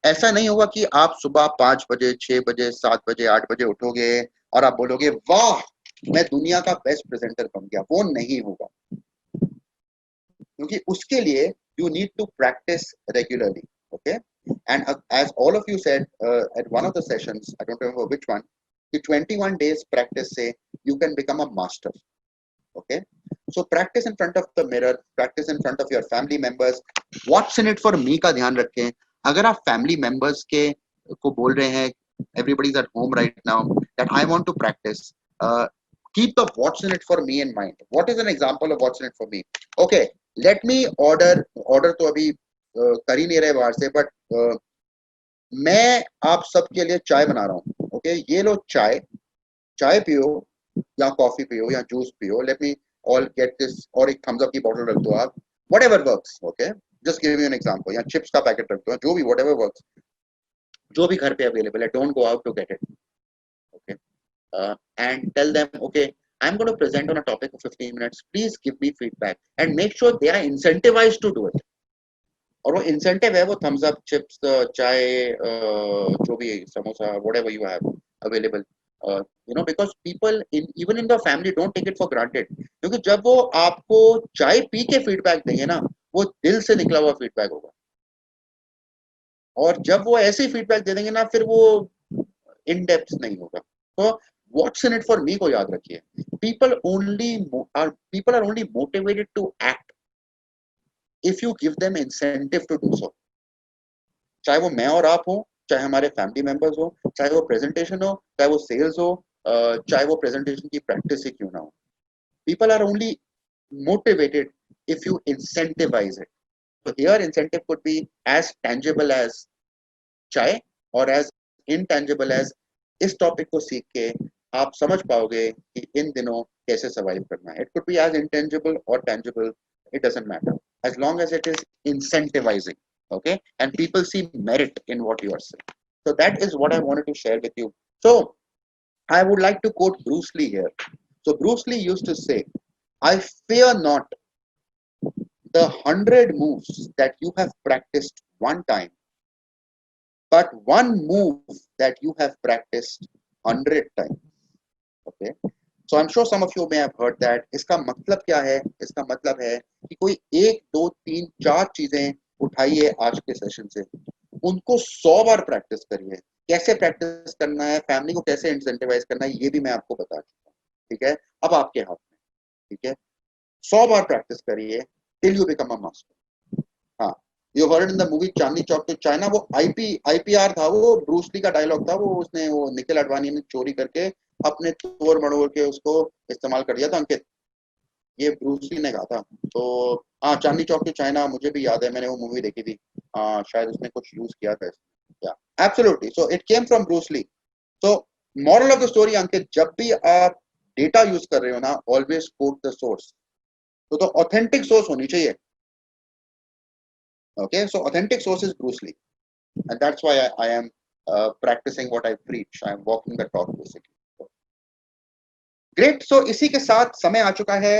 A: ऐसा नहीं होगा कि आप सुबह 5 बजे, 6 बजे, 7 बजे, 8 बजे उठोगे और आप बोलोगे वाह मैं दुनिया का बेस्ट प्रेजेंटर बन गया. वो नहीं होगा, क्योंकि उसके लिए you need to practice regularly. Okay. And as all of you said at one of the sessions, I don't remember which one, the 21 days practice say you can become a master. Okay. So practice in front of the mirror, practice in front of your family members. What's in it for me का ध्यान रखें. अगर आप family members के को बोल रहे हैं, everybody's at home right now, that I want to practice, keep the what's in it for me in mind. What is an example of what's in it for me? Okay, let me order तो अभी कर ही नहीं रहे बाहर से, but मैं आप सबके लिए चाय बना रहा हूँ. Okay, ये लो चाय पियो या कॉफी पियो या जूस पियो. Let me all get this, और एक thumbs up की bottle रख दो आप. Whatever works. Okay, just give you an example. या chips का पैकेट रख दो, जो भी whatever works, जो भी घर पे available है. Don't go out to get it. Okay, and tell them, okay, I'm going to present on a topic for 15 minutes. Please give me feedback and make sure they are incentivized to do it. और वो incentive है वो thumbs up, chips, चाय, जो भी samosa, whatever you have available. Because people even in the family don't take it for granted. क्योंकि जब वो आपको चाय पी के feedback देंगे ना, वो दिल से निकला हुआ feedback होगा. और जब वो ऐसे feedback दे देंगे ना, फिर वो in depth नहीं होगा. तो what's in it for me को याद रखिए. People are only motivated to act if you give them incentive to do so. चाहे वो मैं और आप हो, चाहे हमारे फैमिली मेंबर्स हो, चाहे वो प्रेजेंटेशन हो, चाहे वो सेल्स हो, चाहे वो प्रेजेंटेशन की प्रैक्टिस ही क्यों ना हो. People are only motivated if you incentivize it. So here incentive could be as tangible as चाय और as intangible as इस टॉपिक को सीख के आप समझ पाओगे कि इन दिनों कैसे सर्वाइव करना है. It could be as intangible or tangible, it doesn't matter, as long as it is incentivizing, okay, and people see merit in what you are saying. So that is what I wanted to share with you. So I would like to quote Bruce Lee here. So Bruce Lee used to say, I fear not the 100 moves that you have practiced one time, but one move that you have practiced 100 times. Okay, so I'm sure some of you may have heard that. इसका मतलब क्या है? इसका मतलब है कि कोई 1, 2, 3, 4 चीजें उठाइए आज के सेशन से, उनको 100 बार प्रैक्टिस करिए. कैसे प्रैक्टिस करना है, फैमिली को कैसे इंसेंटिवाइज करना है, ये भी मैं आपको बता चुका हूँ. ठीक है, अब आपके हाथ में. ठीक है, 100 बार प्रैक्टिस करिए till you become a master. हाँ, you heard in the movie Chandni Chowk to China, वो IPR था, वो ब्रूस ली का डायलॉग था. वो उसने वो निखिल अडवाणी ने चोरी करके अपने तोड़ मड़ोड़ के उसको इस्तेमाल कर दिया था. अंकित, ये ब्रूस ली ने कहा था. तो हाँ, चांदनी चौक टू चाइना मुझे भी याद है, मैंने वो मूवी देखी थी. शायद उसने कुछ यूज किया था. या absolutely, so it came from Bruce Lee. So moral of the story Ankit, जब भी आप डेटा यूज कर रहे हो ना, ऑलवेज कोट द सोर्स. तो ऑथेंटिक सोर्स होनी चाहिए. Okay, so authentic source is Bruce Lee, and that's why I am practicing what I preach. I am walking the talk basically. Great. So इसी के साथ समय आ चुका है,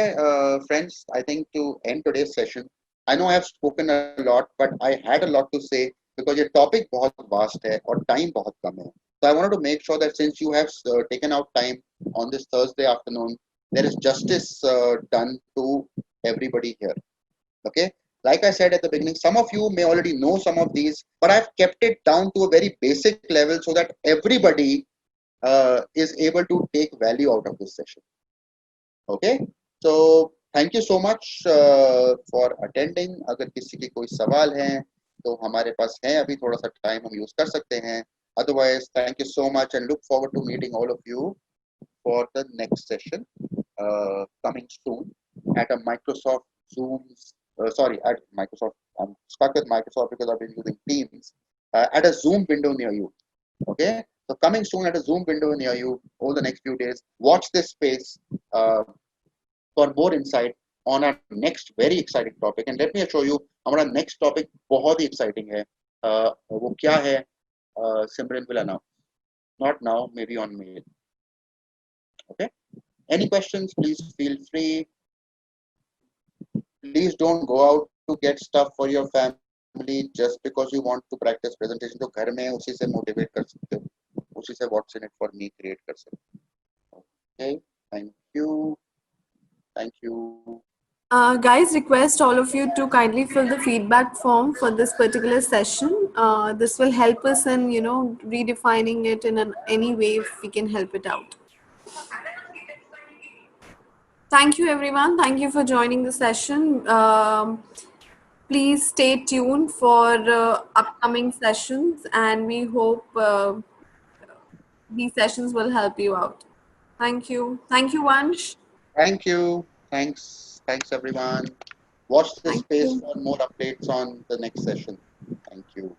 A: friends. I think to end today's session. I know I have spoken a lot, but I had a lot to say because ये topic बहुत vast है और time बहुत कम है. So I wanted to make sure that since you have taken out time on this Thursday afternoon, there is justice done to everybody here. Okay. Like I said at the beginning, some of you may already know some of these, but I've kept it down to a very basic level so that everybody is able to take value out of this session. Okay, so thank you so much for attending. अगर किसी के कोई सवाल हैं तो हमारे पास है अभी थोड़ा सा टाइम, हम यूज कर सकते हैं. Otherwise, thank you so much and look forward to meeting all of you for the next session coming soon at a Microsoft Zoom's. At Microsoft. I'm stuck with Microsoft because I've been using Teams. At a Zoom window near you. Okay, so coming soon at a Zoom window near you over the next few days. Watch this space for more insight on our next very exciting topic. And let me assure you, our next topic बहुत ही exciting है. वो क्या है? Simran will announce. Not now, maybe on mail. Okay. Any questions? Please feel free. Please don't go out to get stuff for your family just because you want to practice presentation. तो घर में उसी से motivate कर सकते हो, उसी से what's in it for me create कर सकते हो. Okay, thank you.
E: Guys, request all of you to kindly fill the feedback form for this particular session. This will help us in, redefining it in any way if we can help it out. Thank you, everyone. Thank you for joining the session. Please stay tuned for upcoming sessions, and we hope these sessions will help you out. Thank you. Thank you, Vansh.
A: Thank you. Thanks everyone. Watch this space for more updates on the next session. Thank you.